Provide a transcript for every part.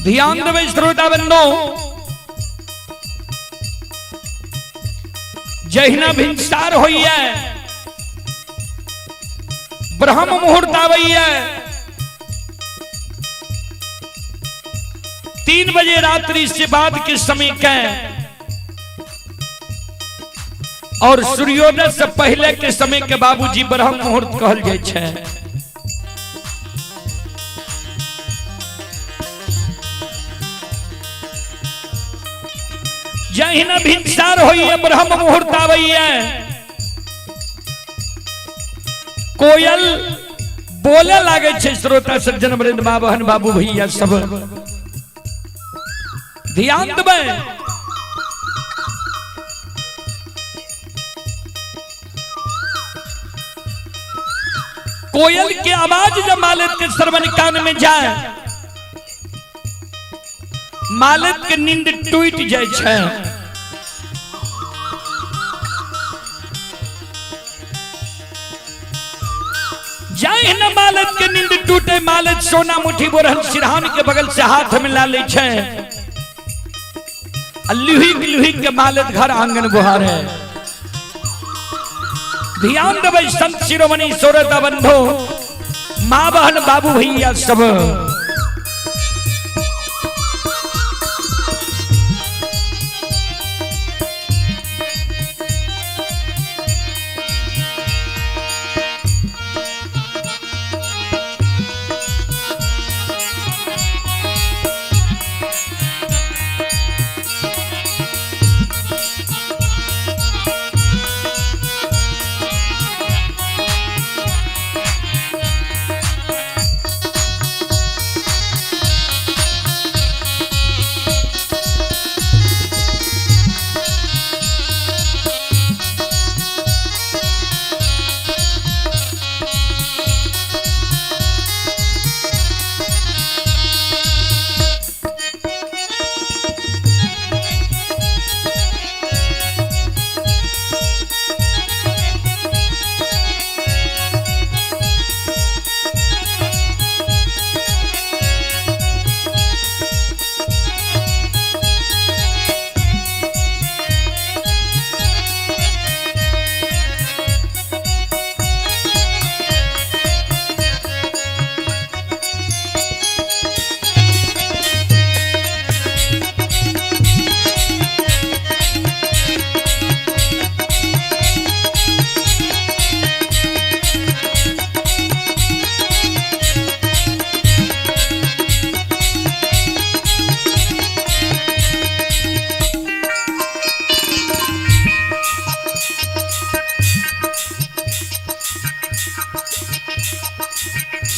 ध्यान देवे श्रोता बंधो, जहिना भिनसार होई है, ब्रह्म मुहूर्त आवई है, 3 बजे रात्रि से बाद के समय के और सूर्योदय से पहले के समय के बाबूजी ब्रह्म मुहूर्त कहल जाय छे। जहिना भिनसार होई है, ब्रह्म मुहूर्त आवई है, कोयल बोले लागे छे। श्रोता सज्जन वृंद, मां बहन बाबू भैया सब ध्यान देबै। कोयल के आवाज जब मालिक के श्रवण कान में जाए, मालिक के नींद टूट जाए छे। जाए न मालिक के नींद टूटे, मालिक सोना मुट्ठी बोरहन सिरहान के बगल से हाथ में ला ले छे। लुही के मालिक घर आंगन बुहार है। ध्यान देवे संत शिरोमणि श्रोता बंधो, मां बहन बाबू भैया सब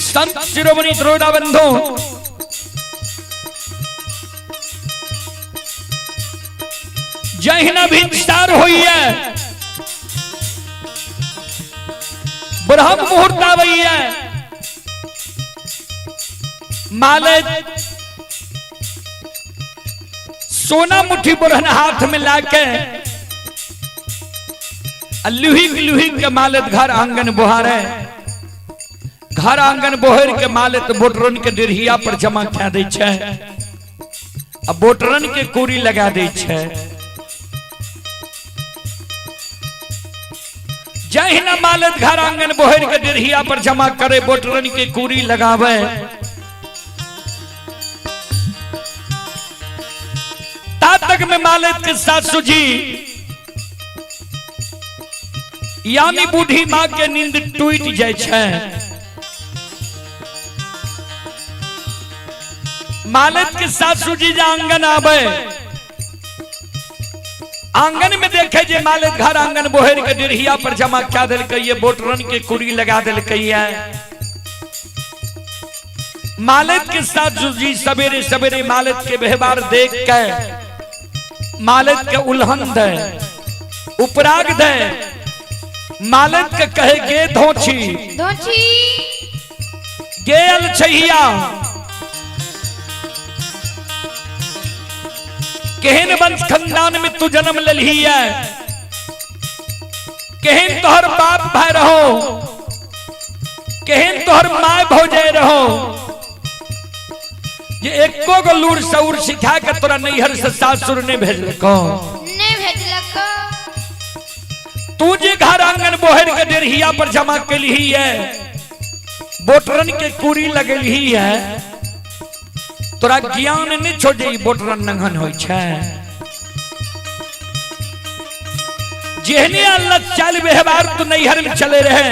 संत शिरोमणि श्रोता बंधो, जहिना भिनसार होई है, ब्रह्म मुहूर्त आवई है, मालिक सोना मुट्ठी बोरहन हाथ में लाके लुही के मालिक घर आंगन बुहार है। घर आंगन बोहर के मालिक बोटरन के डेढ़िया पर जमा क्या दे छे, अब बोटरन के कूरी लगा दे छे। जहिना मालिक घर आंगन बोहर के डेढ़िया पर जमा करे, बोटरन के कूरी लगावे, तक में मालिक के सासू जी यानी बूढ़ी मां के नींद टूट जाए छे। मालिक के सासू जी जा आंगन आवे, आंगन में देखे जे मालिक घर आंगन बोहर के डेढ़िया पर जमा क्या दिल कहिए, बोटरन के कुरी लगा दिल कहिए। मालिक के सासू जी सवेरे सवेरे मालिक के व्यवहार देख के मालिक के उल्हन दे, उपराग दे, मालिक के कहे गे धोची गेल छहिया, केहन वंश खानदान में तू जन्म ललही है, केहन तोहर बाप भाई रहो, केहन तोहर माय भौजाई रहो, ये एको गो लूर सऊर सिखा के तोरा नैहर से सासुर ने भेजलको तू जे घर आंगन बोहर के डेरहिया पर जमा कलही है बोटरन के कुरी लगलही है तोरा ज्ञान नहीं छोड़े बोटरन नंगन होय छै जेहने अल्लाह चाल व्यवहार तू नैहर में चले रहे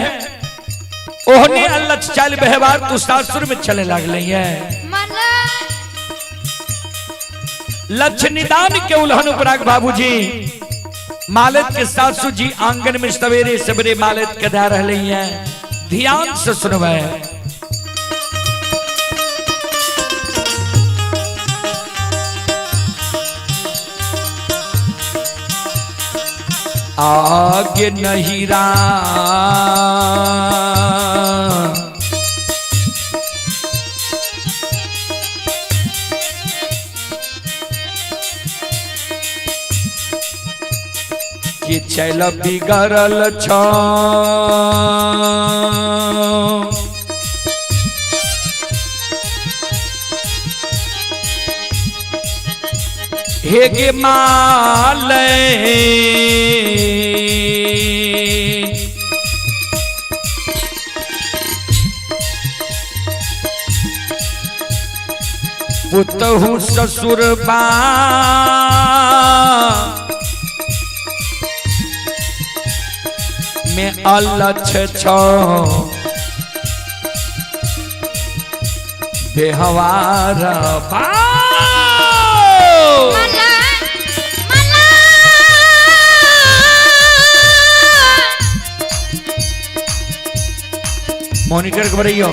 ओहने अल्लाह चाल व्यवहार तू सासुर में चले लगले है लक्ष्मीदान के उल्हन उपराग बाबूजी मालिक के सासू जी आंगन में सवेरे सवेरे मालिक के दा रहे हैं ध्यान से सुनवे आगे नहीं रा कि चल बिगड़ल छ हे गे माले पुतहु ससुर बा में अलछ छो बेहवार बा मॉनिटर कर रही हो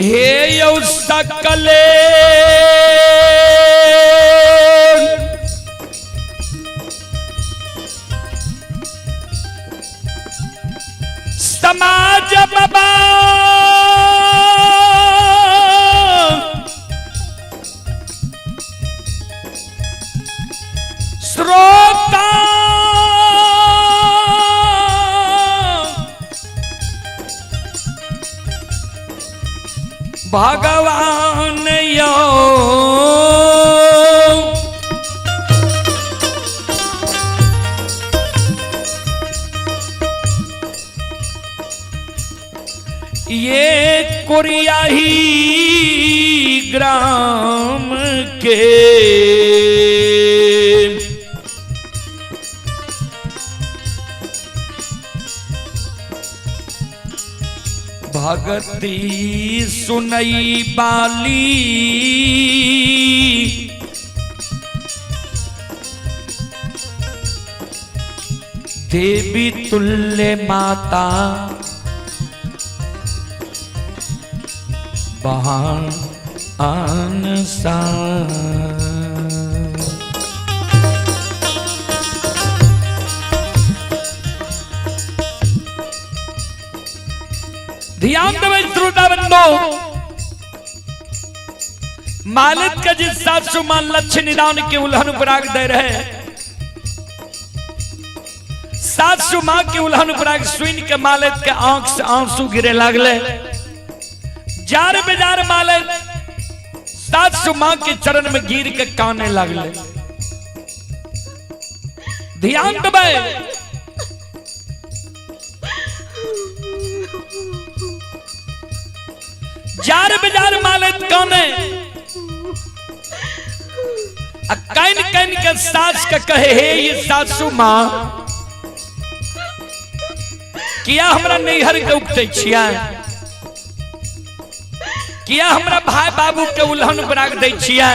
हे यौ सकले समाज बाबा श्रोता भगवान यो ये कोरियाही ग्राम के भगती सुनई बाली देवी तुल्य माता बहान आनसा। ध्यान देवे श्रोता बंधो, मालिक का जिस सासु मान लक्ष्य निदान के उल्हन पराग दे रहे, सासु मां के उल्हन पराग सुन के मालिक के आंख से आंसू गिरे लगले। जार बेजार मालिक सासु मां के चरण में गिर के काने लगले। ध्यान देवे, जार बेजार मालिक काने, कैन कैन के सास का कहे, हे ये सासु मां किया हमरा नैहर के उगते छिया, किया हमरा भाई बाबू के उल्हन पराग दै छिया,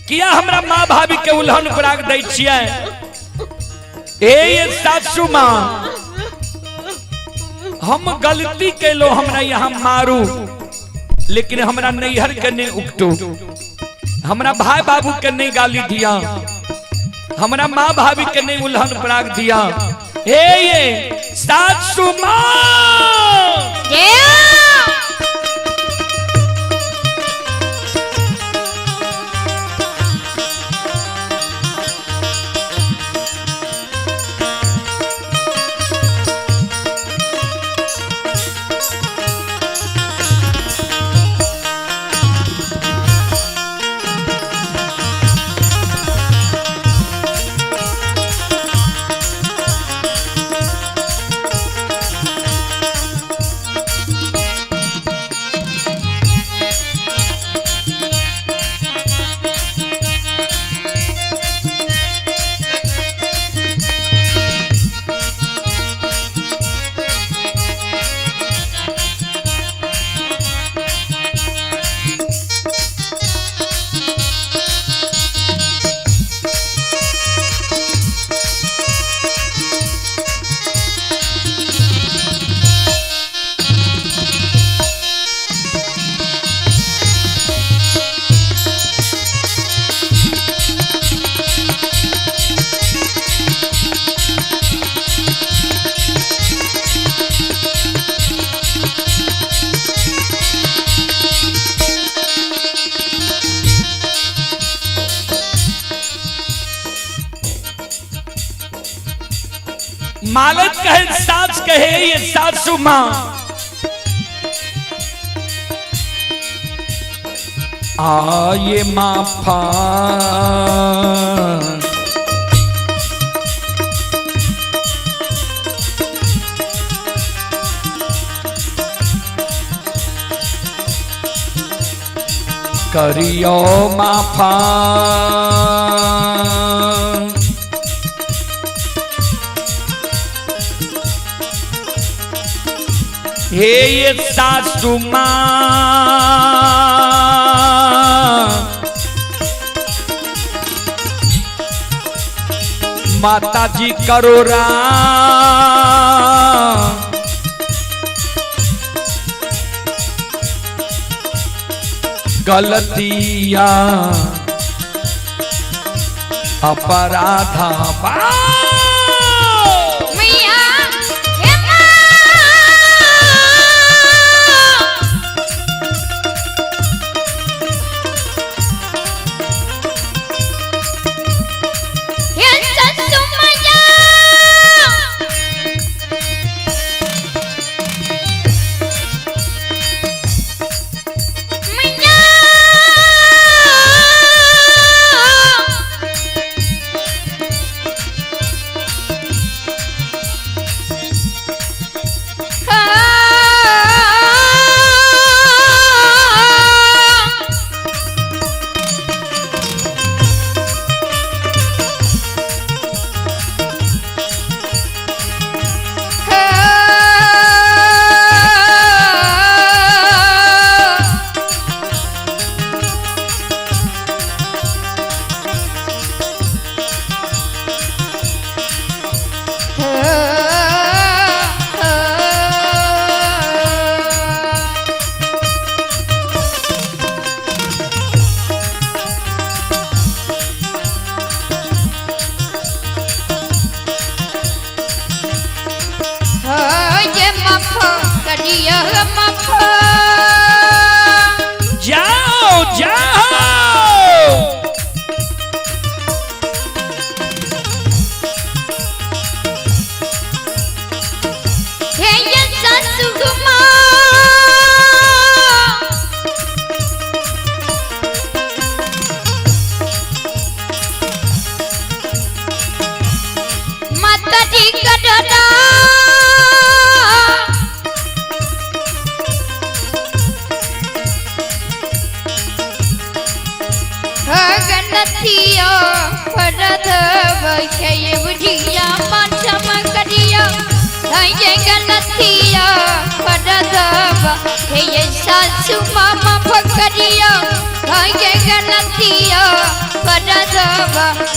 किया हमरा माँ भाभी के उल्हन पराग दै छिया। हे ये सासु मां हम गलती कैलो, हमरा यहाँ मारू, लेकिन हमरा नैहर के नहीं उगटू, हमरा भाई बाबू के नहीं गाली दिया, हमरा माँ भाभी के नहीं उल्हन पराग दिया। हे ये सासु मां मालिक कहे, सास कहे, ये सासु मां आये माफा करियो माफा, हे ये सासु मां माता जी करो गलतिया अपराधा करिया माफ जाओ जाओ हे ये ससुमा माता जी कटरा गणतिया फरद वैषय बुझिया माचम करिया ये गणतिया फरद हे सासु मामा फकरिया ये गणतिया फरद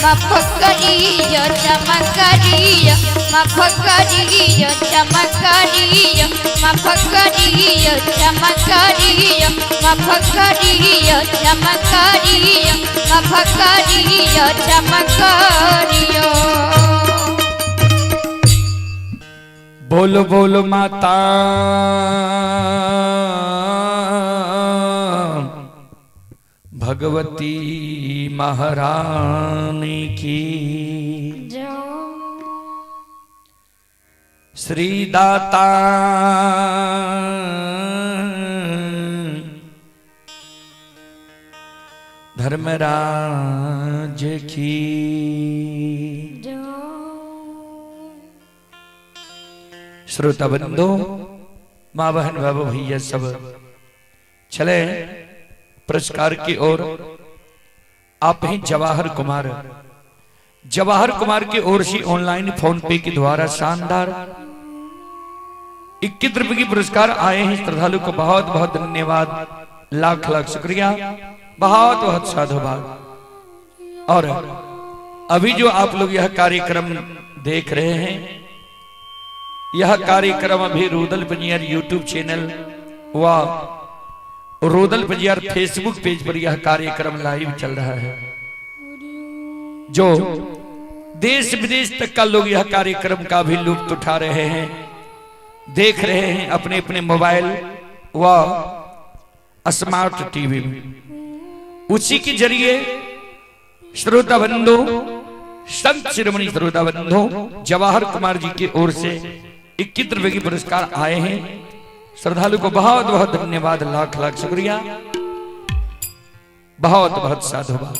मफकरिया चमकरिया मफकरिया चमकरिया मफकरिया चमकरिया मफकरिया चमकरिया मफकरिया चमकरिया बोलो बोलो माता भगवती महारानी की श्री दाता धर्मराज की श्रोता बंधु माँ बहन बाबा भैया सब चले पुरस्कार की ओर। आप ही जवाहर कुमार की ओर से ऑनलाइन फोन पे के द्वारा शानदार 21 रुपए की पुरस्कार आए हैं। श्रद्धालु को बहुत बहुत धन्यवाद, लाख लाख शुक्रिया, बहुत बहुत साधुवाद। और अभी जो आप लोग यह कार्यक्रम देख रहे हैं, यह कार्यक्रम अभी रूदल पंजियार यूट्यूब चैनल व रूदल पंजियार फेसबुक पेज पर यह कार्यक्रम लाइव चल रहा है। जो देश विदेश तक का लोग यह कार्यक्रम का भी लुत्फ उठा रहे हैं, देख रहे हैं अपने अपने मोबाइल व स्मार्ट टीवी में। उसी के जरिए श्रोता बंधु, संत शिरोमणि श्रोता बंधु जवाहर कुमार जी की ओर से 21 रुपए की पुरस्कार आए हैं। श्रद्धालु को बहुत बहुत धन्यवाद, लाख लाख शुक्रिया, बहुत बहुत साधुवाद।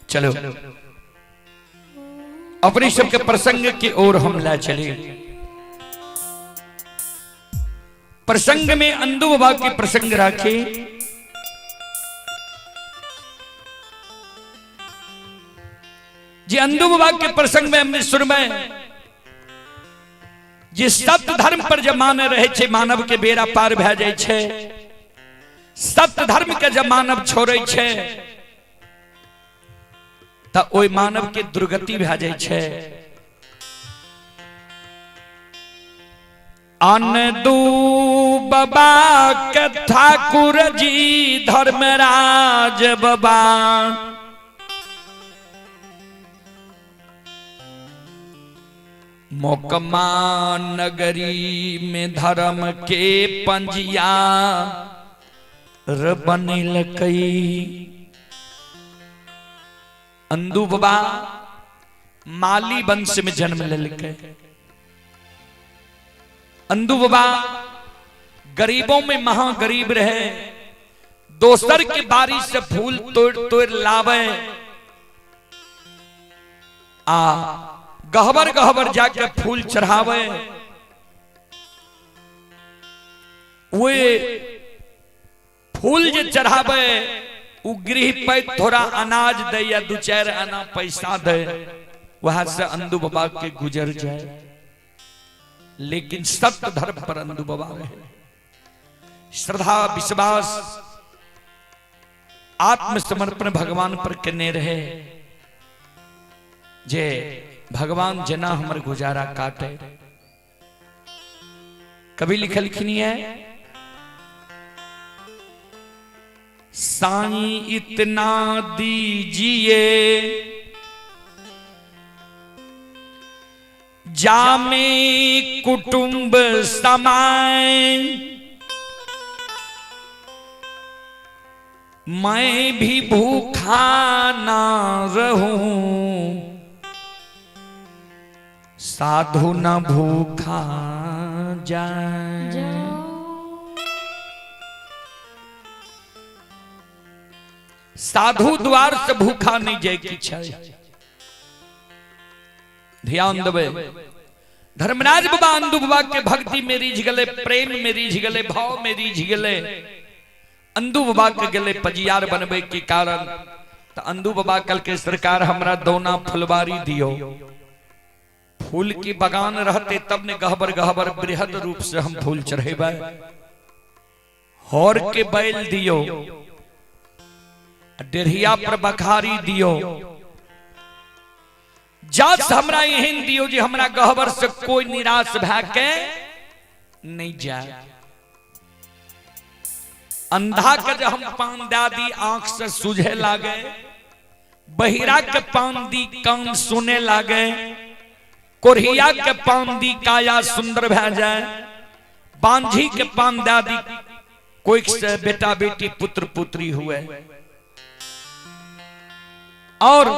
चलो अपने सबके प्रसंग की ओर हम ला चले। प्रसंग में अंधु बाबा के प्रसंग राखे। जी अंधु बाबा के प्रसंग में हमने सुरमय जे सत्य धर्म पर जब मान रहे छे, मानव के बेड़ा पार भे जाय छे। सत्य धर्म के जब मानव छोड़े छे त ओय मानव के दुर्गति भे जाय छे। अंधु बाबा के ठाकुर जी धर्मराज बाबा मोकमा नगरी में धर्म के पंजिया बनल कई। अंधु बाबा माली वंश में जन्म लेलके। अंधु बाबा गरीबों में महागरीब रहे। दोसर के बारी से फूल तोड़ तोड़ लावे, गहबर गहबर जाके फूल चढ़ावे। वे फूल जे चढ़ावे उ गृह पे थोड़ा अनाज दे या 2-4 आना पैसा दे, वहां से अंधु बाबा के गुजर जाए। लेकिन सत्य धर्म पर अंधु बाबा रहे। श्रद्धा विश्वास आत्मसमर्पण भगवान पर करने रहे। जे भगवान जना हमर गुजारा काटे। कभी लिखल लिखनी है, साईं इतना दीजिए जामे कुटुंब समाए, मैं भी भूखा ना रहूं, साधु न भूखा जाए। साधु द्वार से भूखा नहीं जाए की छाए। ध्यान देवे। धर्मराज बाबा अंदु बाबा के भक्ति में रीझ गले, प्रेम में रीझ गले, भाव में रीझ गले। अंदु बाबा के गले पजियार बनबे के कारण तो अंदु बाबा कल के सरकार हमरा दोना फुलवारी दियो। फूल की बगान रहते तब ने गहबर गहबर बृहद रूप से हम फूल चढ़ेबे। हौर के बैल दियो, डेढ़िया पर बखारी दियो, जात हमरा यही दियो जे हमरा गहबर से कोई निराश भै के नहीं जाए। अंधा के जो हम पान दे दी आंख से सूझे लागे, बहिरा के पान दी कान सुने लागे, कोरिया के पान दी काया सुंदर भै जाए, बांझी के पान दे दी कोई से बेटा बेटी पुत्र पुत्री हुए। और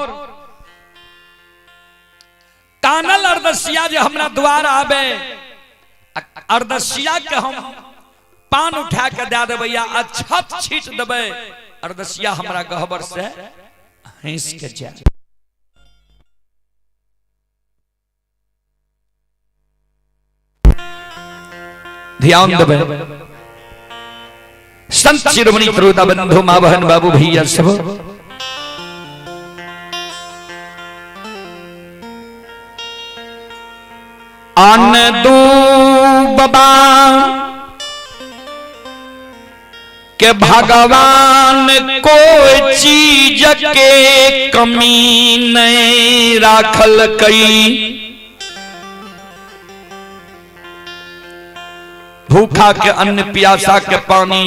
कानल अर्दसिया जो हमरा द्वार आवे, अर्दसिया के हम पान उठा के दे देबै या अछत छीट देबै, अर्दसिया हमरा गहबर से हंस के जाए। ध्यान देबै। संत शिरोमणि श्रोता बंधु मां बहन बाबू भैया सब अंदु बाबा के भगवान कोई चीज के कमी नहीं राखल कई। भूखा के अन्न प्यासा के पानी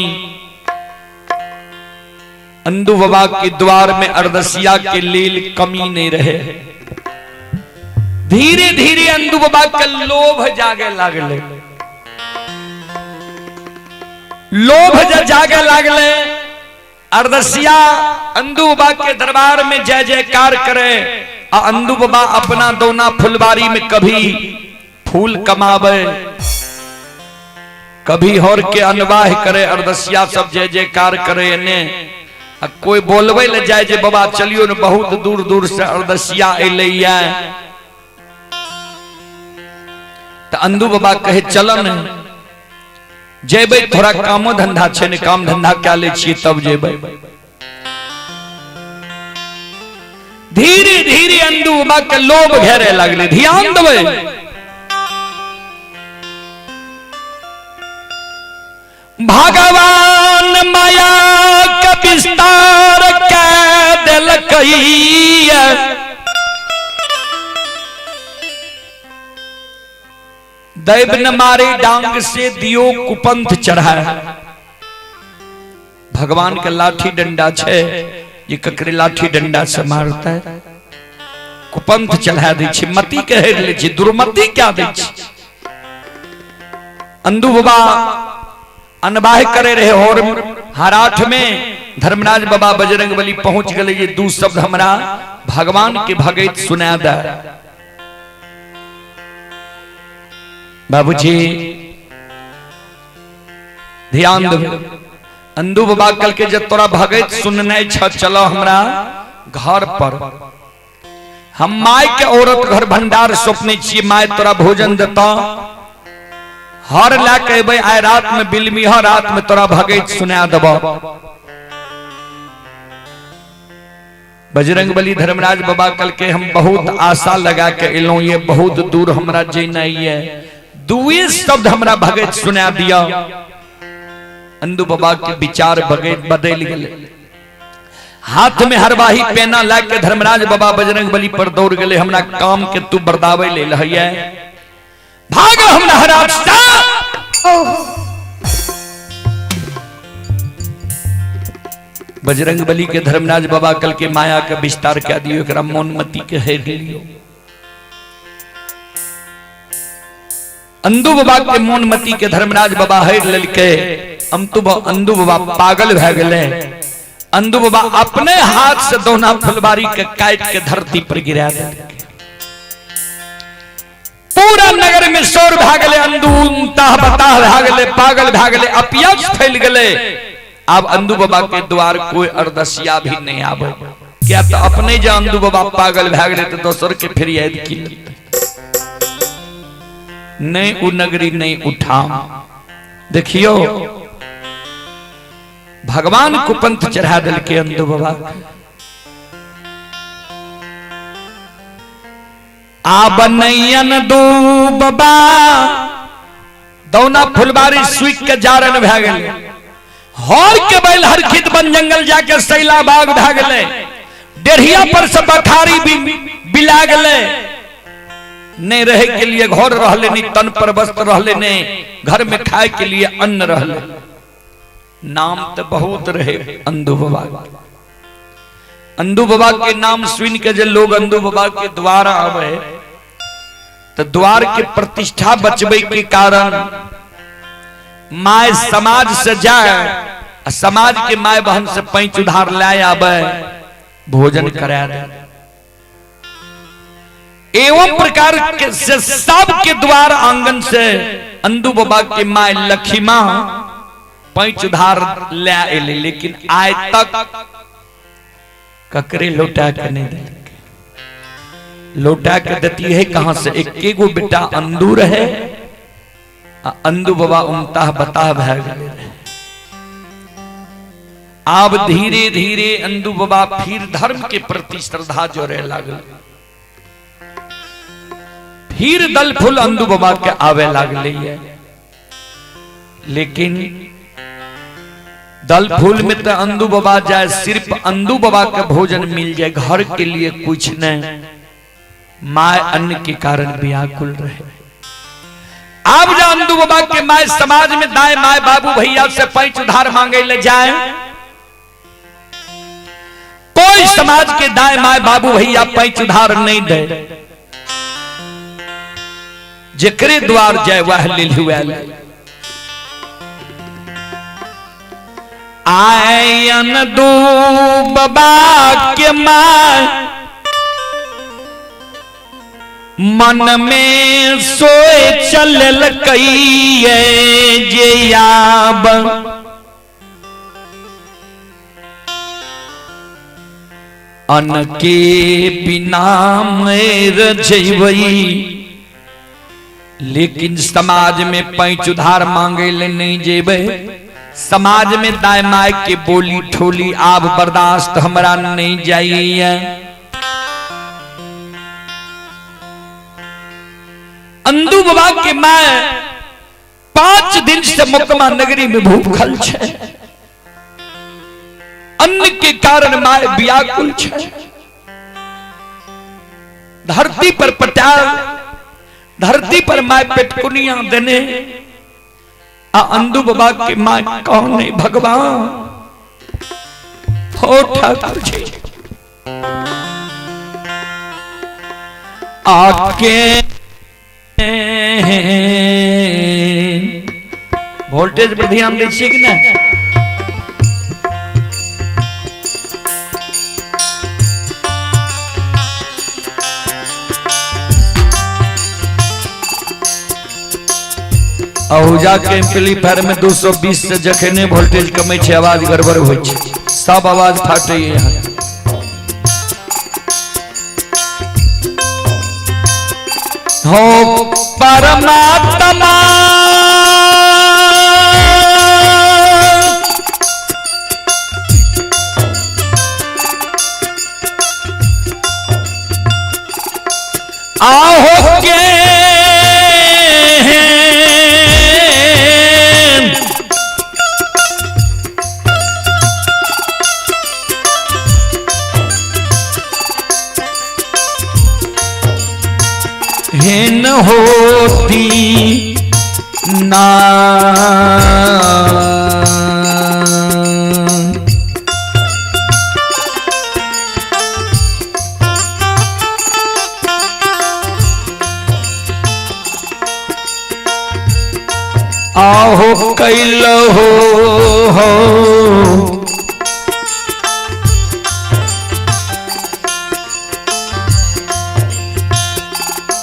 अंदु बाबा के द्वार में अर्दसिया के लील कमी नहीं रहे। धीरे धीरे अंदु बाबा के लोभ जागे लागले। लोभ जागे लागले, अर्दसिया अंदु बाबा के दरबार में जय जयकार करे। अंदु बाबा अपना दोना फुलवारी में कभी फूल कमावे, कभी हौर के अनवाह करे। अर्दसिया सब जय जयकार करे। ने कोई बोलवे ले जाए जे बाबा चलियो न, बहुत दूर दूर से अर्दसिया अइलैया। तो अंदु बाबा कहे चलन जेबै, थोड़ा कामो धंधा छे ने, काम धंधा क्या ले छिए तब जेबै। धीरे धीरे अंदु बाबा के लोभ घेरे लगले। ध्यान देबै। भगवान माया के विस्तार कै देलकई। दैव न मारे डांग से दियो कुपंथ चढ़ा। भगवान के लाठी डंडा छे, ये ककरे लाठी डंडा से मारता है। कुपंथ चढ़ा दै छी, मति कहे ले छी, दुर्मति क्या दै छी। अंदु बाबा अनवाह करे रहे। और हराठ में धर्मराज बाबा बजरंग बली पहुंच गए। ये दू शब्द हमरा भगवान के भगत सुना दा। बाबूजी ध्यान दो। अंदु बाबा कल के जब तोरा भगत सुनने छ, चलो हमरा घर पर। हम माय के औरत घर भंडार सपने छी, माय तोरा भोजन देता। हर ला के भाई आय रात में बिलमी, हर रात में तोरा भगत सुना देबो। बजरंग बली धर्मराज बाबा कल के हम बहुत आशा लगा के एलो, ये बहुत दूर हमरा जेना है। दुए शब्द हमरा भगत सुना दिया। अंदु बाबा के विचार भगत बदल गए। हाथ में हरवाही पेना ला के धर्मराज बाबा बजरंग बली पर दौड़ गए। हमरा काम के तू बर्दावे ले लहिए, भाग हमरा हराज सा। बजरंग बली के धर्मराज बाबा कल के माया के विस्तार क्या दियो, एकरा मोनमती के हेर लियो। अंदू बाबा के मोनमती के धर्मराज बाबा हर ललके अंदू बाबा पागल भै गए। अंदू बाबा अपने हाथ से दोना फुलवारी के काट के धरती पर गिरा दे। पूरा नगर में शोर भै गए, अंदू ताह बताह भै गए, पागल भै गए, अपियज फैल गए। अब अंदू बाबा के द्वार कोई अरदसिया भी नहीं आवे। क्या तो अपने जो अंदू बाबा पागल भै गए तो दोसर के फिर याद की नहीं उ नगरी नहीं उठा। देखियो भगवान को पंथ चढ़ा दिल के अंदू बाबा। आब नैयन दू बाबा दौना फुलबारी सुख के जारन भै गए। हर के बैल हर खित बन जंगल जाके सैला बाग भै गए। डेढ़िया पर से बखारी भी बिला गए। नहीं रहे के लिए घर रहले, नहीं तन पर वस्त्र रहले, नहीं घर में खाए के लिए अन्न रहले। नाम तो बहुत रहे अंदू बाबा। अंदू बाबा के नाम सुन के जो लोग अंदू बाबा के द्वार आवे तो द्वार के प्रतिष्ठा बचबे के कारण माय समाज से जाए, समाज के माय बहन से पैंच उधार लाए आवे, भोजन करा दे। एवं प्रकार के से सब के द्वार आंगन से अंदू बाबा के माय लखीमा पैंच उधार ले आए, लेकिन आय तक ककरे लौटा के नहीं दे। लौटा के देती है कहां से? एक गो बेटा अंदू रहे, अंदू बाबा उमता बताह भै गए। अब धीरे धीरे अंदू बाबा फिर धर्म के प्रति श्रद्धा जोड़े लागल। फिर दल फूल अंदू बाबा के आवे लागले। लेकिन दल फूल में तो अंदू बाबा जाए, सिर्फ अंदू बाबा का भोजन मिल जाए, घर के लिए कुछ नहीं। माय अन्न के कारण व्याकुल रहे। अब जो अंदू बाबा के माय समाज में दाए माय बाबू भैया से पैंच उधार मांगे ले जाए, कोई समाज के दाए माय बाबू भैया पैंच उधार नहीं दे। जेकरे द्वार जाए वह ले हुआ। आयन दू बाबा के माय मन में सोए चल कई जे याब। अन्न के बिना मेर जैवई, लेकिन समाज में पैंच उधार मांगे ले नहीं जेबे। समाज में दाय माय के बोली ठोली आप बर्दाश्त हमरा नहीं जाइए। अंदू बाबा के माय 5 दिन से मुकमा नगरी में भूखल छे। अन्न के कारण माय व्याकुल छे। धरती पर पटाल, धरती पर माय पेटकुनिया देने। अंदू बाबा के माय कौन है? भगवान हो ठाकुर जी आके वोल्टेज पर ध्यान दीजिए कि ना। अहुजा के एम्पलीफायर में 220 से जखने वोल्टेज कमे छे, आवाज गड़बड़ हो छे, सब आवाज फाटे। यहाँ हो परमात्मा आहो के हेन होती ना आहो कैलहो हो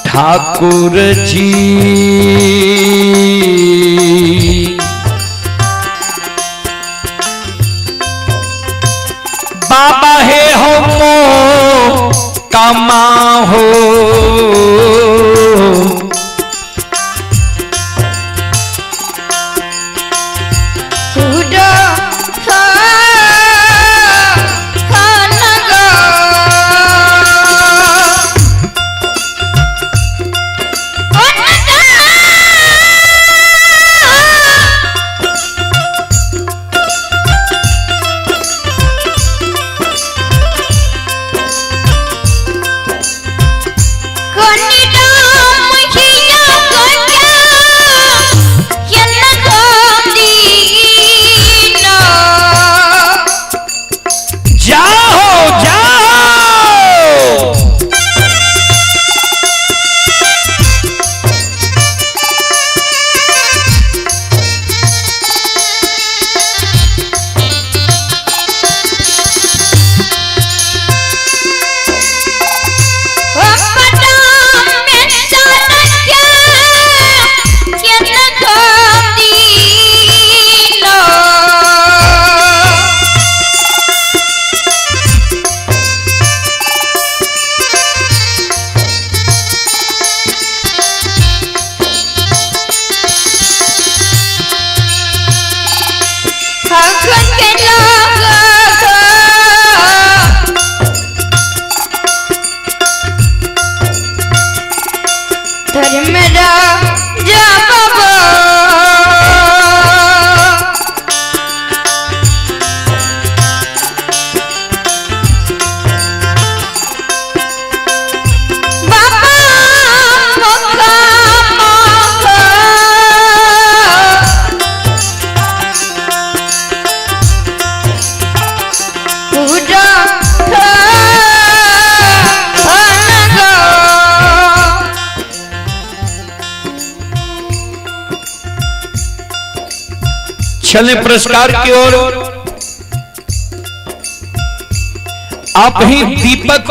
ठाकुर जी बाबा हे हो मो कामा हो चले पुरस्कार की ओर। आप ही दीपक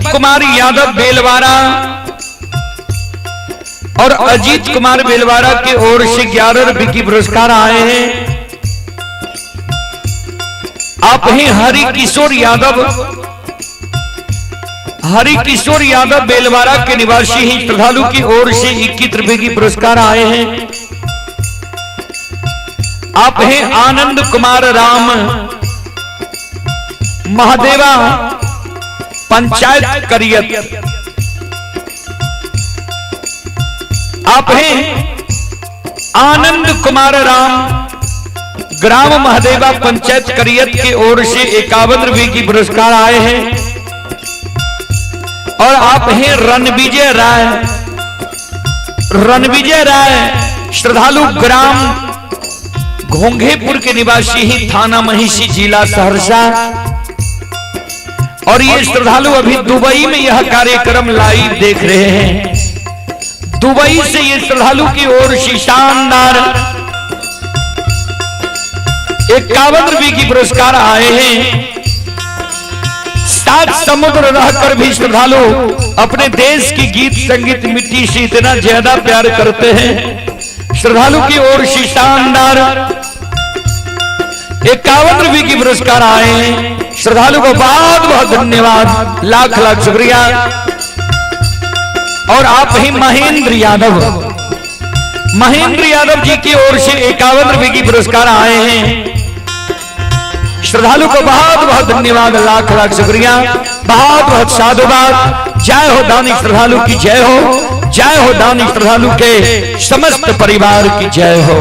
कुमार यादव बेलवारा और अजीत कुमार बेलवारा की ओर से 11 रुपए की पुरस्कार आए हैं। आप ही हरि किशोर यादव बेलवारा के निवासी ही श्रद्धालु की ओर से 21 रुपए की पुरस्कार आए हैं। आप हैं आनंद कुमार राम महादेवा पंचायत करियत। आप हैं आनंद कुमार राम ग्राम महादेवा पंचायत करियत की ओर से 51 रुपए की पुरस्कार आए हैं। और आप हैं रणविजय राय श्रद्धालु ग्राम घोंघेपुर के निवासी ही थाना महिषी जिला सहरसा। और ये श्रद्धालु अभी दुबई में यह कार्यक्रम लाइव देख रहे हैं। दुबई से ये श्रद्धालु की ओर से शानदार 51 रुपए की पुरस्कार आए हैं। 7 समुद्र रहकर भी श्रद्धालु अपने देश की गीत संगीत मिट्टी से इतना ज्यादा प्यार करते हैं। श्रद्धालु की ओर से शानदार 51 रुपए की पुरस्कार आए हैं। श्रद्धालु को बहुत बहुत धन्यवाद, लाख लाख शुक्रिया। और आप ही महेंद्र यादव जी की ओर से 51 रुपए की पुरस्कार आए हैं। श्रद्धालु को बहुत बहुत धन्यवाद, लाख लाख शुक्रिया, बहुत बहुत साधुवाद। जय हो दानी श्रद्धालु की जय हो, जय हो दानी श्रद्धालु के समस्त परिवार की जय हो।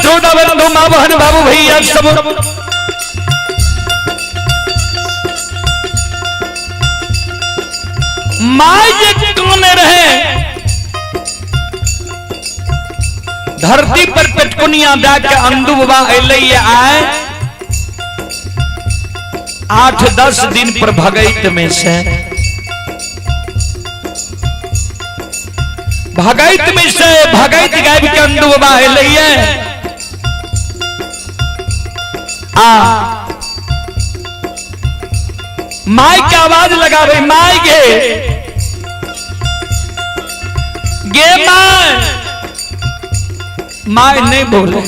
यशोदा बंधु माँ बहन बाबू भैया सब माँ ये कौन रहे धरती पर पेटकुनिया जाके अंधु बाबा अल आए 8-10 दिन पर भगैत में से भगैत गायब के अंधु बाबा अल माई की आवाज लगा भाई माई गे माई नहीं बोले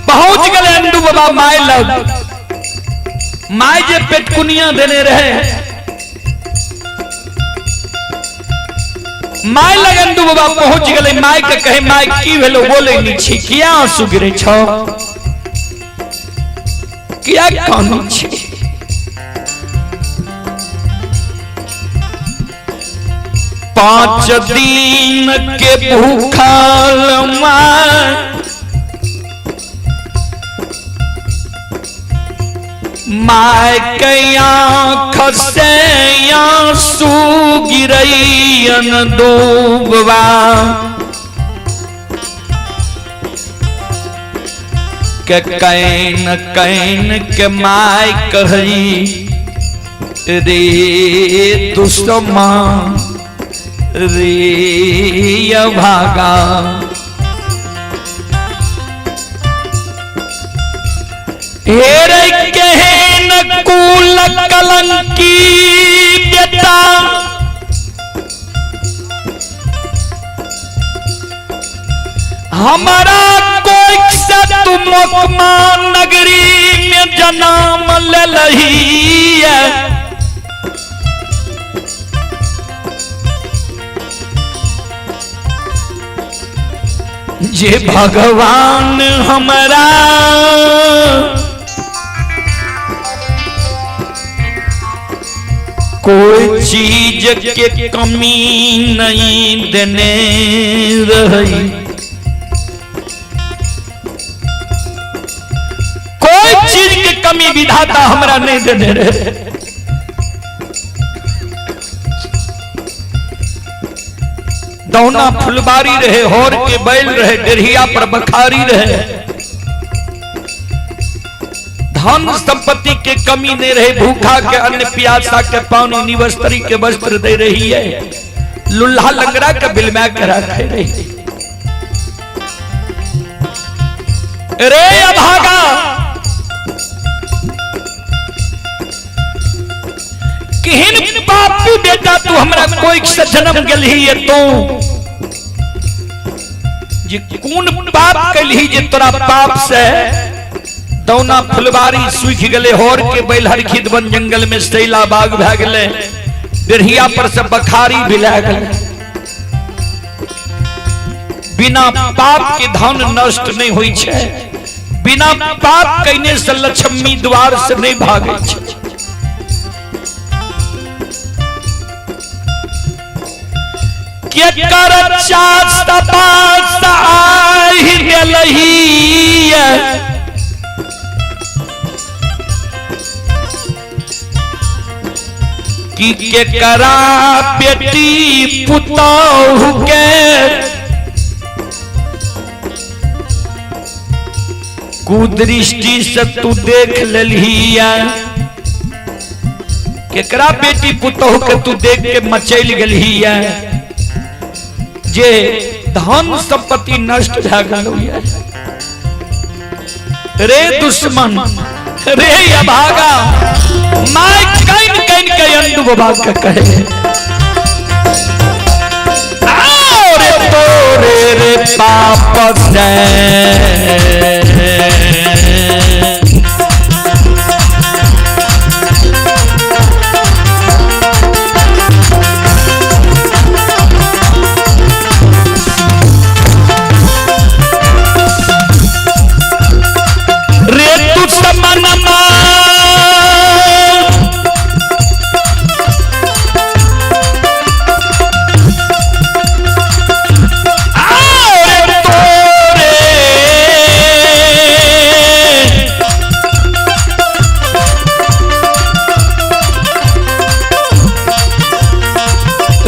पहुंच गए अंडू बाबा माई लग माई जे पेटकुनिया देने रहे माई लग अंडू बाबा पहुंच गए माई के कहे माई की भेलो बोले नीचे किया आंसू गिरे छो किया कौन छे 5 दिन के भूखल माय के आँख से आंसू गिरैयन डूबवा के कैन कैन के माय कही रे दुश्मन रे भागा हेरे कहन कुल कलंकी बेटा हमारा कोई से तुम नगरी में जन्म ले लही है जे भगवान हमारा कोई चीज के कमी नहीं देने रही कोई चीज की कमी विधाता हमरा नहीं देने रहे दौना फुलबारी रहे होर के बैल रहे डेढ़िया पर बखारी रहे धन संपत्ति के कमी नहीं रहे भूखा के अन्न प्यासा के पानी निवस्त्री के वस्त्र दे रही है लुल्हा लंगड़ा के बिलमा के रखे रही रे अभागा किहन बापू बेटा तू हमरा कोई से जन्म गलही है तू जे कौन पाप कलही जे तोरा पाप से दौना फुलबारी सूख गले होर के बैलहर खिद वन जंगल में सैला बाग भए गले डेढ़िया पर से बखारी भिला गले बिना पाप के धन नष्ट नहीं होई छे बिना पाप कइने से लक्ष्मी द्वार से नहीं भागे छे के कर चास्त पास आई गलही कि के करा बेटी पुतहु के कुदृष्टि से तू देख लेलही केकरा बेटी पुतहु के तू देख के मचैल गेलही जे धन संपत्ति नष्ट भए गेल रे दुश्मन रे अभागा माय कैन कैन के अंडू बाबा के कहे रे तोरे रे पाप से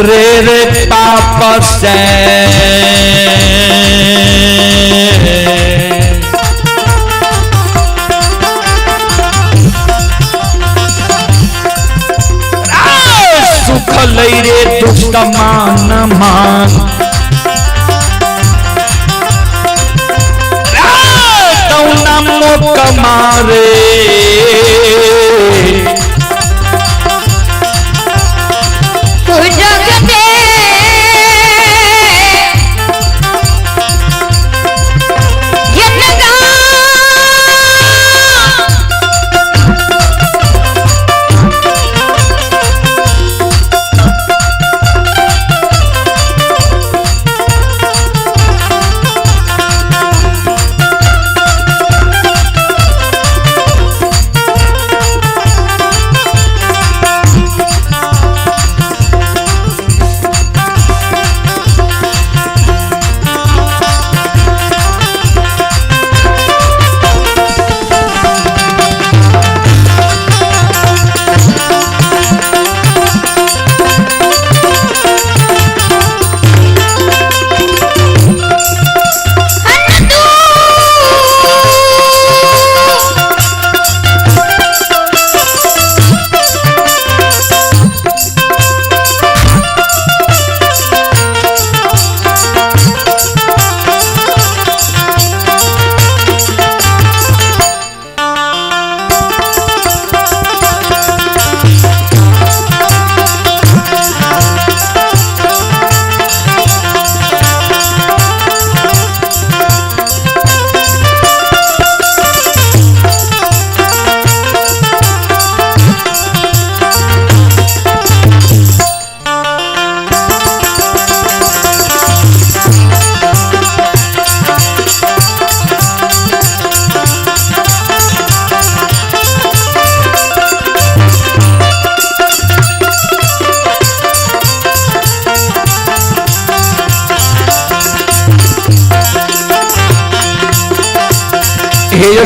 रे रे पाप से सुख लई रे दुष्ट मान मान कौना मुख मारे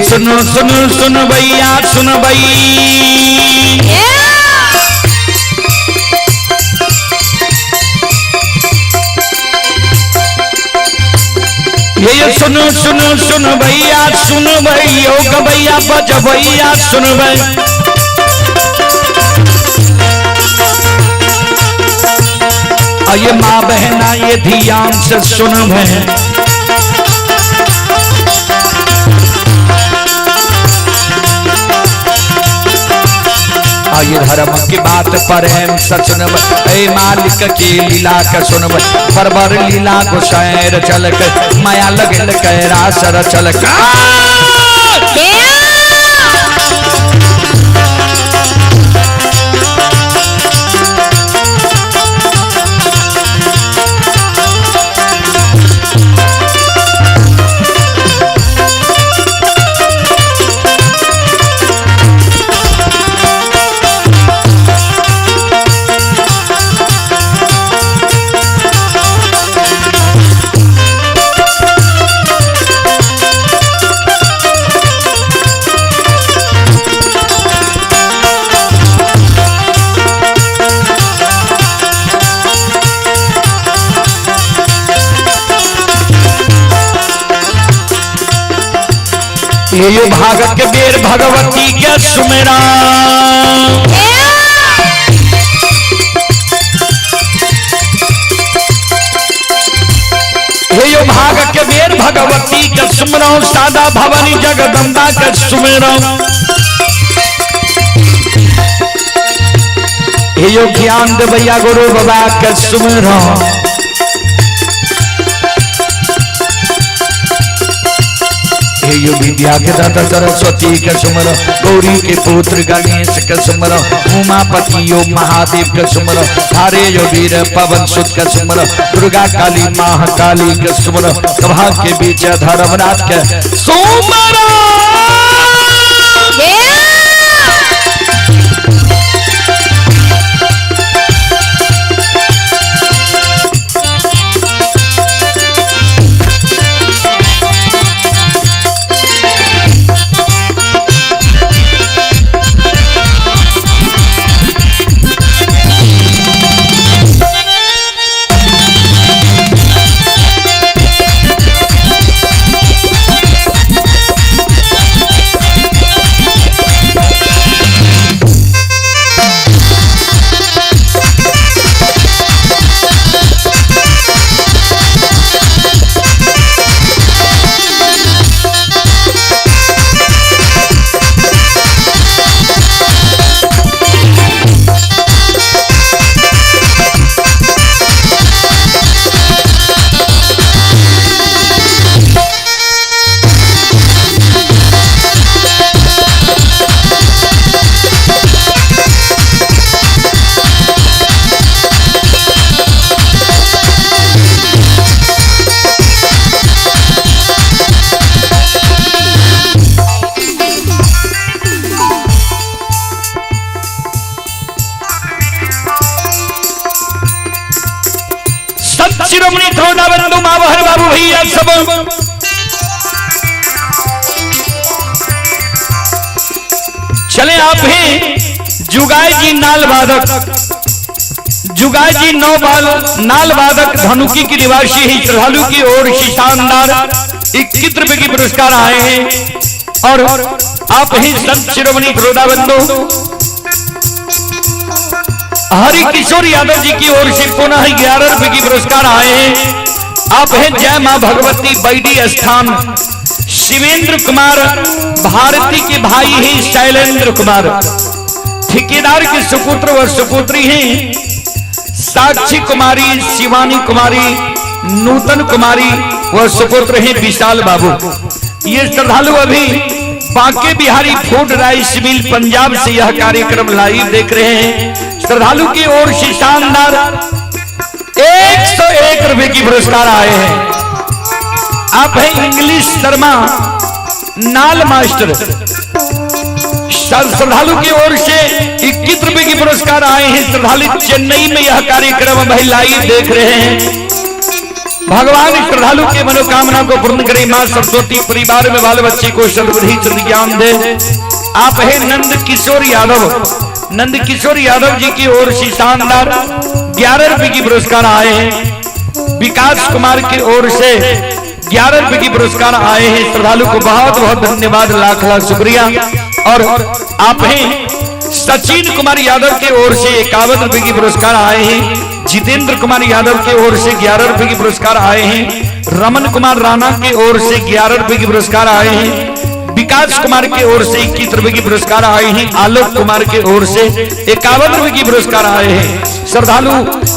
सुनो सुनो सुन भैया सुन भई ये सुनो सुनो सुन भैया सुन भई ओ गभैया बज भैया सुन भई ये माँ बहना ये ध्यान से सुन भई ये धर्म की बात पर हम सचन ऐ मालिक की लीला का सुन परवर लीला को शहर चल कर माया लगल कैरा सर चल ये भागत के बेर भगवती के सुमेरा ये भाग के बेर भगवती के सुमरो सादा भवानी जगदम्बा के सुमेरा ये ज्ञान दे भैया गुरु बाबा के सुमेरा यो विद्या के दाता सरस्वती के सुमर गौरी के पुत्र गणेश के सुमर उमापति यो महादेव के सुमर थारे यो वीर पवन सुत के सुमर दुर्गा काली महाकाली के सुमर सभा के बीच धर्मराज के सुमर चले आप हैं जुगाई जी नाल वादक, जुगाई जी नाल वादक धनुकी की निवासी ही श्रद्धालु की ओर से शानदार 21 रुपए की पुरस्कार आए हैं। और आप ही संत शिरोमणि बंधु हरि किशोर यादव जी की ओर से पुनः 11 रुपए की पुरस्कार आए हैं। आप हैं जय मां भगवती बैडी स्थान शिवेंद्र कुमार भारती के भाई हैं शैलेंद्र कुमार, ठेकेदार के सुपुत्र व सुपुत्री हैं साक्षी कुमारी, शिवानी कुमारी, नूतन कुमारी व सुपुत्र हैं विशाल बाबू। ये श्रद्धालु अभी Banke Bihari food rice mill Punjab से यह कार्यक्रम लाइव देख रहे हैं। श्रद्धालु की ओर से शानदार 101 रुपए की पुरस्कार आए हैं। आप हैं इंग्लिश शर्मा नाल मास्टर, श्रद्धालु की ओर से 21 रुपए की पुरस्कार आए हैं। श्रद्धालु चेन्नई में यह कार्यक्रम भाई लाइव देख रहे हैं। भगवान श्रद्धालु के मनोकामना को पूर्ण करे, मां सरस्वती परिवार में बाल बच्चे को सद्बुद्धि सद्ज्ञान दे। आप हैं नंद किशोर यादव, नंद किशोर यादव जी की ओर से शानदार 11 रुपए की पुरस्कार आए हैं। विकास कुमार की ओर से 11 रुपए की पुरस्कार आए हैं। श्रद्धालु को बहुत बहुत धन्यवाद, लाख लाख शुक्रिया। और आप हैं सचिन कुमार यादव के ओर से 51 रुपए की पुरस्कार आए हैं। जितेंद्र कुमार यादव के ओर से 11 रुपए की पुरस्कार आए हैं। रमन कुमार राणा के ओर से 11 रुपए की पुरस्कार आए हैं। विकास कुमार के ओर से 21 रुपए की पुरस्कार आए हैं। आलोक कुमार के ओर से 51 रुपए की पुरस्कार आए हैं। श्रद्धालु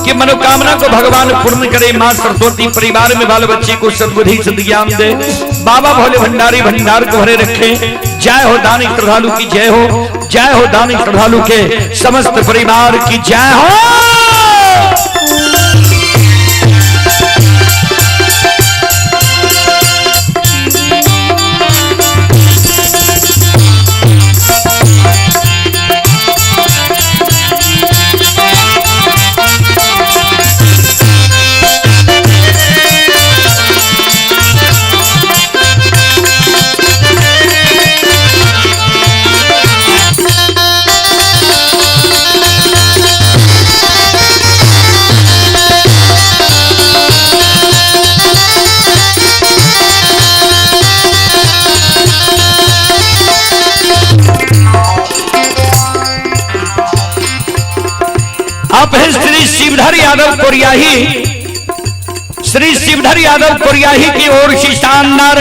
की मनोकामना को भगवान पूर्ण करे, मां सरस्वती परिवार में बाल बच्चे को सद्बुद्धि सद्ज्ञान दे। बाबा भोले भंडारी भंडार को भरे रखे। जय हो दानी श्रद्धालु की जय हो, जय हो दानी श्रद्धालु के समस्त परिवार की जय हो। आप हैं श्री शिवधर यादव कोरियाही, श्री शिवधर यादव कोरियाही की ओर से शानदार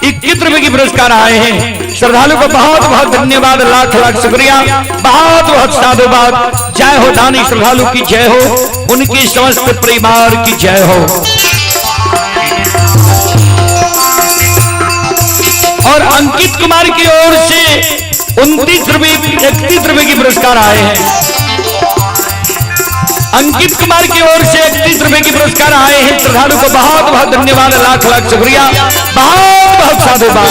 21 रुपए की पुरस्कार आए हैं। श्रद्धालु को बहुत बहुत धन्यवाद, लाख लाख शुक्रिया, बहुत बहुत साधुवाद। जय हो दानी श्रद्धालु की जय हो, उनकी समस्त परिवार की जय हो। और अंकित कुमार की ओर से 29 रुपए 31 रुपए की पुरस्कार आए हैं। अंकित कुमार की ओर से 31 रुपए की पुरस्कार आए हैं। श्रद्धालु को बहुत बहुत धन्यवाद, लाख लाख शुक्रिया, बहुत बहुत साधुवाद।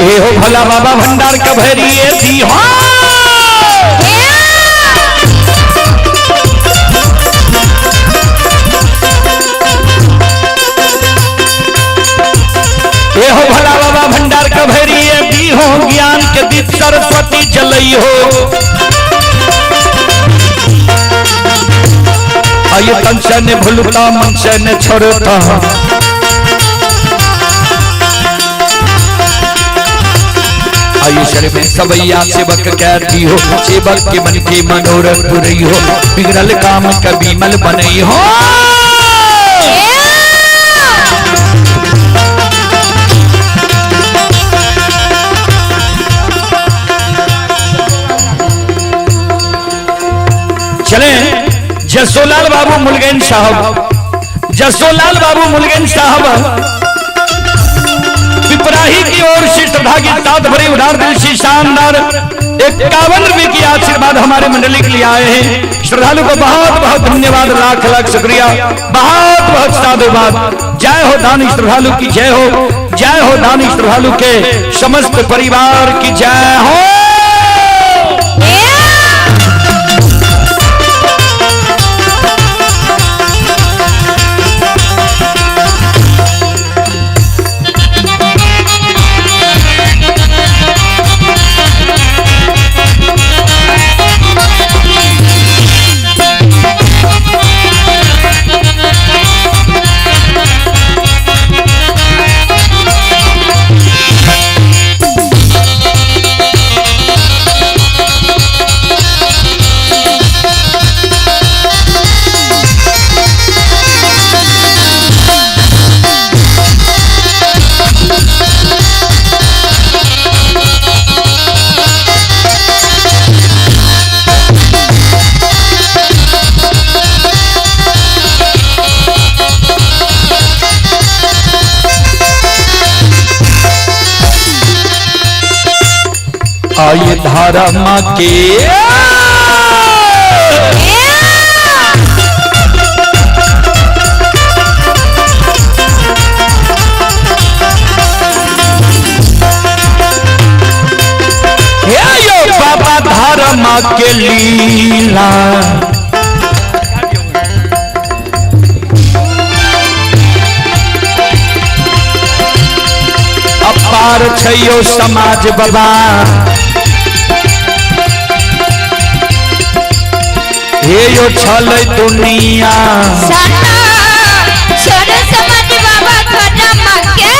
हो भला बाबा भंडार का भैरी थी हो। हो भला बाबा भंडार का भैरी दी हो, ज्ञान के दीप सरस्वती जलई हो। आइए तन से न भूलता, मन से न छोड़ता। आइए शरीर में सबैया सेवक कहती हो, सेवक के मन की मनोरथ पूरी हो। बिगड़ल काम कभी मल बनई हो। चले जसोलाल बाबू मुलगैन साहब, जसोलाल बाबू मुलगैन साहब पिपराही की ओर से श्रद्धा के साथ भरे उदार दिल से शानदार 51 रुपए की आशीर्वाद हमारे मंडली के लिए आए हैं। श्रद्धालु को बहुत बहुत धन्यवाद, लाख लाख शुक्रिया, बहुत बहुत साधुवाद। जय हो दानी श्रद्धालु की जय हो, जय हो दानी श्रद्धालु के समस्त परिवार की जय हो। ये धर्म के यो बाबा धर्म के लीला अपार छयो समाज बाबा हे यो छल दुनिया समाज बाबा धर्म के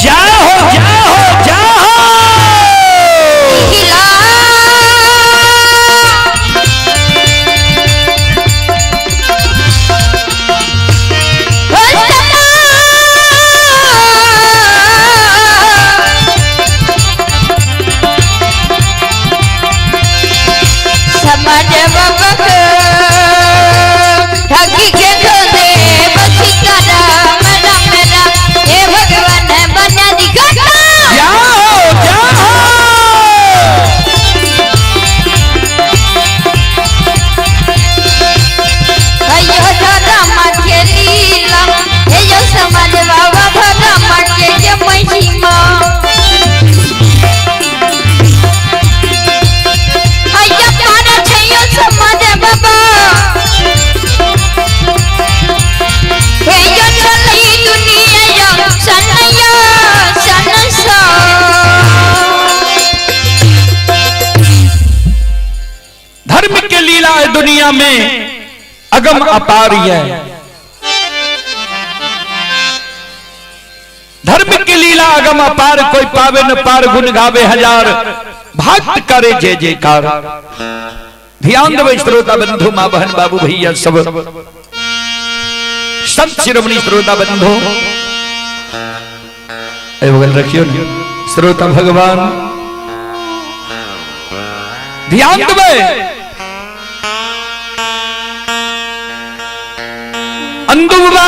जाओ जाओ जाओ समाज बाबा ठगी के दे बसी करा मेरा मेरा हे भगवान बना दिखाता जाओ जाओ अयो धर्म के लीला हे यो समाज बाबा धर्म के महिमा समाज बाबा हे यो चली दुनिया सनया सनसा धर्म के लीला है दुनिया में अगम अपार है। धर्म की लीला अगम अपार कोई पावे न पार गुण गावे हजार भक्त करे जय जयकार। ध्यान देवे श्रोता बंधु मां बहन बाबू भैया सब संत शिरोमणि श्रोता बंधु बगल रखियो न श्रोता भगवान ध्यान देवे अंदुबा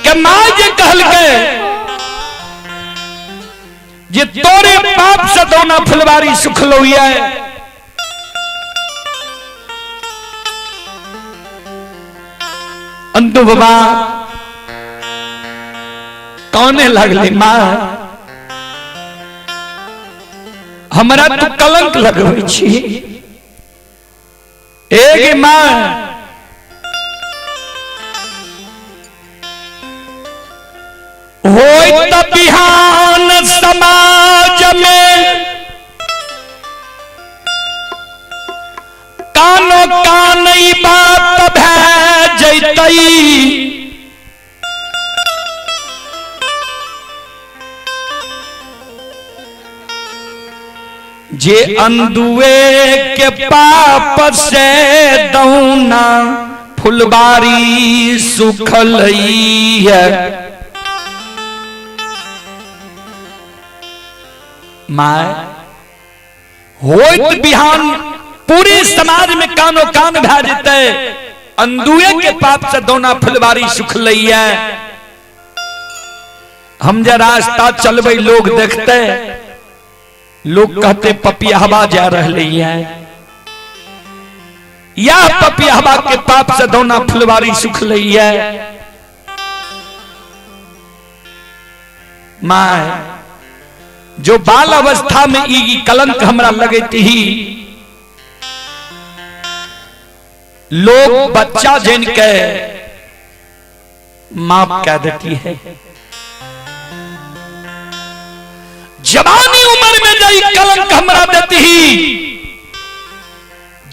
के मां जे कहल के जे तोरे पाप से दोना फुलवारी सुख लोइया अंदु बाबा कौने लगले मां हमरा तो कलंक लगबै छी एक मां होय त बिहान समाज में कानो कानई बात भै जैतई जे अंदुए के पाप से दौना फुलबारी सुखलई है। मां होइत बिहान पूरे समाज में कानो कान भै जेते अंदुए के पाप से दोना फुलबारी सुख लइया। हम जे रास्ता चलबै लोग देखते लोग कहते पपियाहवा जा रहले है या पपियाहवा के पाप से दोना फुलबारी सुख लइया। मां जो बाल अवस्था में ई कलंक हमरा लगती ही लोग बच्चा जिन के माफ कह देती है। जवानी उम्र में जाई कलंक हमरा देती ही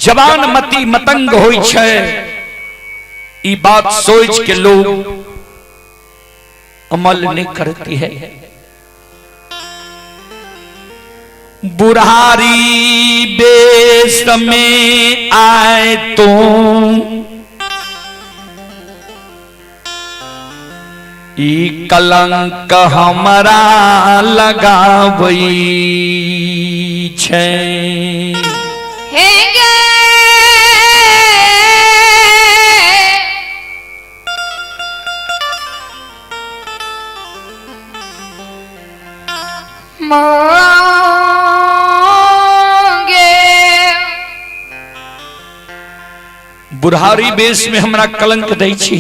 जवान मती मतंग होई छे ई बात सोच के लोग अमल नहीं करती है। बुढ़ारी बेस में आए तो ई कलंक हमरा लगावई छे। बुढ़ारी बेस में हमरा कलंक दै छी,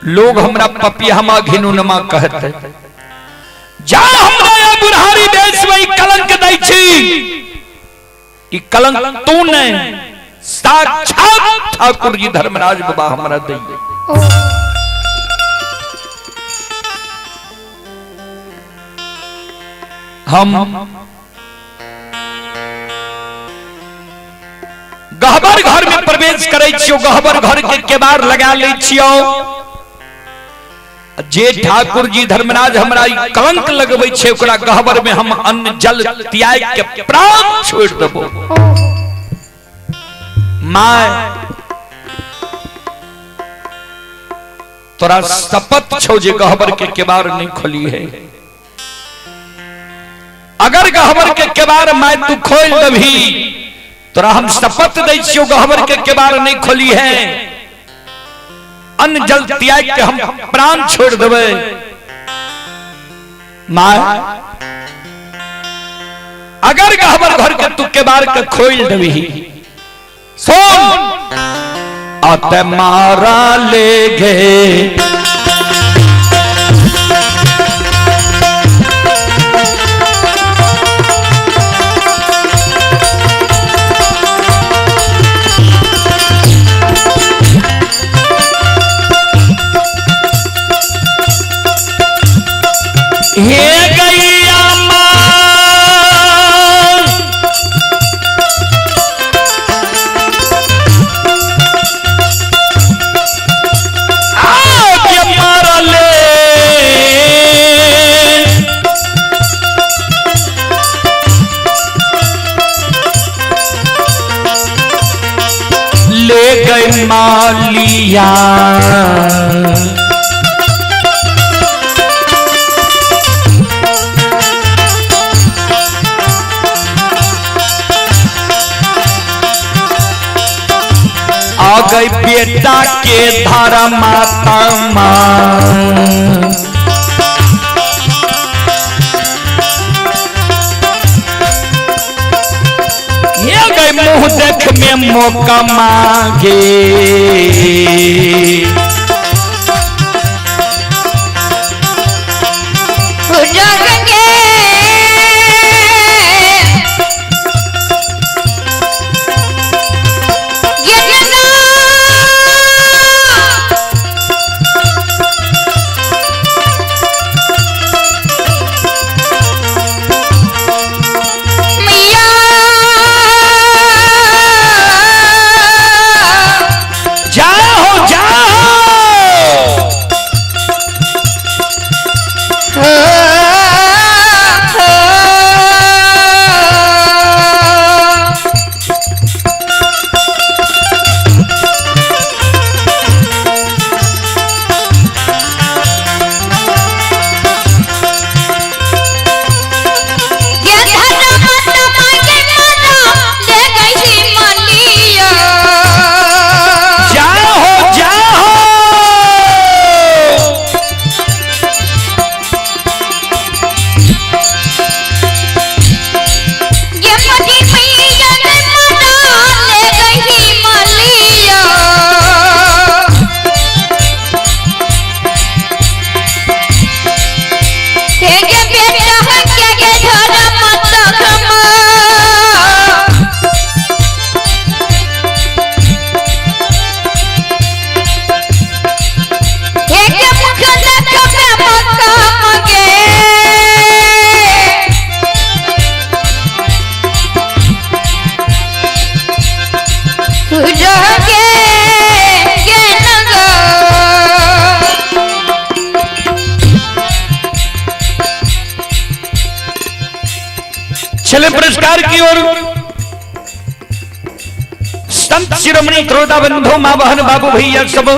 लोग हमरा पपियामा घिनुनमा कहते, जा हमरा या बुढ़ारी बेस में कलंक दै छी, ई कलंक तू ने साक्षात ठाकुर जी धर्मराज बाबा हमरा दै। हम गहबर घर में प्रवेश करे छियो, गहबर घर के केबाड़ लगा ले छियो, जे ठाकुर जी धर्मराज हमरा कलंक लगबै छै ओकरा गहबर में हम अन्न जल त्याग के प्राण छोड़ देबो। माय तोरा शपथ छौ जे गहबर के केबाड़ नहीं खोली है, अगर गहबर के केबाड़ माय तू खोल देबही तोरा हम शपथ दै छियो गहबर के केबाड़ नहीं खोली है, अन्न जल त्याग के हम प्राण छोड़ देवे। माय अगर गहबर घर के तू केबाड़ के खोल देबही, सुन आते मारा ले गे मालिया आ गई बेटा के धारा माता मां, मुंह देख में मौका मांगे, चले पुरस्कार की ओर संत शिरोमणि श्रोता बंधु मां बहन बाबू भैया सब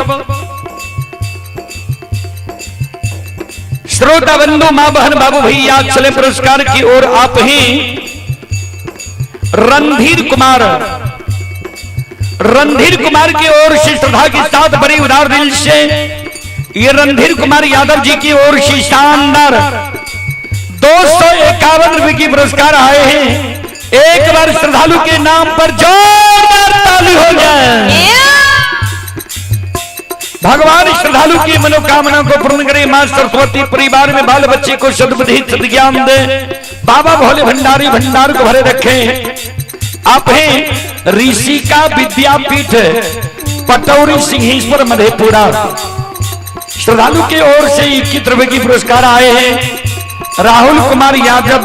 श्रोता बंधु मां बहन बाबू भैया चले पुरस्कार की ओर। आप ही रणधीर कुमार की ओर से श्रद्धा के साथ बड़ी उदार दिल से ये रणधीर कुमार यादव जी की ओर से शानदार 251 रुपए की पुरस्कार आए हैं। एक बार श्रद्धालु के नाम पर जोरदार खुशहाली हो जाए। भगवान श्रद्धालु की मनोकामना को पूर्ण करे। मां सरस्वती परिवार में बाल बच्चे को सद्बुद्धि सद्ज्ञान दे। बाबा भोले भंडारी भंडार को भरे रखे। आप हैं ऋषि का विद्यापीठ पटौरी सिंहेश्वर मधेपुरा। श्रद्धालु की ओर से 21 रुपए की पुरस्कार आए हैं। राहुल कुमार यादव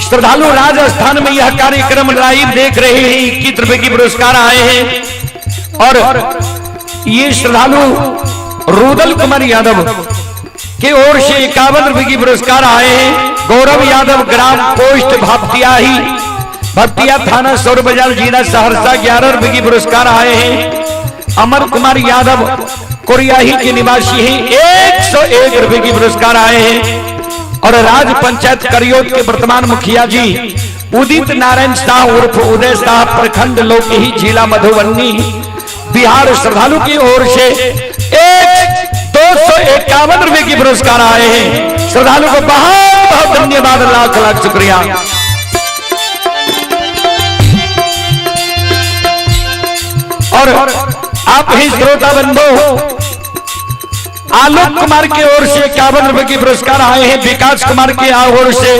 श्रद्धालु राजस्थान में यह कार्यक्रम लाइव देख रहे हैं। 21 रुपए की पुरस्कार आए हैं। और ये श्रद्धालु रुदल कुमार यादव के ओर से 51 रुपए की पुरस्कार आए हैं। गौरव यादव ग्राम पोस्ट भप्तिया थाना सौर बाजार जिला सहरसा 11 रुपए की पुरस्कार आए हैं। अमर कुमार यादव कोरियाही के निवासी हैं। 101 रुपए की पुरस्कार आए हैं। और राज पंचायत करियोत के वर्तमान मुखिया जी उदित नारायण शाह उर्फ उदय शाह प्रखंड लोकही जिला मधुबनी बिहार श्रद्धालु की ओर से 251 रुपए की पुरस्कार आए हैं। श्रद्धालु को बहुत बहुत धन्यवाद, लाख लाख शुक्रिया। और आप ही श्रोता बंधु आलोक कुमार की ओर से 51 रुपए की पुरस्कार आए हैं। विकास कुमार की ओर से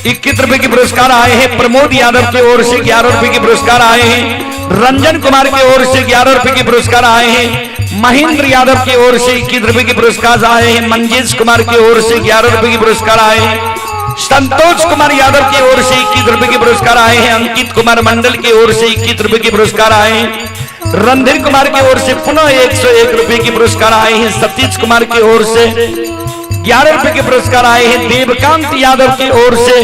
21 रुपए की पुरस्कार आए हैं। प्रमोद यादव की ओर से 11 रुपए की पुरस्कार आए हैं। रंजन कुमार की ओर से 11 रुपए की पुरस्कार आए हैं। महेंद्र यादव की ओर से 21 रुपए की पुरस्कार आए हैं। मंजेश कुमार की ओर से 11 रुपए की पुरस्कार आए हैं। संतोष कुमार यादव की ओर से 21 रुपए की पुरस्कार आए हैं। अंकित कुमार मंडल की ओर से 21 रुपए की पुरस्कार आए हैं। रणधीर कुमार की ओर से पुनः 101 रुपए की पुरस्कार आए हैं। सतीश कुमार की ओर से 11 रुपए के पुरस्कार आए हैं। देवकांत यादव की ओर से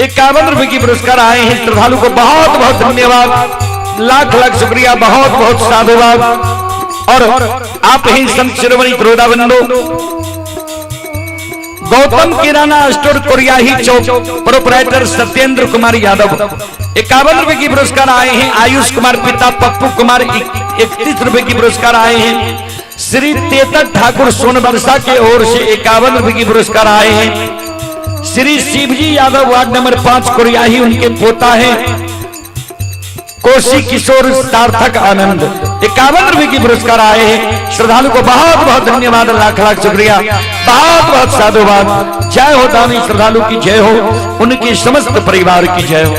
51 रुपए की पुरस्कार आए हैं। श्रद्धालु को बहुत बहुत धन्यवाद, लाख लाख शुक्रिया, बहुत बहुत साधुवाद। और आप ही संत शिरोमणि श्रोताबंधु गौतम किराना स्टोर कोरियाही चौक प्रोपराइटर सत्येंद्र कुमार यादव 51 रुपए की पुरस्कार आए हैं। आयुष कुमार पिता पप्पू कुमार 31 रुपए की पुरस्कार आए हैं। श्री तेतर ठाकुर सोनबरसा के ओर से 51 रुपए की पुरस्कार आए हैं। श्री शिवजी यादव वार्ड नंबर 5 कोरियाही उनके पोता है कोशी किशोर सार्थक आनंद 51 रुपए की पुरस्कार आए हैं। श्रद्धालु को बहुत बहुत धन्यवाद, लाख लाख शुक्रिया, बहुत बहुत साधुवाद। जय हो दानी श्रद्धालु की जय हो, उनके समस्त परिवार की जय हो।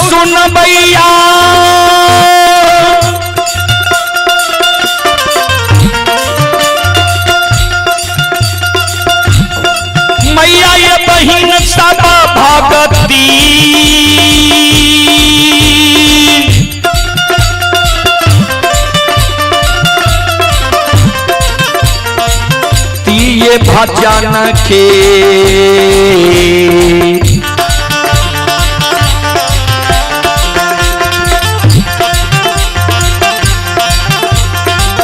सुन भैया मैया ये बहिन सब भगती ये भजन के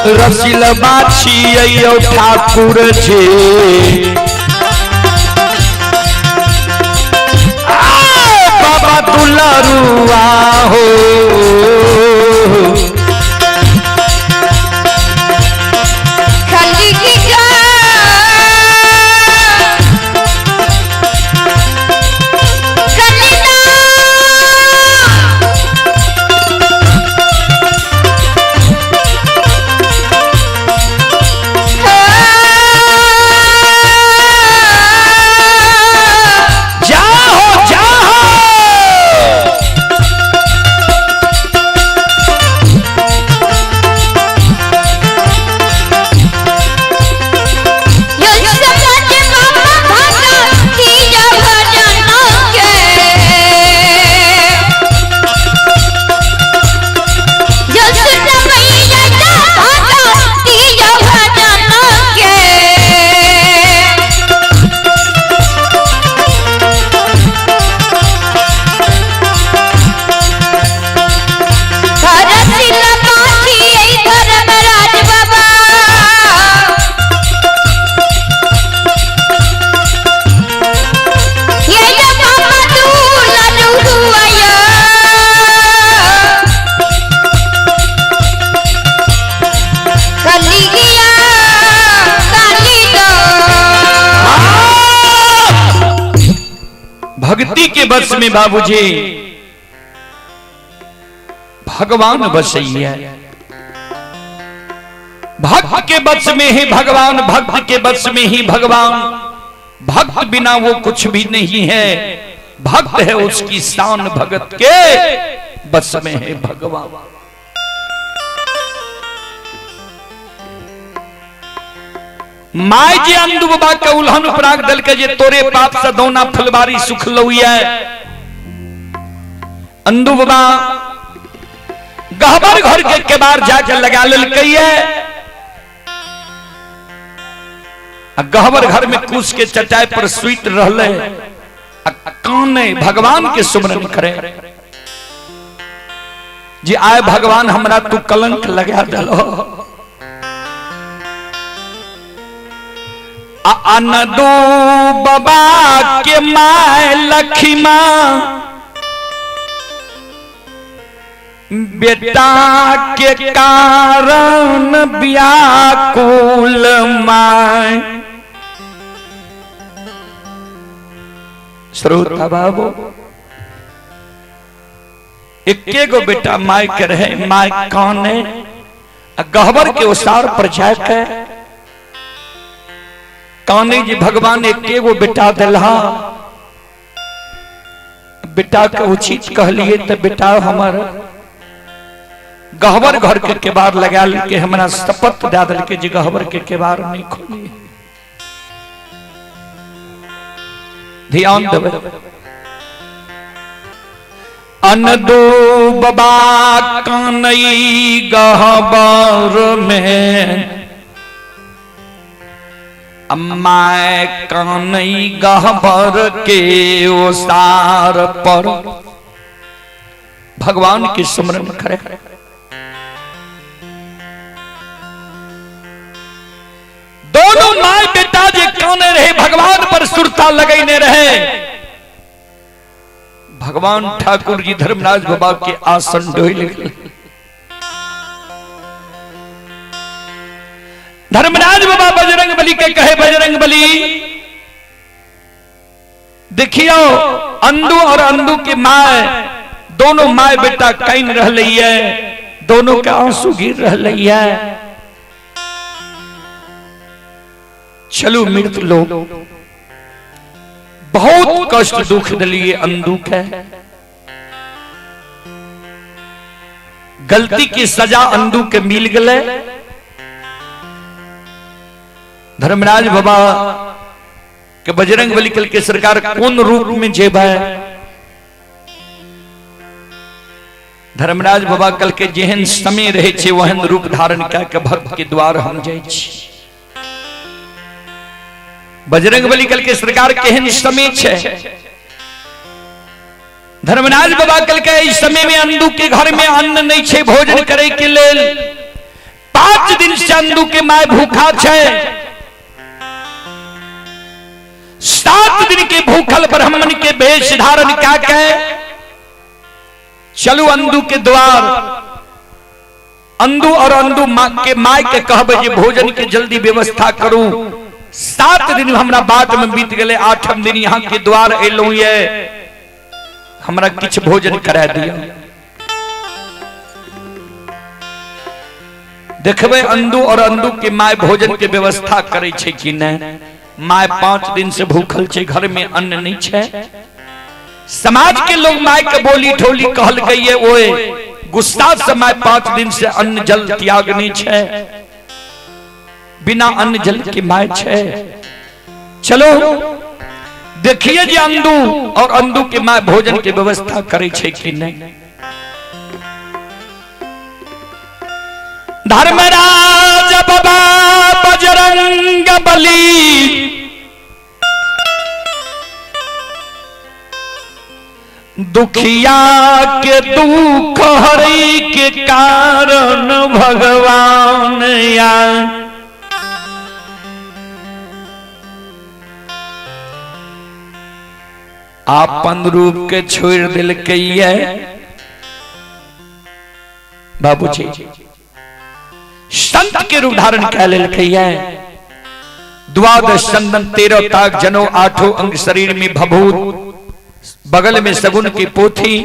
रसिल बाछी ठाकुर छे बाबा दुलारुआ हो भक्ति के बस में बाबूजी भगवान बसई है। भक्त के बस में ही भगवान, भक्त के बस में ही भगवान। भक्त बिना वो कुछ भी नहीं है। भक्त है उसकी शान, भगत के बस में है भगवान। माय जे अंधु बाबा के उल्हन उपराग दल के जे तोरे पाप से दोना फुलबारी सुख लउया। अंधु बाबा गहबर घर के केबार जाके लगा ललकई है। गहबर घर में कूस के चटाई पर सुइत रहले, काने भगवान के सुमरन करे जी आए भगवान हमरा तू कलंक लगा दलो। अनदो बाबा के माय लखीमा बेटा के कारण व्याकुल माय। श्रोता बाबू इक्के गो बेटा माय के रहे, माय कौन है? गहबर के उसार पर जाके काने जी भगवान इक्के गो बेटा दिला। बेटा के उचित कहलिए तो बेटा हमार गहबर घर के केबार लगा के हमरा शपथ दे दल के जी गहबर के केबार नहीं खोली। ध्यान देवे अनदो बाबा कानई गहबर में अम्माय कानई गहबर के ओसार पर भगवान की स्मरण करे। दोनों माय बेटा जे काने रहे भगवान पर सुरता लगैने रहे। भगवान ठाकुर जी धर्मराज बाबा के आसन ढोल गए। धर्मराज बाबा बजरंग बली के कहे बजरंग बली देखियो अंधु और अंधु के माय दोनों माय बेटा कैन रह लई है। दोनों के आंसू गिर रह लई है। चलो मृत लोग बहुत कष्ट दुख दिलिए अंधु के। गलती की सजा अंधु के मिल गए। धर्मराज बाबा के बजरंग बली कल के सरकार कौन रूप में जेब है? धर्मराज बाबा कल के जेहन समय रहे छे वहन रूप धारण करके भक्त के द्वार हम जाए छी। बजरंग बली कल के सरकार केहन समय छे? धर्मराज बाबा कल के इस समय में अंधु के घर में अन्न नहीं छे भोजन करे के लेल। 5 दिन से अंधु के माय भूखा छे। 7 दिन के भूखल ब्राह्मण के वेश धारण करके चलो अंधु के द्वार। अंधु और अंधु के माय के कहबे जे भोजन के जल्दी व्यवस्था करू। 7 दिन हमरा बात में बीत गए। 8 दिन यहाँ के द्वार एलू ये हमरा किछ भोजन करा दिया। देखबे अंधु और अंधु के माय भोजन के व्यवस्था करे छे कि नहीं। माय 5 दिन से भूखल छे, घर में अन्न नहीं छे। समाज के लोग माय के बोली ठोली कहल गई है ओए गुस्सा से माय 5 दिन से अन्न जल त्याग नहीं छे। बिना अन्न जल के माय छे। चलो देखिए जी अंधु और अंधु के माय भोजन की व्यवस्था करे छे कि नहीं। धर्मराज बाबा बजरंग बली दुखिया के दुख हरि के कारण भगवान या आपन रूप के छोड़ दिल कई बाबूजी संत के रूप धारण कर लेल है। 12 चंदन 13 ताक जनो 8 अंग शरीर में भभूत बगल में सगुन की पोथी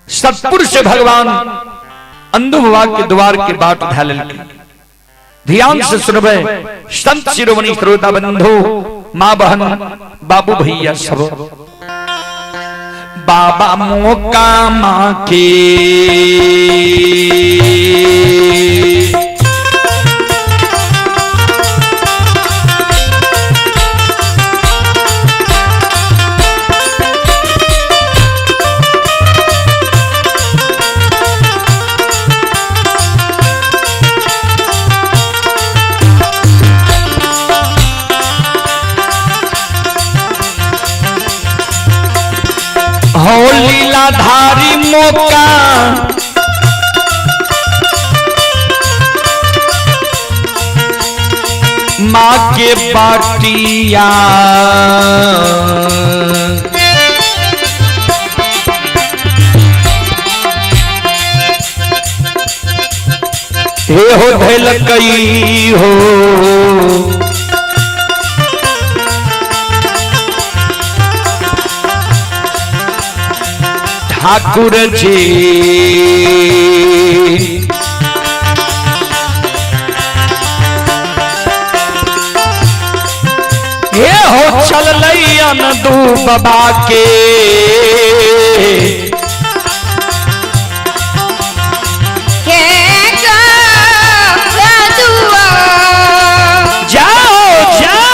सतपुर से भगवान अंधु बाबा के द्वार के बाट ढाल ध्यान से सुनबे संत शिरोमणि श्रोता बंधु माँ बहन बाबू भैया सब। बाबा मोका माँ के हो लीलाधारी मोका माँ के बाटिया हे हो धैल कई हो ठाकुर जी ये हो चल लैन दू बाबा के जाओ जाओ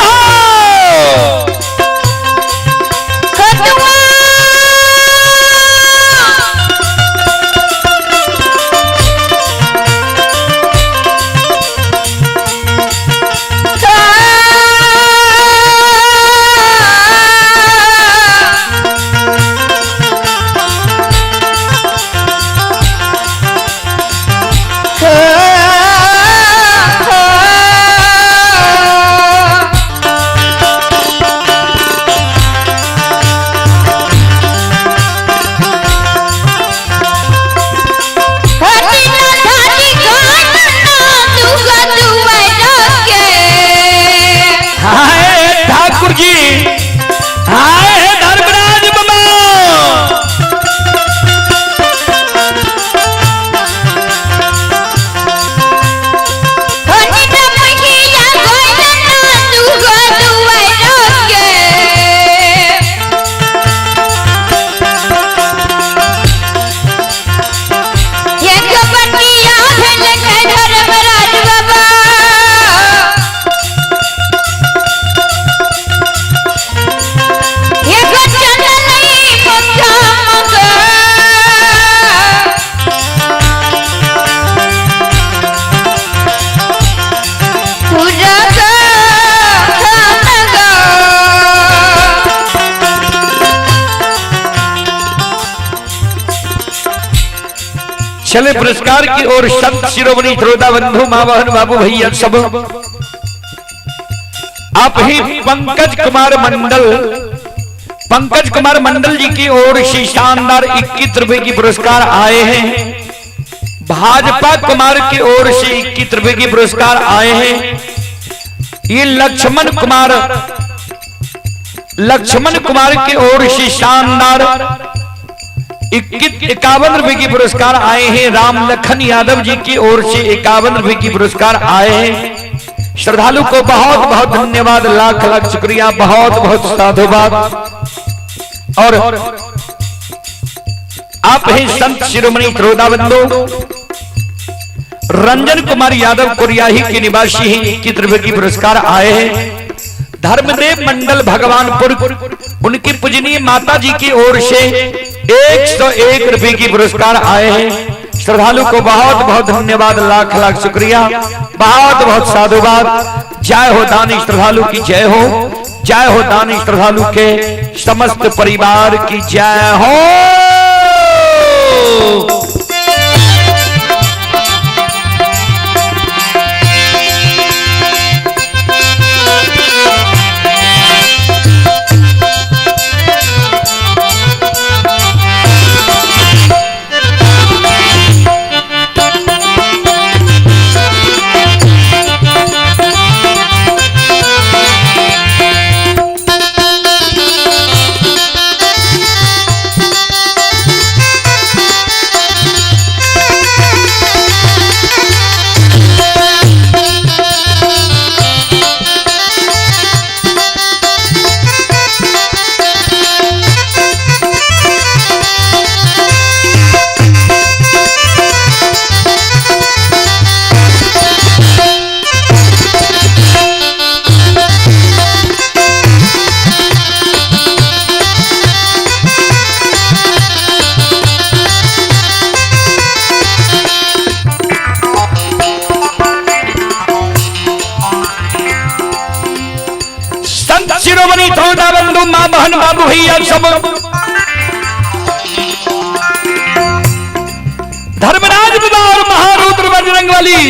चले पुरस्कार की ओर संत शिरोमणि श्रोता बंधु माँ बहन बाबू भैया सब। आप ही पंकज कुमार मंडल जी की ओर से शानदार 21 रुपए की पुरस्कार आए हैं। भाजपा कुमार की ओर से 21 रुपए की पुरस्कार आए हैं। ये लक्ष्मण कुमार की ओर से शानदार 51 रुपए की पुरस्कार आए हैं। राम लखन यादव जी की ओर से 51 रुपए की पुरस्कार आए हैं। श्रद्धालु को बहुत बहुत धन्यवाद, लाख लाख शुक्रिया, बहुत बहुत साधुवाद। और आप हैं संत शिरोमणि श्रोता बंधु रंजन कुमार यादव कोरियाही के निवासी हैं। 21 रुपए की पुरस्कार आए हैं। धर्मदेव मंडल भगवानपुर उनकी पूजनीय माता जी की ओर से 101 रुपए की पुरस्कार आए हैं। श्रद्धालु को बहुत बहुत धन्यवाद, लाख लाख शुक्रिया, बहुत बहुत साधुवाद। जय हो दानी श्रद्धालु की जय हो, जय हो दानी श्रद्धालु के समस्त परिवार की जय हो। संत शिरोमणि थोड़ा बंधु मां बहन बाबू भैया सब धर्मराज बाबा और महारुद्र बजरंगबली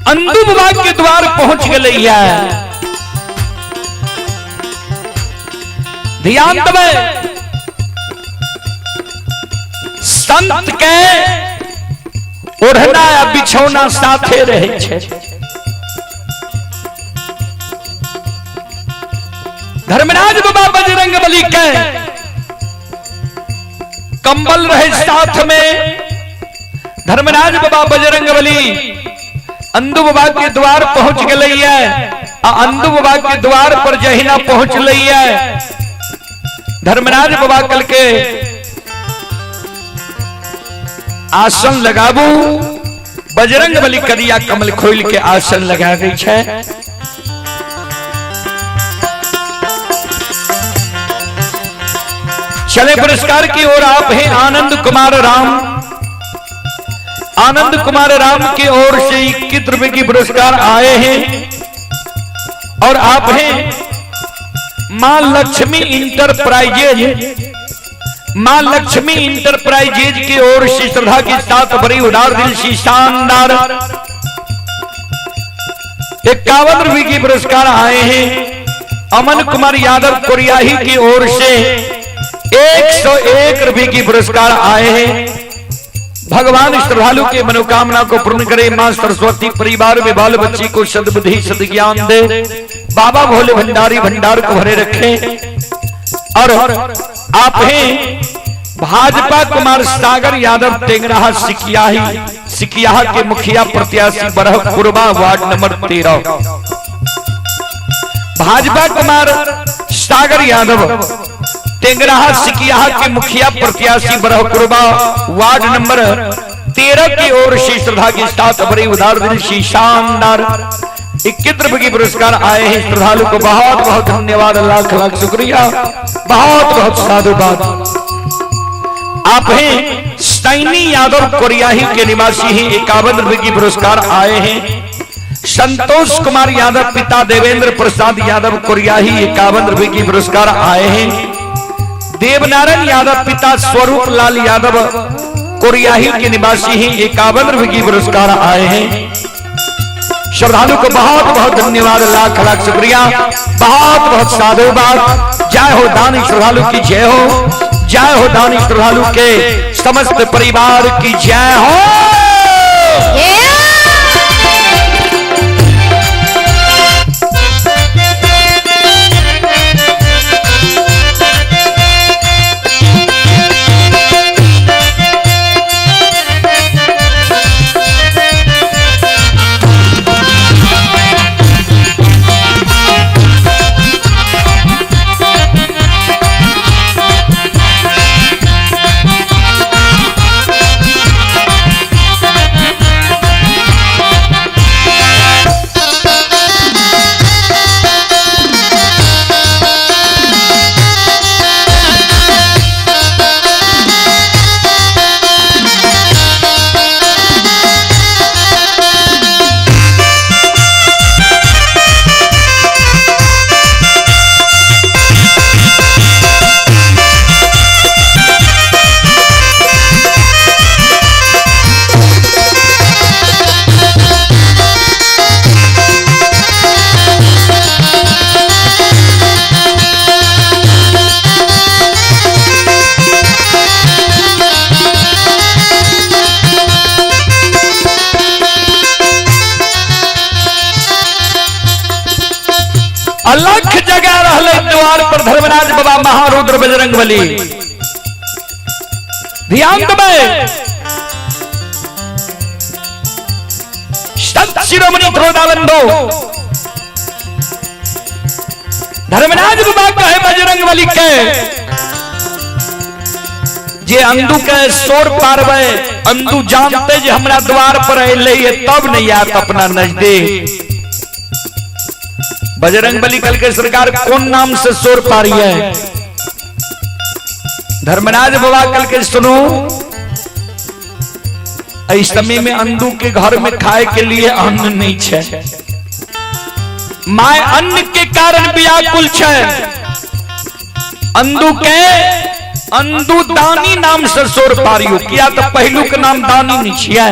अंधु बाबा के द्वार पहुंच गए है। ध्यान देवे संत के ओढ़ना या बिछौना साथे रहे छे। धर्मराज बाबा बजरंगबली के कंबल रहे साथ में। धर्मराज बाबा बजरंगबली अंधु बाबा के द्वार पहुंच गई है। अंधु बाबा के द्वार पर जहिना पहुंच लई है। धर्मराज बाबा कल के आसन लगाबू। बजरंगबली करिया कमल खोल के आसन लगा गई है। चले पुरस्कार की ओर आप हैं आनंद कुमार राम। आनंद कुमार राम की ओर से 21 रुपए की पुरस्कार आए हैं। और आप हैं मां लक्ष्मी इंटरप्राइजेज। मां लक्ष्मी इंटरप्राइजेज की ओर से श्रद्धा के साथ बड़ी उदार दिल से शानदार 51 रुपए की पुरस्कार आए हैं। अमन कुमार यादव कोरियाही की ओर से 101 रुपए की पुरस्कार आए हैं। भगवान श्रद्धालु के मनोकामना को पूर्ण करे। मां सरस्वती परिवार में बाल बच्ची को सद्बुद्धि सद्ज्ञान दे। बाबा भोले भंडारी भंडार को भरे रखे। और आप हैं भाजपा कुमार सागर यादव टेंगराहा सिकियाहा के मुखिया प्रत्याशी बरहपुरवा वार्ड नंबर 13। भाजपा कुमार सागर यादव टेंगराहा सिकियाहा के मुखिया प्रत्याशी बरहपुरवा वार्ड नंबर 13 की ओर से श्रद्धा के साथ बड़ी उदार दिल से शानदार 21 रुपए की पुरस्कार आए हैं। श्रद्धालु को बहुत बहुत धन्यवाद। लाख लाख शुक्रिया। बहुत बहुत साधुवाद। आप हैं सैनी यादव कोरियाही के निवासी हैं। 51 रुपए की पुरस्कार आए हैं। संतोष कुमार यादव पिता देवेंद्र प्रसाद यादव कोरियाही 51 रुपए की पुरस्कार आए हैं। देवनारायण यादव पिता स्वरूप लाल यादव कोरियाही के निवासी हैं। 51 रुपए की पुरस्कार आए हैं। श्रद्धालु को बहुत बहुत धन्यवाद। लाख लाख शुक्रिया। बहुत बहुत साधुवाद। जय हो दानी श्रद्धालु की जय हो। जय हो दानी श्रद्धालु के समस्त परिवार की जय हो। अलख जगह रहले द्वार पर धर्मराज बाबा महारुद्र बजरंगबली। ध्यान देवे संत शिरोमणि थोड़ाबंधु धर्मराज बाबा कहे बजरंगबली के जे अंधु के सोर पारवे। अंधु जानते जे हमरा द्वार पर अले तब नहीं आत अपना नजदीक। बजरंगबली कल के सरकार कौन नाम से सोर पारी है। धर्मराज बाबा कल के सुनो इस समय में अंधु के घर में खाए के लिए अन्न नहीं है। माय अन्न के कारण व्याकुल छे। अंदू के अंदू दानी नाम से सोर पारियो किया तो पहलू के नाम दानी नहीं छिया।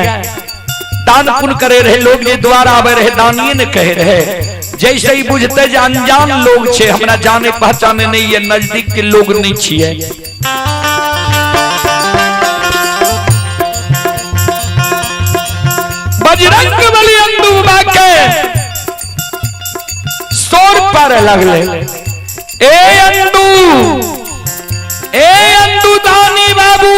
दान पुण्य करे रहे लोग जे द्वार आवे रहे दानिये ने कहे रहे। जैसे ही बुझते जे अनजान लोग छे हमरा जाने पहचाने नहीं ये नजदीक के लोग नहीं छिए। बजरंग बली अंदू बाबा के सोर पर लगले। ए अंदू दानी बाबू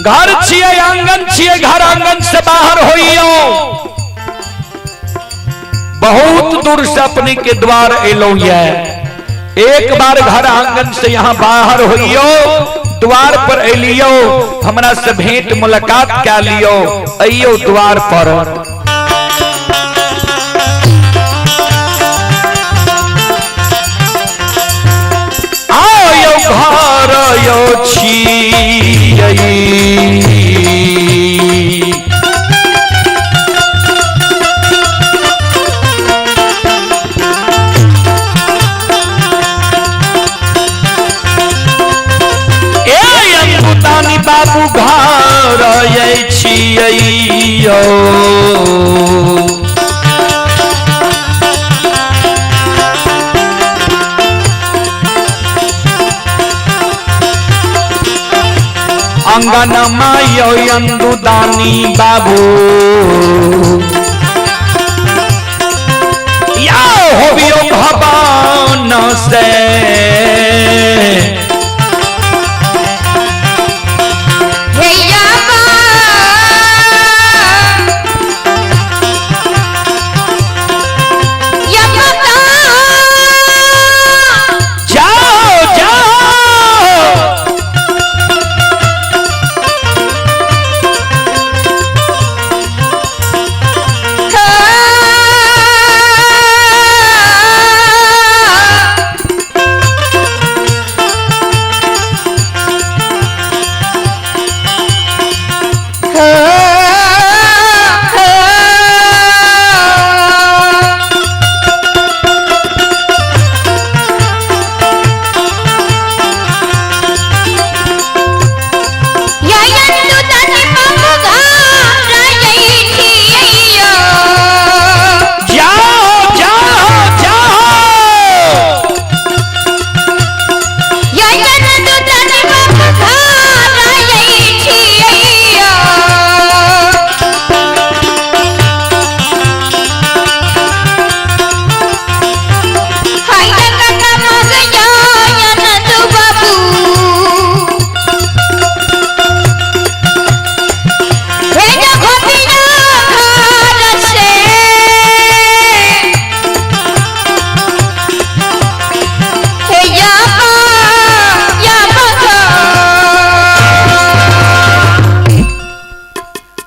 घर छिए आंगन छिए घर आंगन से बाहर होइयो। बहुत दूर से अपने के द्वार एलो ये एक बार घर आंगन से यहाँ बाहर होइयो द्वार पर एलियो हमरा से भेंट मुलाकात क्या लियो अइयो द्वार पर। आओ घर यो छियै बाबू घर छियै अंगन मायो अंदू दानी बाबू या होबियो भवन से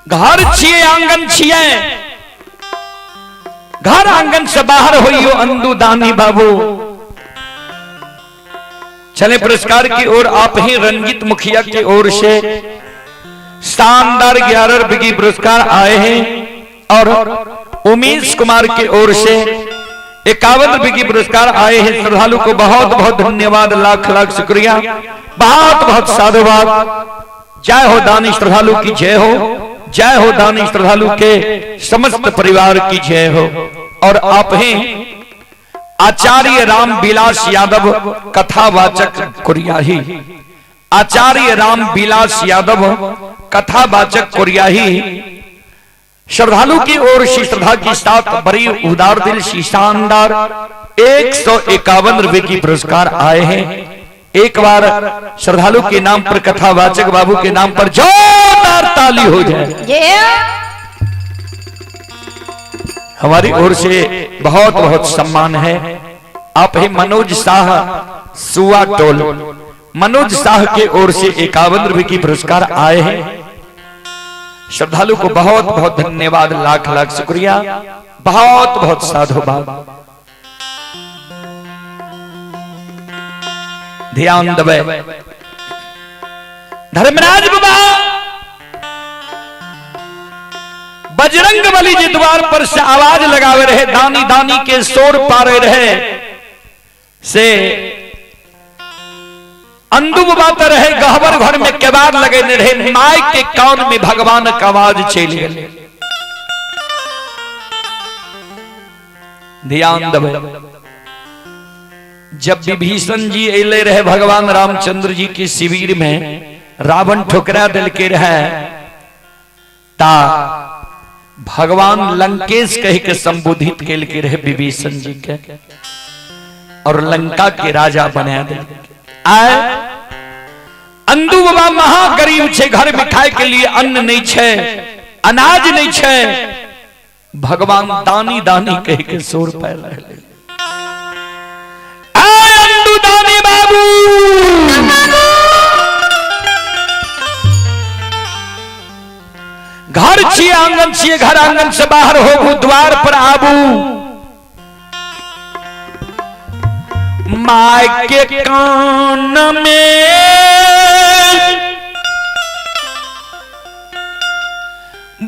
घर छिए आंगन छिए घर आंगन से बाहर होइयो अंदू दानी बाबू। चले पुरस्कार की ओर आप ही रंजीत मुखिया की ओर से शानदार 11 रुपए की पुरस्कार आए हैं और उमेश कुमार की ओर से 51 रुपए की पुरस्कार आए हैं। श्रद्धालु को बहुत बहुत धन्यवाद लाख लाख शुक्रिया बहुत बहुत साधुवाद। जय हो दानी श्रद्धालु की जय हो जय हो दानी श्रद्धालु के समस्त परिवार की जय हो। और आप हैं आचार्य राम विलास यादव कथावाचक कुरियाही। आचार्य राम विलास यादव कथावाचक कुरियाही श्रद्धालु की ओर से श्रद्धा के साथ बड़ी उदार दिल से शानदार 151 रुपए की पुरस्कार आए हैं। एक बार श्रद्धालु के नाम पर कथावाचक बाबू के नाम पर जोरदार ताली हो जाए। हमारी ओर से बहुत बहुत सम्मान है। आप ही मनोज शाह सुआ टोल मनोज शाह के ओर से 51 रुपए की पुरस्कार आए हैं। श्रद्धालु को बहुत बहुत धन्यवाद लाख लाख शुक्रिया बहुत बहुत साधुवाद। ध्यान दबे धर्मराज बाबा बजरंग बली जी द्वार पर से आवाज लगावे रहे, दानी दानी के शोर पारे रहे से अंदुब बात रहे, गहबर घर में केबार लगे रहे, माय के कान में भगवान का आवाज चल गए। ध्यान देवे, जब विभीषण जी अले रहे भगवान रामचंद्र जी के शिविर में, रावण ठुकरा दिल के रहे, ता भगवान लंकेश कह के संबोधित के लिए रहे विभीषण जी के, और लंका के राजा बना दे। आए अंदू बाबा महागरीब छे, घर में खाए के लिए अन्न नहीं छे, अनाज नहीं छे, भगवान दानी दानी कह के शोर पाए रहे। आए अंदू दानी बाबू, घर छिए आंगन छिए, घर आंगन से बाहर होबू, द्वार पर आबू, माय के कान में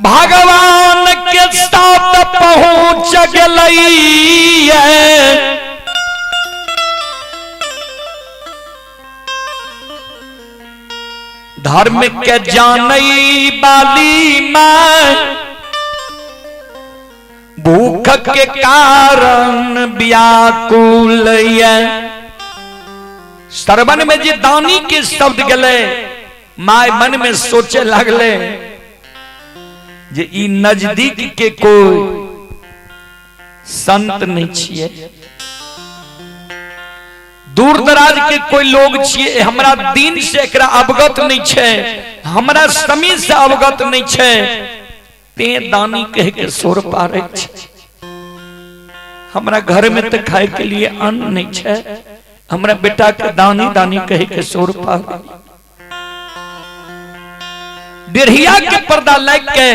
भगवान के साथ पहुंच गई है। धर्म के जानई बाली मां, भूख के कारण व्याकुल। सरवन में जी दानी के शब्द गले, माय मन में सोचे लगले जे ई नजदीक के कोई संत नहीं छिए, दूर दराज के कोई लोग छिए, हमरा दिन से एकरा अवगत नहीं छे, हमरा समय से अवगत नहीं छे, ते दानी कह के शोर पारे छे। हमरा घर में तो खाए के लिए अन्न नहीं छे, हमरा बेटा के दानी दानी कह के शोर पारे। डेढ़िया के पर्दा लग के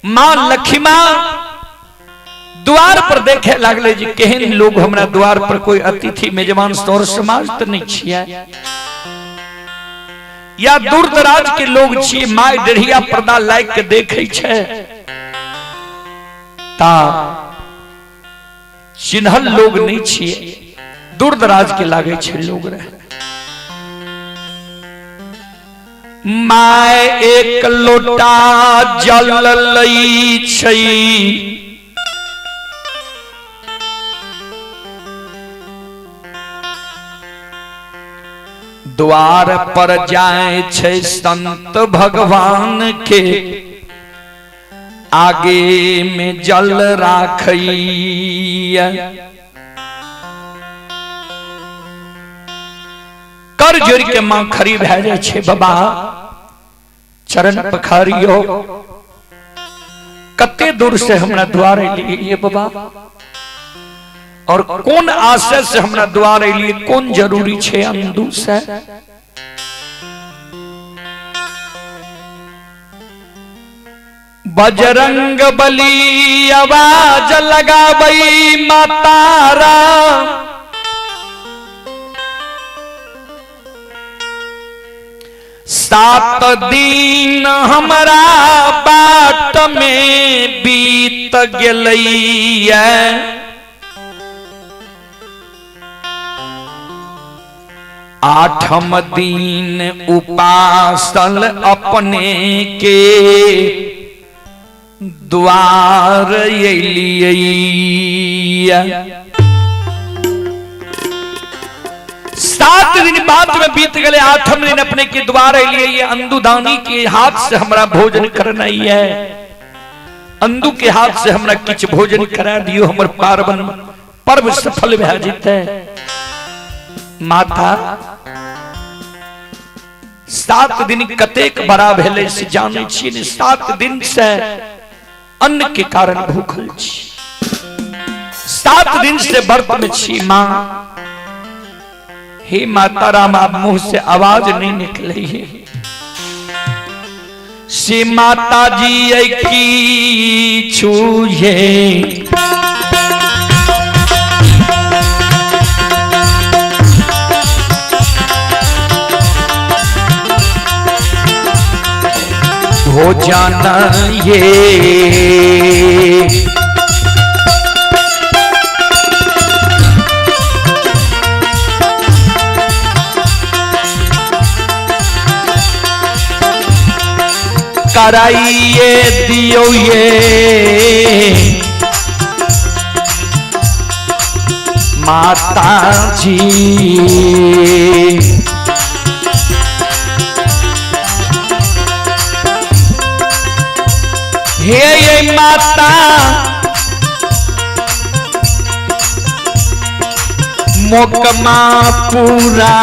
मां लक्ष्मा द्वार पर देखे लगले जी केहन लोग हमरा द्वार पर, कोई अतिथि मेजबान सौर समाज तो नहीं छिया, या दूर दराज के लोग छिए। माय डेढ़िया पर्दा लाग के देखे छे, ता चिन्हल लोग नहीं छिए, दूर दराज के लागे छे लोग रहे। माय एक लोटा जल लई छई, द्वार पर जाए छे संत भगवान के, आगे में जल राखिया। कर जोड़ के मां खरी भे छे, बाबा चरण पखारियो, कते दूर से हमरा द्वार अलिए बाबा, और कौन आशय से हमरा द्वार अलिए, कौन जरूरी छे अंदू से। बजरंग बली आवाज लगावई मातारा, सात दिन हमरा बाट में बीत गलैया, आठम दिन उपासल अपने के द्वार अलिया। सात दिन बाद में बीत गए, आठम दिन अपने के द्वार अलिए। ये अंदुदानी के हाथ से हमरा भोजन करना ही है, अंदू के हाथ से हमरा किछ भोजन करा दियो, हमर पार्वन पर्व सफल भे जेते। माता सात दिन कतेक बड़ा भेले से जाने छी, 7 दिन से अन्न के कारण भूखल छी, 7 दिन से व्रत में छी। मां हे माता राम, आप मुंह से आवाज नहीं निकली है। से माता जी की छूए हो जाना ये। कराइए दियो ये माता जी, हे ये माता मोकमा पूरा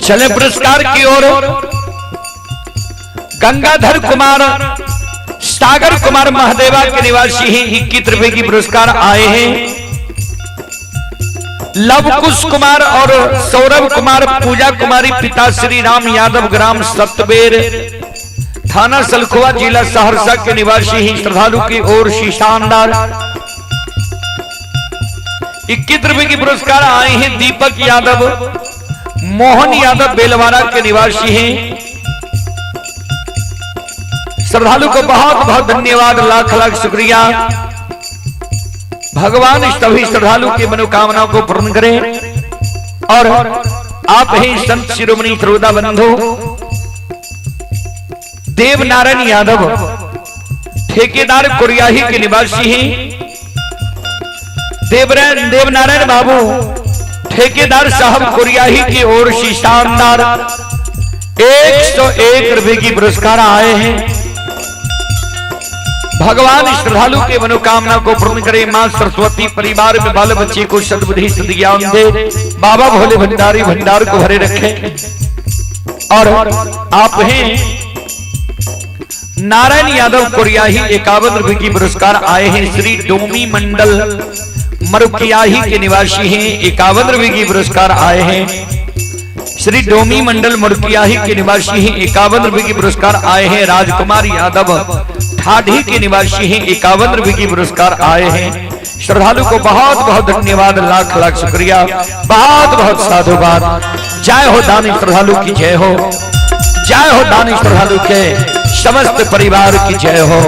चले पुरस्कार की ओर। गंगाधर कुमार सागर कुमार महादेवा के निवासी हैं, 21 रुपए की पुरस्कार आए हैं। लवकुश कुमार और सौरभ कुमार, पूजा कुमारी, पिता श्री राम यादव, ग्राम सतबेर, थाना सलखुआ, जिला सहरसा के निवासी हैं। श्रद्धालु की ओर से शानदार 21 रुपए की पुरस्कार आए हैं। दीपक यादव, मोहन यादव बेलवाड़ा के निवासी हैं। श्रद्धालु को बहुत बहुत धन्यवाद, लाख लाख शुक्रिया। भगवान सभी श्रद्धालु की मनोकामनाओं को पूर्ण करें। और आप ही संत शिरोमणि श्रोता बंधु देवनारायण यादव, ठेकेदार कुरियाही के निवासी हैं। देवनारायण बाबू ठेकेदार साहब कुरियाही की ओर से शानदार 101 रुपए की पुरस्कार आए हैं। भगवान श्रद्धालु के मनोकामना को पूर्ण करे। मां सरस्वती परिवार में बाल बच्चे को सद्बुद्धि सद्ज्ञान दे। बाबा भोले भंडारी भंडार को भरे रखे। और आप हैं नारायण यादव कुरियाही, 51 रुपए की पुरस्कार आए हैं। श्री डोमी मंडल मरुकियाही के निवासी हैं, 51 रुपए की पुरस्कार आए हैं। श्री डोमी मंडल मुड़कियाही के निवासी हैं, 51 रुपए की पुरस्कार आए हैं। राजकुमार यादव ठाठी के निवासी हैं, 51 रुपए की पुरस्कार आए हैं। श्रद्धालु को बहुत बहुत धन्यवाद, लाख लाख शुक्रिया, बहुत बहुत साधुवाद। जय हो दानी श्रद्धालु की जय हो, जय हो दानी श्रद्धालु के समस्त परिवार की जय हो।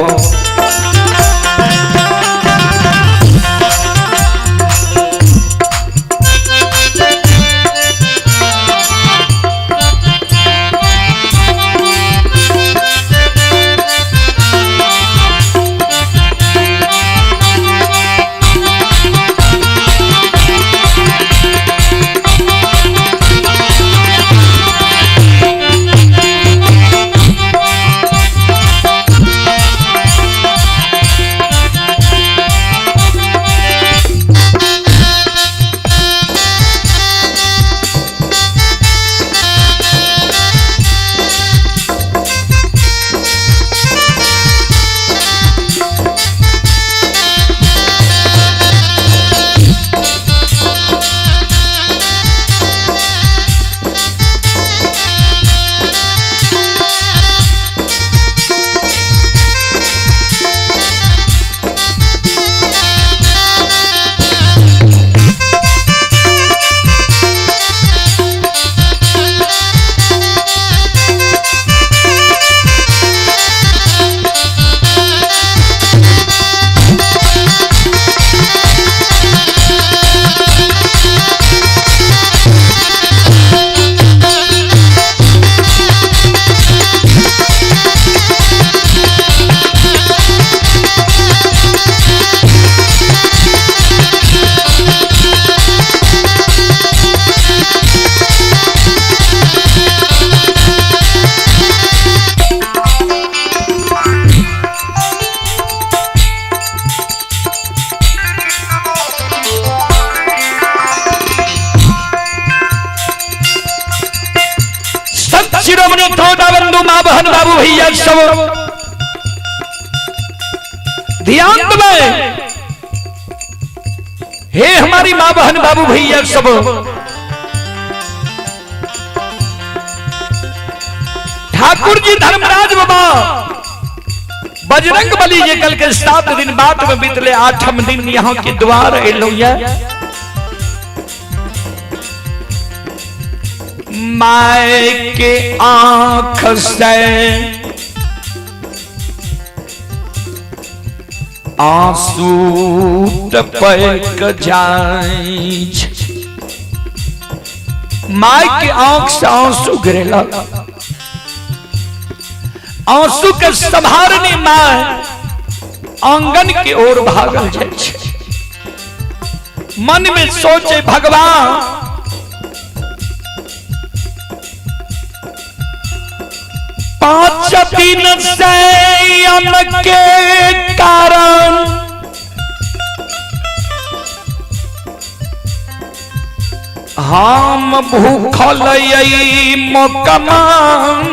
बहन बाबू भैया सब ध्यान देवे। हे हमारी माँ बहन बाबू भैया सब, ठाकुर जी धर्मराज बाबा बजरंग बली ये कल के 7 दिन बाद में बीतले 8 दिन यहाँ के द्वार एलोया। माए के आंख से आंसू टपक जाए, माए के आंख से आंसू गिरेला। आंसू के संभारने मां आंगन की ओर भागल जाए। मन में सोचे भगवान पांच दिन से अन्न के कारण हम भूखल मोकमा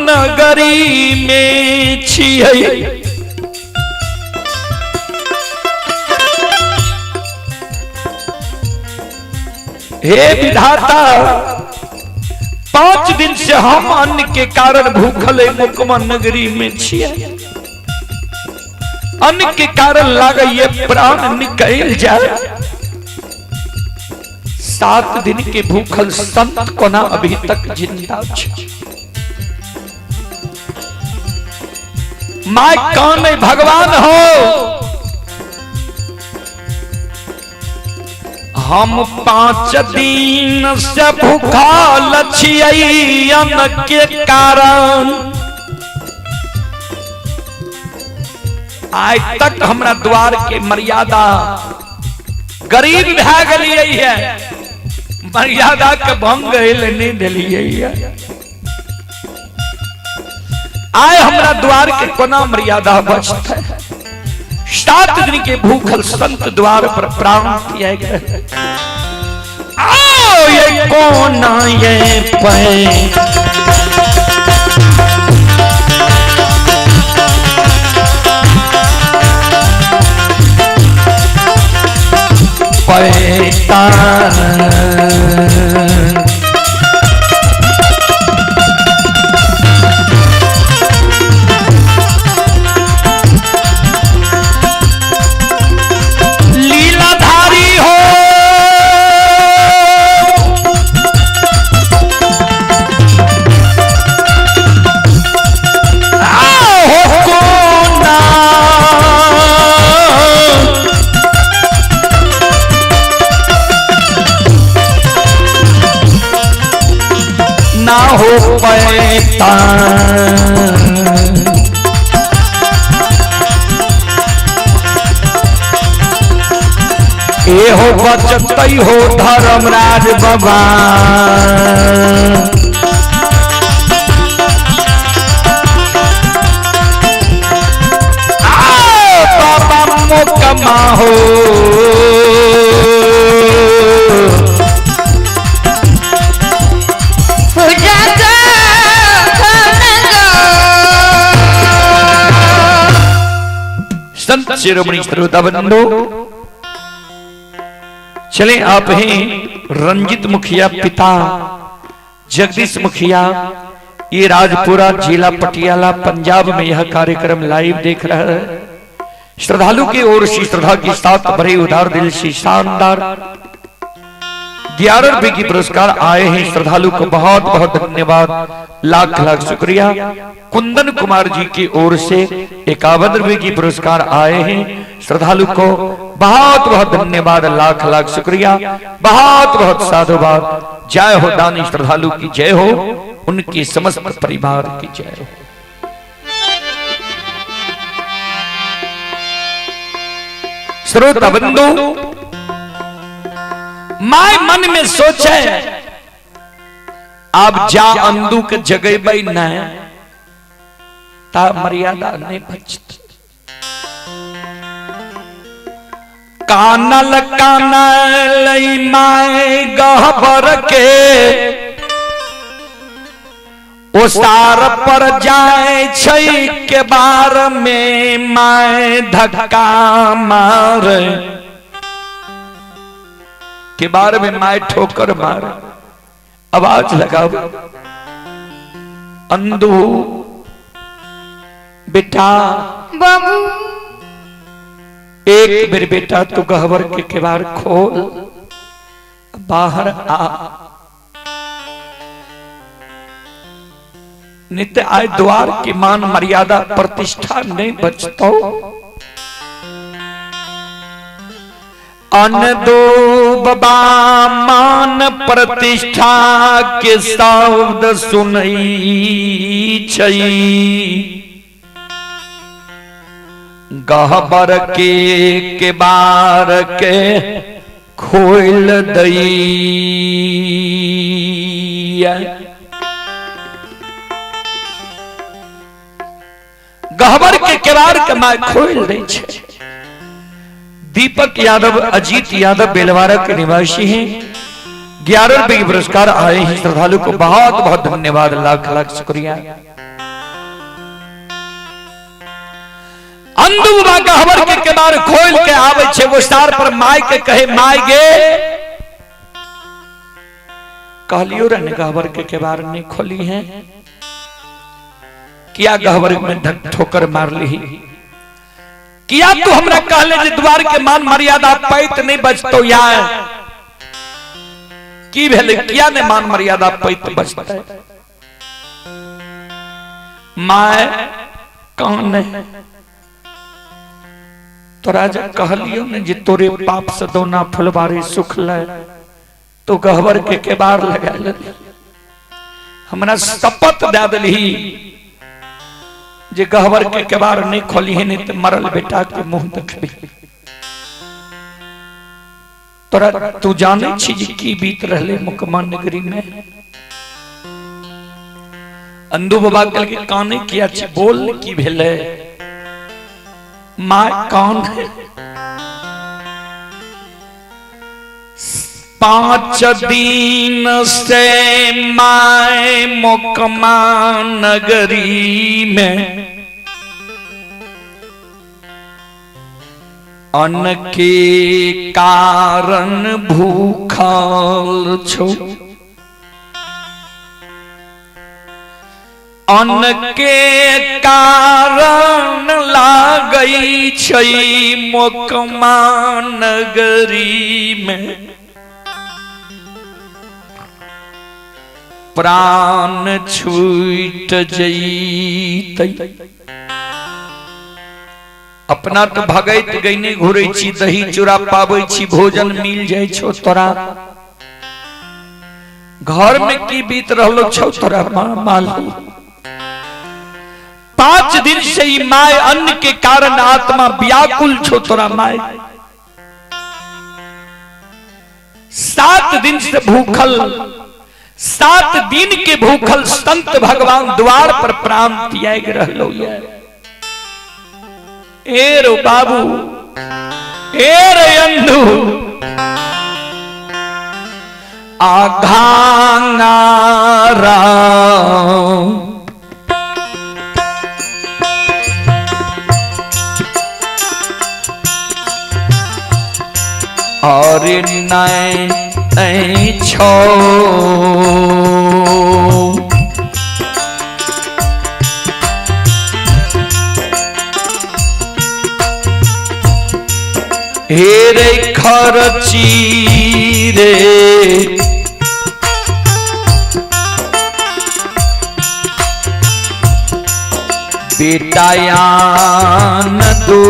नगरी में छियै। हे विधाता 5 दिन से हम अन्न के कारण भूखल मोकमा नगरी में छियै। अन्न के कारण लागे ये प्राण निकल जाए। 7 दिन के भूखल संत कोना अभी तक जिंदा छै। माय कौन भगवान हो, हम 5 दिन से भूखल छियै अन्न के कारण। आज तक हमरा द्वार के मर्यादा गरीब भए गेलियै है, मर्यादा के भंग नहीं दिलिए। आय हमरा द्वार के कोना मर्यादा बचते। 7 दिन के भूखल संत द्वार पर प्राण दिए गए। आओ ये कोना ये पे लीलाधारी हो कोना ना हो पैता। ए हो बचतई हो धर्मराज बाबा, बाबा मोकमा हो संत शिरोमणि श्रोता बंधु। चले आप हैं रंजित मुखिया पिता जगदीश मुखिया, ये राजपुरा जिला पटियाला पंजाब में यह कार्यक्रम लाइव देख रहा है। श्रद्धालु की ओर से श्रद्धा के साथ बड़े उदार दिल से शानदार 11 रुपए की पुरस्कार आए हैं। श्रद्धालु को बहुत बहुत धन्यवाद, लाख लाख शुक्रिया। कुंदन कुमार जी की ओर से 51 रुपए की पुरस्कार आए हैं। श्रद्धालु को बहुत बहुत धन्यवाद, लाख लाख शुक्रिया, बहुत बहुत साधुवाद। जय हो दानी श्रद्धालु की जय हो, उनके समस्त परिवार की जय हो। श्रोता बंधु, माय मन में सोचे आप जा अंधु के जगह बई न ता मर्यादा नहीं बचती। कानल कानल माय गहबर के ओ सार पर जाए छै के बार में माय धक्का मार के बार में माय ठोकर मार। आवाज लगाओ अंधु बेटा बाबू एक बेर बेटा तू गहवर के केवाड़ खोल बाहर आ। नित्य आय द्वार की मान मर्यादा प्रतिष्ठा नहीं बचतो। अन दो बबा मान प्रतिष्ठा के शब्द सुनई छई गहबर के बार के खोल दई। गहबर के केवाड़ के माय खोल दे छे। दीपक यादव अजीत यादव बेलवारा के निवासी हैं। 11 रुपए की पुरस्कार आए हैं। श्रद्धालु को बहुत बहुत धन्यवाद, लाख लाख शुक्रिया। अंधु बाबा गहबर के केवाड़ खोल के आवे छे। वो स्टार पर माय के कहे माय गे कहलियो रे गहबर के केवाड़ नहीं खोली है किया गहबर में धक ठोकर मार ली किया तू हमरा कहले जे द्वार के मान मर्यादा पैत नहीं बचतो यार की भेले किया ने मान मर्यादा पैत बचता माय कौन है तो राजा कहलियो ने जे तोरे पाप से दोना फुलबारी सुख ले तो गहबर के केवाड़ लगा ले। हमरा शपथ दे दलही जे गहबर के केवाड़ नहीं खोली है नहीं तो मरल बेटा के मुंह देखबी। तोरा तू जाने छी जे की बीत रहले मुकमा नगरी में। अंधु बाबा कल के काने किया छी बोल की भेले माय कौन है। 5 दिन से माय मुकमा नगरी में अन्न के कारण भूखल छो। अन्न के कारण लागई छई मुकमा नगरी में प्राण छूट जईतै। अपना तो भगैत गईने घुरै छी दही चूड़ा पाबै छी भोजन मिल जाय छो तोरा घर में की बीत रहलो छो तोरा मालूम। 5 दिन से ही माय अन्न के कारण आत्मा व्याकुल छो तोरा माय। 7 दिन से भूखल 7 दिन के भूखल संत भगवान द्वार पर प्राण त्याग रहलो ये। ए रो बाबू ए रे अंधु आघांगारा और नहीं छो हेरे खर्ची रे बेटायान दो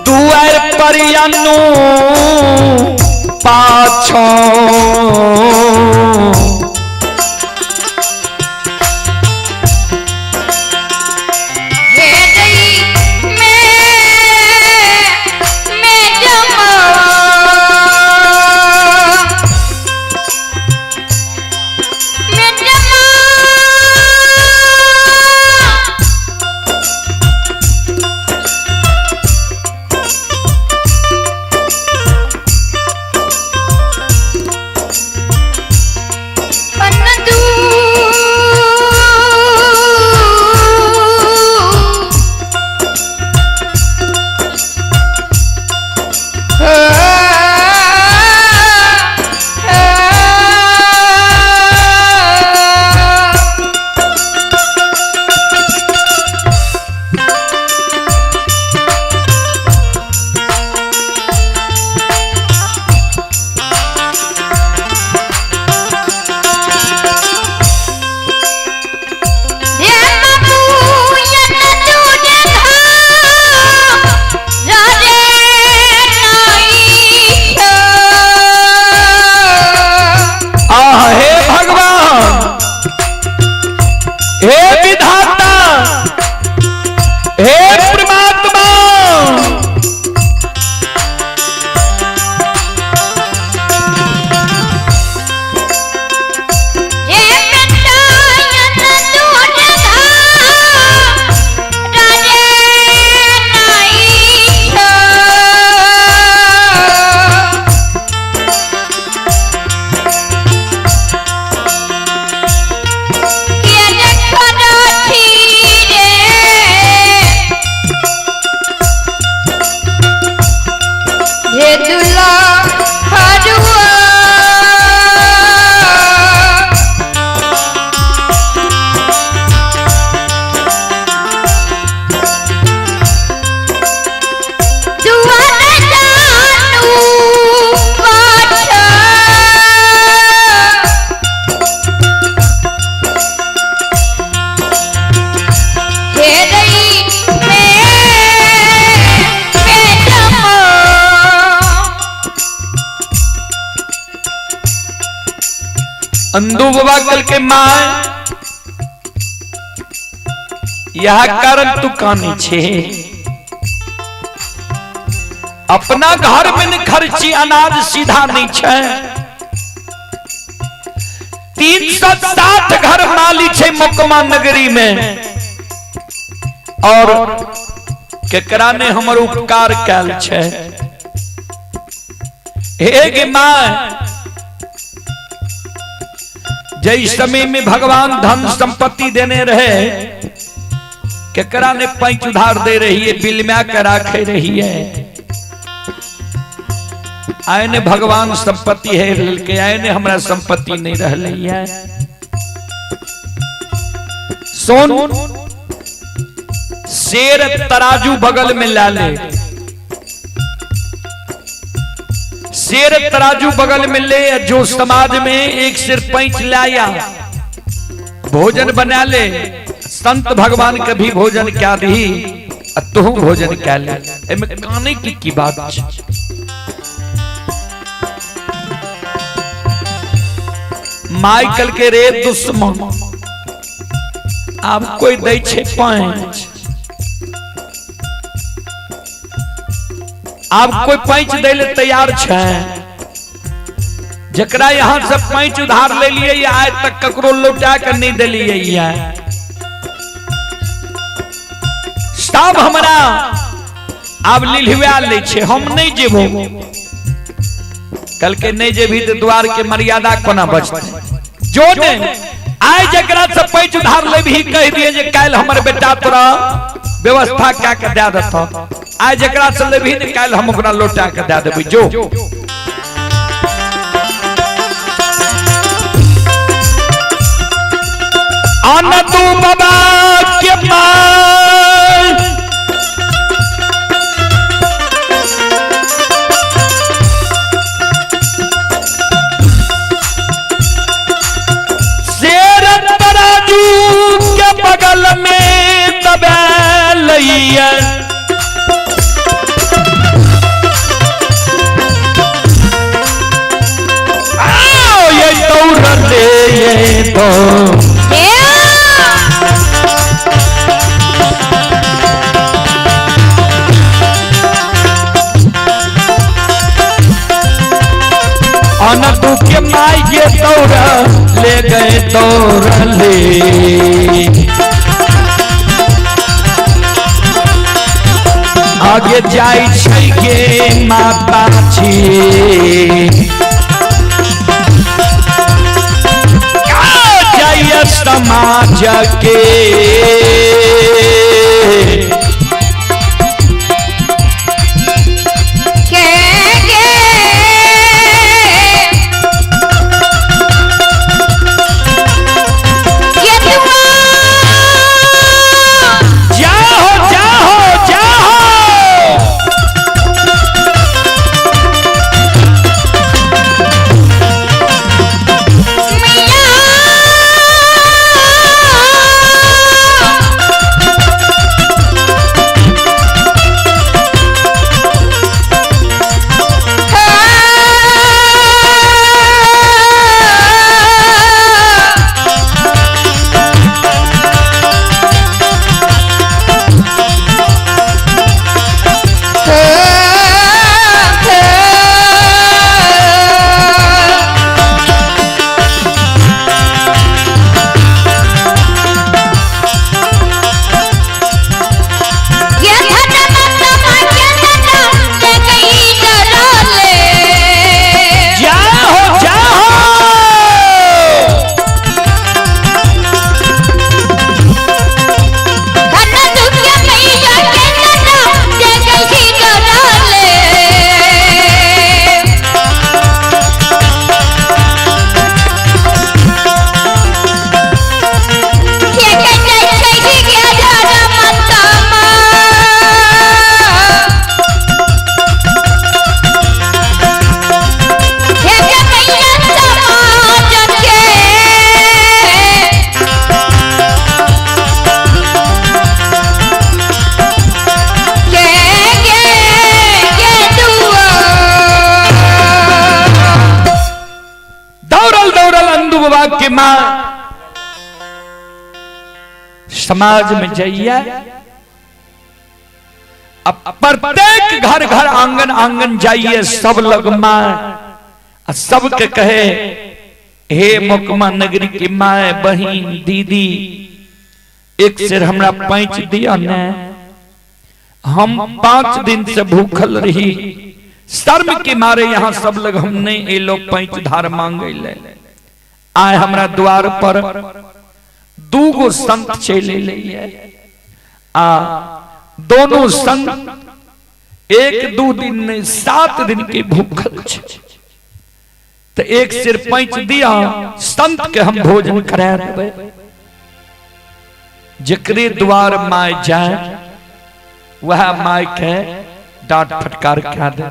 दुआर पर यानो पाछो हे विधाता, हे परमात्मा, अंधु बाबा कल के माँ यह कारण तू कानी छे, अपना घर में न खर्ची अनाज सीधा नहीं छे। 360 घर माली छे मुकमा नगरी में, और केकरा ने हमर उपकार कैल छे। हे गे माँ, जय समय में भगवान धन संपत्ति देने रहे, केकरा ने पैंच उधार दे रही है, बिल में कर राखे रही है। आय ने भगवान संपत्ति है के, आय ने हमारा संपत्ति नहीं रह रही है। सोन शेर तराजू बगल में ला ले, शेर तराजू बगल में ले, जो समाज में एक सिर पैंच लाया, भोजन बना ले, संत भगवान कभी भोजन क्या दी, तू भोजन क्या ले, इनमें काने की बात। माइकल के रे दुश्मन, आप कोई दे छे पैंच, आप कोई पैंच दे ले तैयार छे, जकरा यहाँ से पैंच उधार ले लिए या आज तक ककरो लौटा कर नहीं दिलिए या सब हमरा आप लिलवा ले छे, हम नहीं जेबो। कल के नहीं जेबी तो द्वार के मर्यादा कोना बचते। जो ने आय जकरा से पैंच उधार ले भी कह दिए जे काल हमर बेटा तोरा व्यवस्था क्या के दे देता, आज जकरा से ले भी काल हम ओकरा लौटा के दे देबे। जो आना तू बाबा के माय, शेर तराजू के बगल में दबा लइया, आओ ये दौड़ ले ये तो अनतु के माई के दौड़ा ले गए, दौड़ ले आगे जाई छै गे माता छी, जाइए समाज के माँ समाज में जाइए, अब प्रत्येक घर घर आंगन आंगन जाइए, सब लोग माँ सबके कहे हे मोकमा नगरी की माए बहन दीदी एक सिर हमरा पैंच दिया ने, हम 5 दिन से भूखल रही, शर्म के मारे यहाँ सब लोग हमने ये लोग पैंच धार मांगे ले आए हमरा द्वार पर 2 गो संत चले लिए आ दोनों संत 1-2 दिन में 7 दिन के भूखल तो एक सिर पैंच दिया, संत के हम भोजन करा देवे, जकरे द्वार माय जाए वह माय के डांट फटकार क्या दे।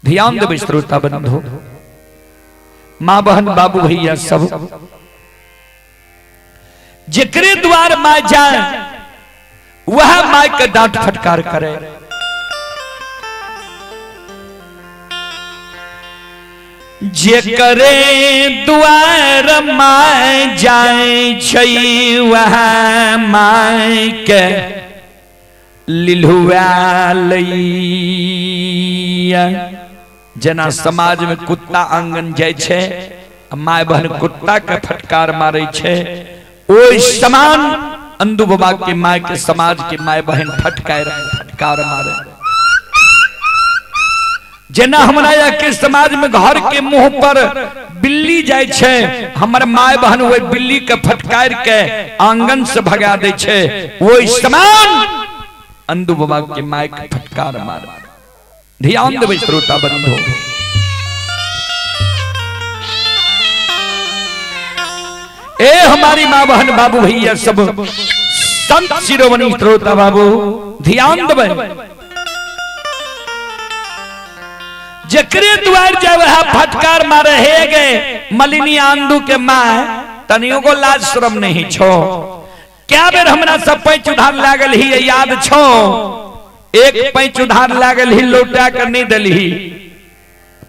ध्यान देवे श्रोता बंधु, माँ बहन बाबू भैया सब, जकरे द्वार माय जाए वह माय के डांट फटकार करे। जेकरे द्वार माय जाए छै वह माय के लिलुआ लैया। जना समाज में कुत्ता आंगन जाय छे, माय बहन कुत्ता के फटकार मारे छे, ओइ समान अंधु बाबा के माय के समाज के माय बहन फटकार मारे। जना हमरा के समाज में घर के मुंह पर बिल्ली जाय छे, हमर माय बहन वो बिल्ली के फटकार के आंगन से भगा दे छे, वो समान अंधु बाबा के माय के फटकार मार। ध्यान देवे श्रोता बंधु, ए हमारी माँ बहन बाबू भैया सब, संत शिरोमणि श्रोता बाबू ध्यान देवे, जकरे द्वार जब है फटकार मारे हे गए मलिनी आंदू के माँ, तनियो को लाज शर्म नहीं छो। क्या बेर हमरा सब पैंच उधार लागल ही याद छो, एक पैंच उधार लागल ही लौटा कर नहीं दली,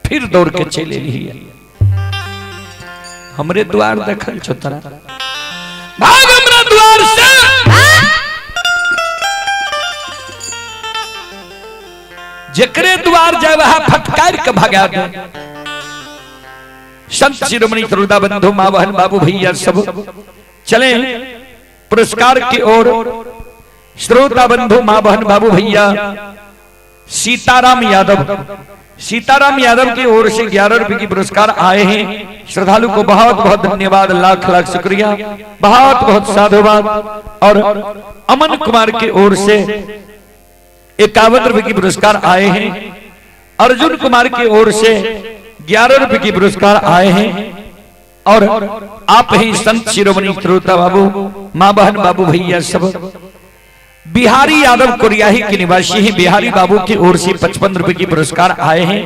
फिर दौड़ के चले ली। हमरे द्वार देखल छो तरा, भाग हमरा द्वार से। जकरे द्वार जाए वह फटकार के भगा दे। संत शिरोमणि श्रोता बंधु माँ बहन बाबू भैया सब चले पुरस्कार की ओर। श्रोता बंधु माँ बहन बाबू भैया सीताराम यादव की ओर से 11 रुपए की पुरस्कार आए हैं। श्रद्धालु को बहुत बहुत धन्यवाद, लाख लाख शुक्रिया, बहुत बहुत साधुवाद। और अमन कुमार की ओर से 51 रुपए की पुरस्कार आए हैं। अर्जुन कुमार की ओर से 11 रुपए की पुरस्कार आए हैं। और आप ही संत शिरोमणि श्रोता बाबू माँ बहन बाबू भैया सब, बिहारी यादव कोरियाही के निवासी हैं, बिहारी बाबू की ओर से 55 रुपए की पुरस्कार आए हैं।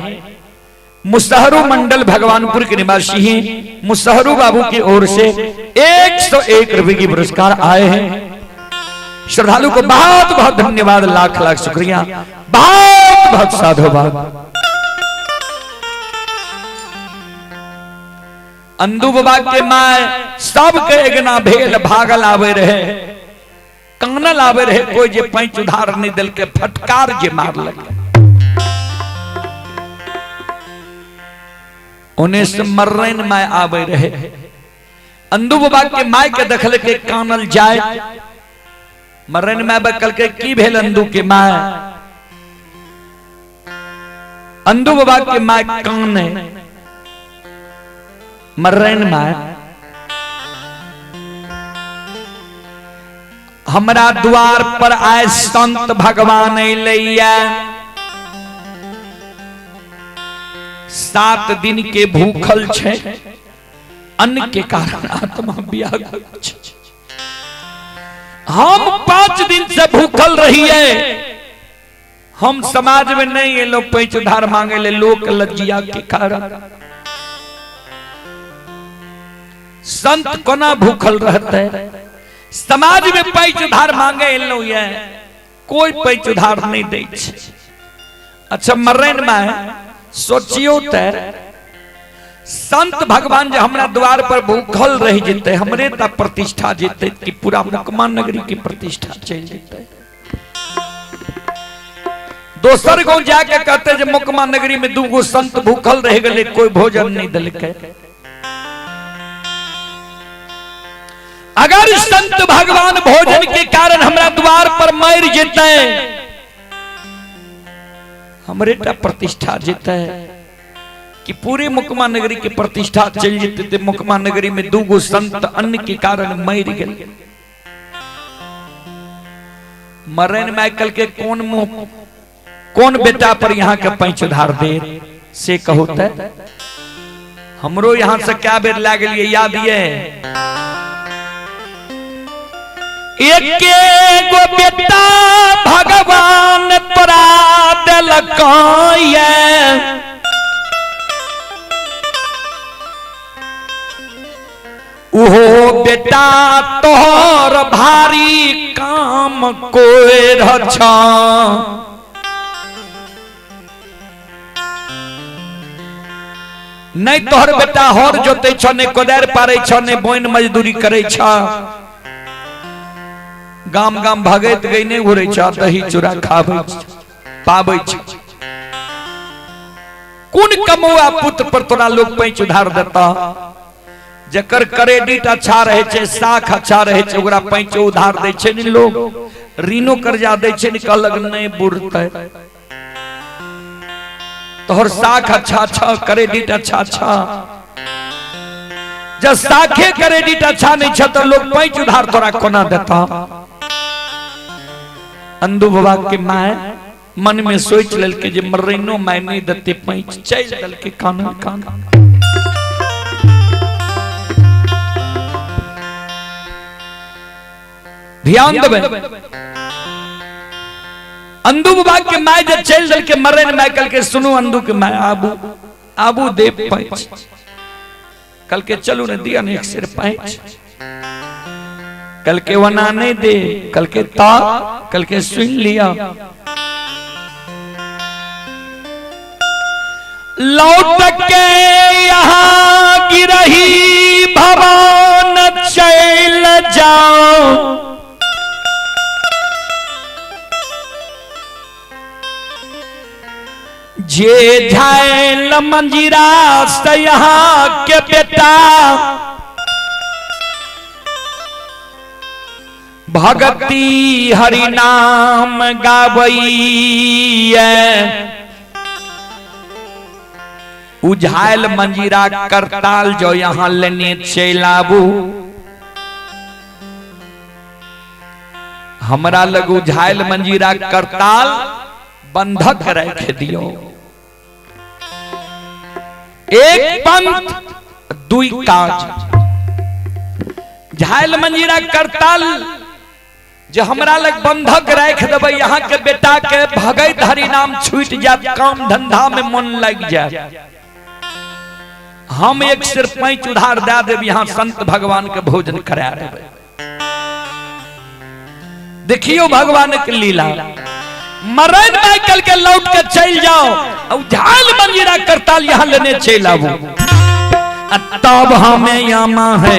मुसहरू मंडल भगवानपुर के निवासी हैं, मुसहरू बाबू की ओर से 101 रुपए की पुरस्कार आए हैं। श्रद्धालु को बहुत बहुत धन्यवाद, लाख लाख शुक्रिया, बहुत बहुत साधुवाद। अंधु बाबा के माय सबके एगना भेल भागल आवे रहे, कानल आवे रहे, कोई जे पैंच उधार नहीं दिल के फटकार जे मार लगे। उन्हें से मर्रन माय आवे रहे। अंधु बाबा के माय के देखल के कानल जाए, मर्रन माय बकल के की भेल अंधु के माय। अंधु बाबा के माय काने, मर्रन माय हमरा द्वार पर आए संत भगवान लैया, 7 दिन के भूखल छे, अन्न के कारण आत्मा व्याकुल छे। हम 5 दिन से भूखल रही है, हम समाज में नहीं ये लोग पैंच उधार मांगे ले, लोक लज्जिया के कारण। संत कोना भूखल रहते, समाज में पैंच उधार मांगे लो, ये कोई पैंच उधार नहीं दे। अच्छा मर्रन में सोचियो ते संत भगवान जो हमरा द्वार पर भूखल रह जेते हमरे ता प्रतिष्ठा जेते कि पूरा मुकमान नगरी की प्रतिष्ठा चल जेते। दोसर गांव जाके कहते जे मुकमान नगरी में दूगो संत भूखल रह गए कोई भोजन नहीं दिलके। अगर संत भगवान भोजन के कारण हमरा द्वार पर मर जेते हमरे ता प्रतिष्ठा जेते कि पूरे मुकमा नगरी के प्रतिष्ठा चल जेते थे। मुकमा नगरी में दूगो संत अन्न के कारण मर गए। मरण माइकल के कौन बेटा पर यहाँ के पैंच उधार दे से कहोते हमरो यहाँ से क्या बेर लाग लिए याद ये एक गो बेटा भगवान तोरा दिलकाये ओहो बेटा तोहर भारी काम कोई रक्षा नहीं तोहर बेटा हर जोते छ ने कोदार पारे छ ने बोइन मजदूरी करे छ गाम गाम भागैत गई नहीं घुरे छ दही चूड़ा खाबै पाबै छ। कुन कमौआ पुत्र पर तोरा लोग पैंच उधार देता जकर क्रेडिट अच्छा रहे छे साख अच्छा रहे छे ओकरा पैंच उधार दे छे नि लोग ऋणो कर्जा दे छे नि कहलक नहीं बुरते तोहर साख अच्छा अच्छा क्रेडिट अच्छा अच्छा जब साखे क्रेडिट अच्छा नहीं छे तो लोग पैंच उधार तोरा कोना देता। अंधु बाबा के माय मन में सोच लेल के जे मरैनो माय नहीं देते पैंच चल दल के कान कान ध्यान देवे। अंधु बाबा के माय जब चल दल के मरे न माय कल के सुनो अंधु के माय आबू दे पैंच कल के चलू ने दिया ने एक सिर पैंच कल के वना नहीं दे कल के ता कल के सुन लिया लौट के यहाँ गिरही भवन चल जाओ जे झायल मंजीरा से यहाँ के बेटा भगती हरि नाम गावैया उझायल मंजीरा करताल जो यहाँ लेने चलाबू हमरा लग उझायल मंजीरा करताल बंधक रख दियो एक पंथ दुई काज झायल मंजीरा करताल जो हमरा लग बंधक रख देबै यहाँ के बेटा के भगत हरि नाम छूट जात काम धंधा में मन लग जाए हम एक सिर पैंच उधार दे देब यहाँ संत भगवान के भोजन करा देबै। देखियो भगवान के लीला मरण माइकल के लौट के चल जाओ और झाल मंजीरा करताल यहाँ लेने चल आबू तब हमें यामा है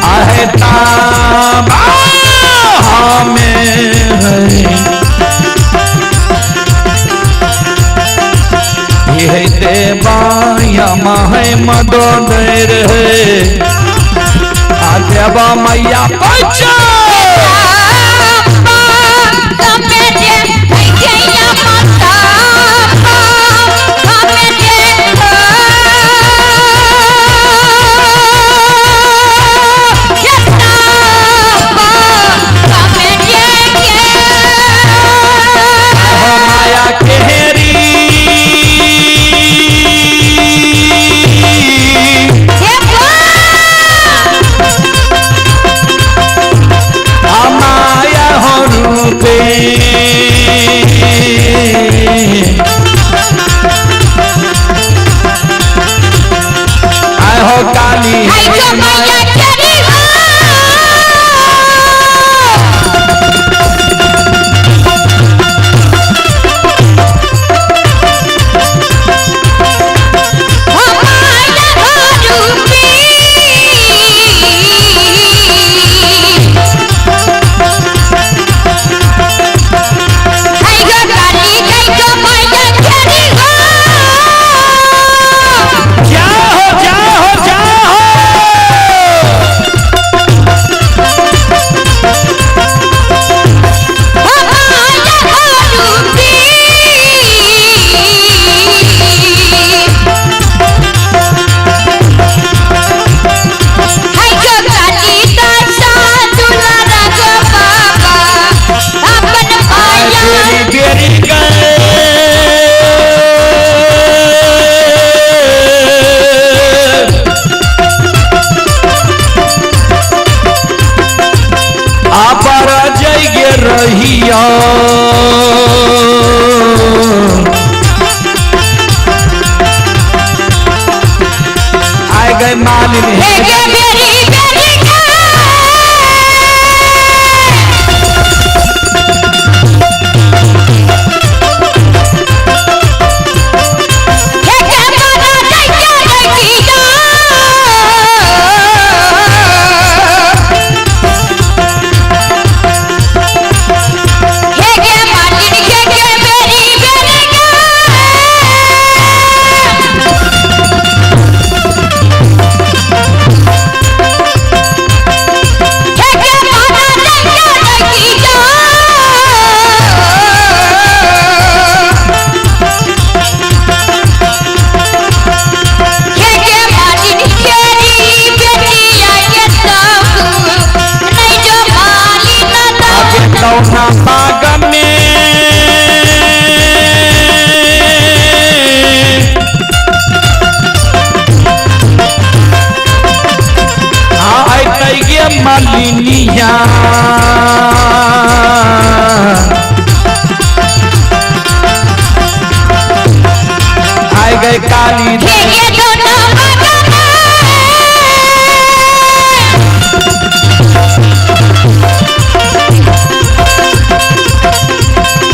आहे तब हमें है देवा यामा है मदोदर है आदेवा मैया बच्चा मालिनी हे गे बेरी बेरी गे हे गे माना दैया दैकी जा हे गे मालिनी हे गे बेरी बेरी गे हे गे माना दैया दैकी जा हे गे मालिनी केरी बेटिया के तब नहीं जो माली न आगे कौना बाग में आए तैगे मालिनिया आए गए काली हे गे दोनों बागन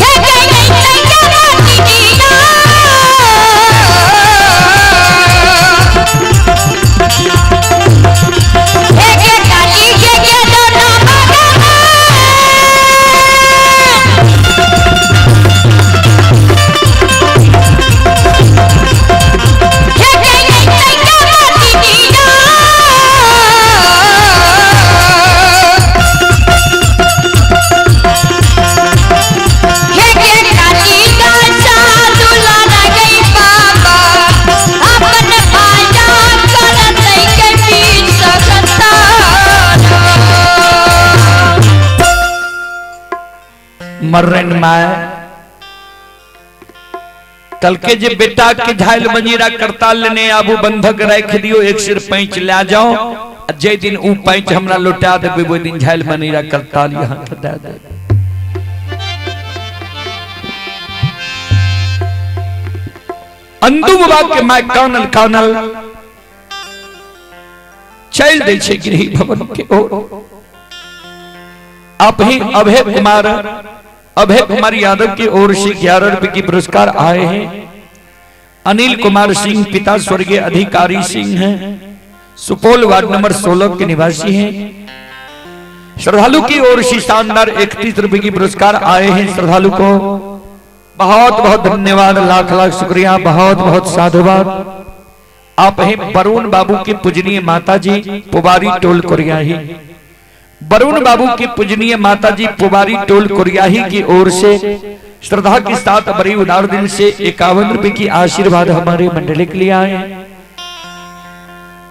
हे गे दैया मालिनी ना हे गे काली हे गे दोनों बागन हे गे दैया मालिनी ना हे गे काली का साधु लाना गई बाबा अपन बाजा करत के बीच सकता मर्रन माय कल के जे बेटा के झाइल बजीरा करताल लेने आबू बंधक रख दियो एक सिर पैंच ले जाओ जे दिन ऊ पैंच हमरा लौटा देबे वो दिन झाइल बनीरा करताल यहाँ दे दे अंदू बाबा के माय कानल कानल चल दै छै गृह भवन के ओर आप ही अभय कुमार यादव की ओर से 11 रुपए की पुरस्कार आए हैं। अनिल कुमार सिंह पिता स्वर्गीय अधिकारी सिंह हैं, सुपौल वार्ड नंबर 16 के निवासी हैं। श्रद्धालु की ओर से शानदार 31 रुपए की पुरस्कार आए हैं। श्रद्धालु को बहुत बहुत धन्यवाद, लाख लाख शुक्रिया, बहुत बहुत साधुवाद। आप हैं वरुण बाबू की पूजनीय माता जी पुबारी टोल कोरियाही। वरुण बाबू की पूजनीय माता जी पुबारी टोल कोरियाही की ओर से श्रद्धा के साथ बड़ी उदार दिल से 51 रुपए की आशीर्वाद हमारे मंडली के लिए आए।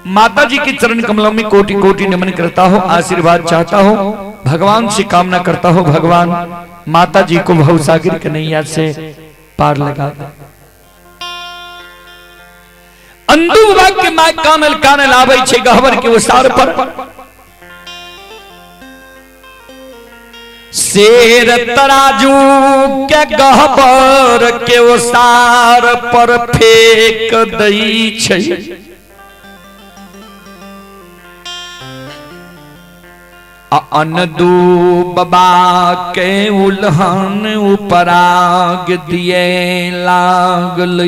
माता जी के चरण कमलों में कोटि कोटि नमन करता हूँ, आशीर्वाद चाहता हूँ, भगवान से कामना करता हूँ भगवान माता जी को भवसागर कन्हैया से पार लगा दे। अंदू वाक्य माय कानल कानल आवे छे गहवर के उसार पर शेर तराजू के गहबर के उसार पर फेंक दई छे। अनदू बाबा के उल्हन उपराग दिए लागल।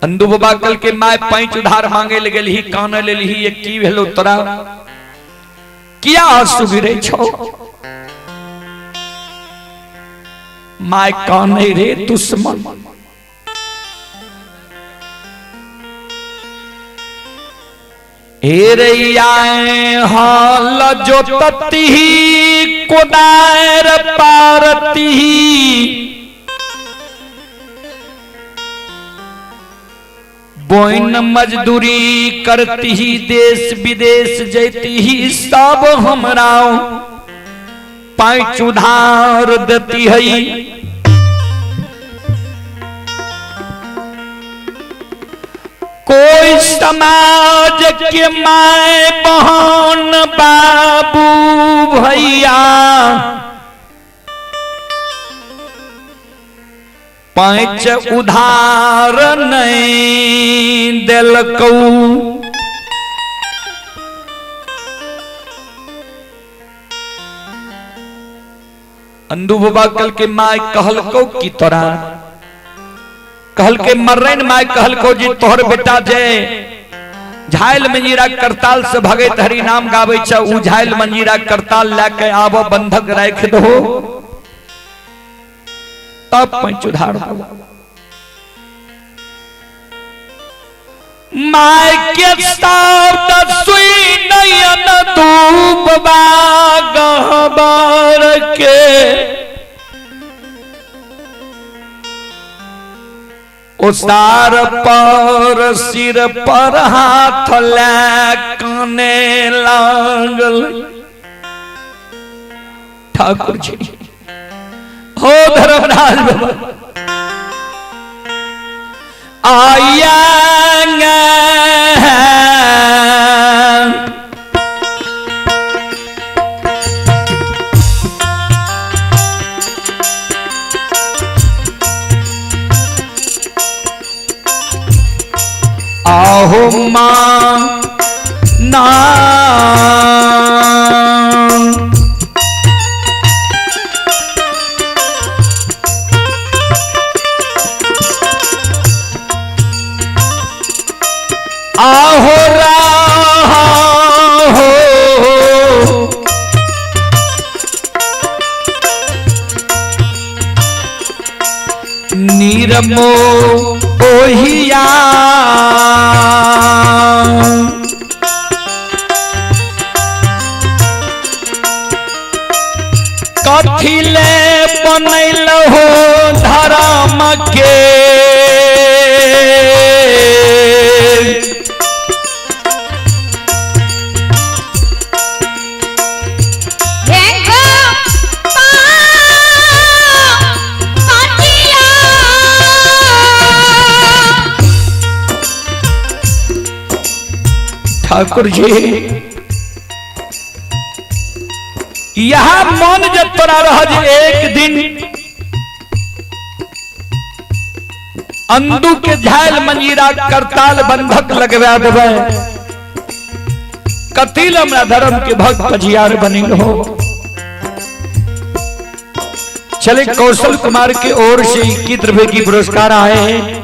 अंदू बाबा कल के माय पैंच उधार मांगे लगे ही कान ले ली एक की भेलो तोरा किया सुगिरे छो माय काने रे दुश्मन। हेरैया हाल जो तती कोदार पारती बोइन मजदूरी करती ही देश विदेश जैती ही सब हमरा पैंच उधार देती है। कोई समाज के माए बहन बाबू भैया पांच उधार नहीं दिलकौ। अंदू बाबा कल के माय कहल को की तोरा कहल के मर्रन माय कहल को जी तोहर बेटा जे झाइल मंजीरा करताल से भगे हरि नाम गावे छ उ झाइल मंजीरा करताल लेके आबो बंधक राख दो तब पंच उधार दो। माय के शब्द सुई नयन धूपबा गहबर के उसार पर सिर पर हाथ ले काने लागल। ठाकुर जी हो धर्मराज बाबा आएंगे आहो मां ना आहो रहा हो नीरमो ओहिया कथिले बनैल हो धर्म के ठाकुर जी यहाँ मन जब तोरा रह एक दिन अंदू के झाइल मंजीरा करताल बंधक लगवा देवे कतिल हमरा धर्म के भक्त पजियार बनिल हो। चले कौशल कुमार की ओर से 21 रुपए की पुरस्कार आए हैं।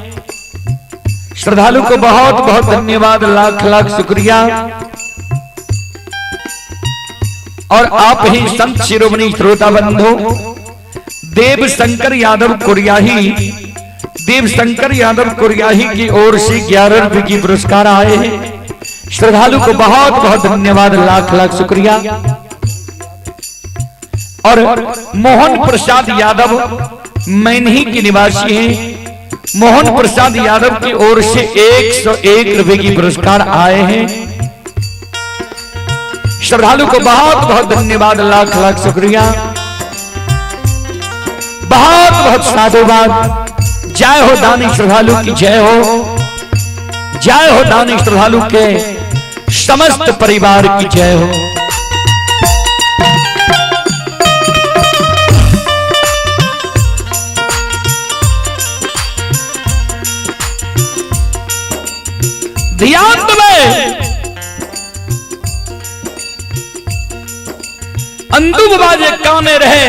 श्रद्धालु को बहुत बहुत धन्यवाद, लाख लाख शुक्रिया। और आप ही संत शिरोमणि श्रोता बंधु देव शंकर यादव कुरियाही की ओर से 11 रुपए की पुरस्कार आए हैं। श्रद्धालु को बहुत बहुत धन्यवाद, लाख लाख शुक्रिया। और मोहन प्रसाद यादव मैनही के निवासी हैं। मोहन प्रसाद यादव की ओर से 101 रुपए की पुरस्कार आए हैं। श्रद्धालु को बहुत बहुत धन्यवाद, लाख लाख शुक्रिया, बहुत बहुत साधुवाद। जय हो दानी श्रद्धालु की जय हो, जय हो दानी श्रद्धालु के समस्त परिवार की जय हो। ध्यान दे अंदू बाबा जे काने रहे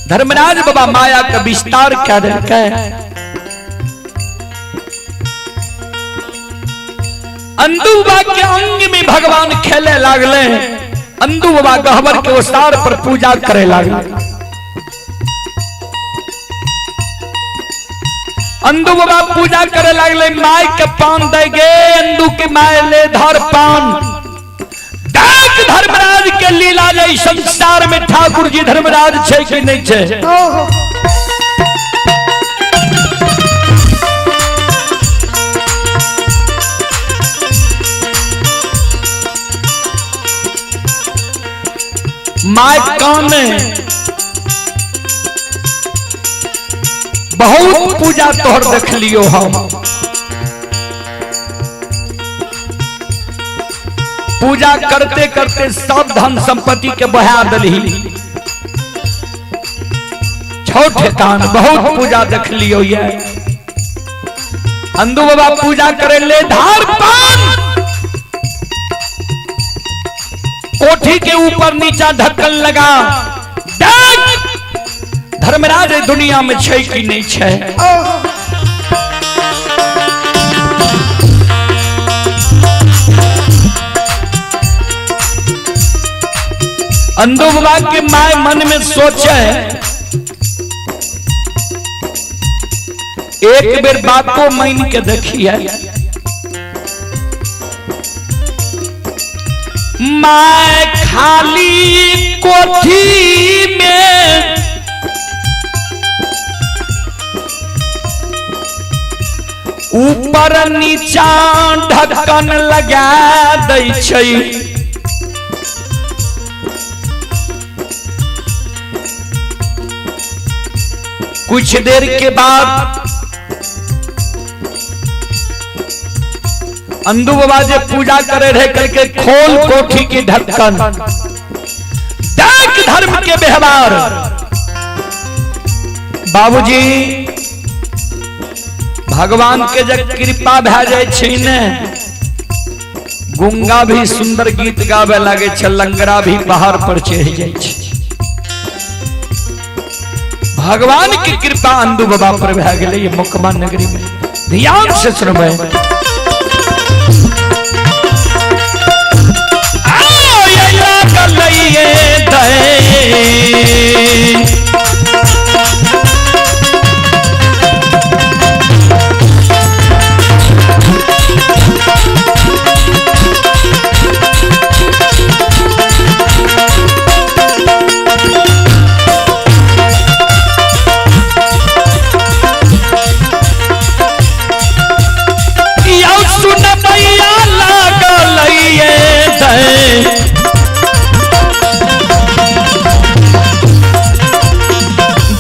धर्मराज बाबा माया का विस्तार क्या देखे। अंदू बाबा के अंग में भगवान खेले लागले। अंदू बाबा गहबर के ओसार पर पूजा करे लागले। अंदू बाबा पूजा करे लागले। माय के पान दे गे अंदू के माय ले धर पान। धर्मराज के लीला जय संसार में ठाकुर जी धर्मराज छे कि नहीं छे। माय कान में बहुत पूजा तोहर देख लियो हम। पूजा करते करते सब धन संपत्ति के बहा दलही। 6 बहुत ठेकान बहुत पूजा देख लियो ये अंदू बाबा पूजा करे ले धार पान कोठी के ऊपर नीचा ढक्कन लगा देख धर्मराज दुनिया में छै कि नहीं छै अंदू बाबा के माय मन में सोचे एक बेर बात को मान के देखिए माय खाली कोठी में ऊपर नीचा ढक्कन लगा दै छै कुछ देर के बाद अंदू बाबा जे पूजा करे रहे करके खोल कोठी की ढक्कन देख धर्म के व्यवहार बाबूजी भगवान के जब कृपा भै जाय छै ने गुंगा भी सुंदर गीत गावे लागे छै लंगड़ा भी पहाड़ पर चढ़ जाय छै भगवान की कृपा अंदू बाबा पर भै गेलै ये मुकमा नगरी में ध्यान से सुनबै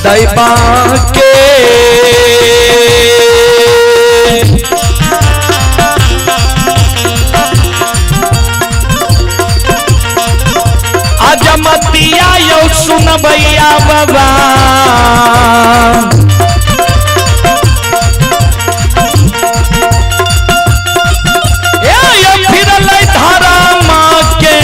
दैबा के अजमतिया यो सुनबैया बाबा ये फिरल धारा माँ के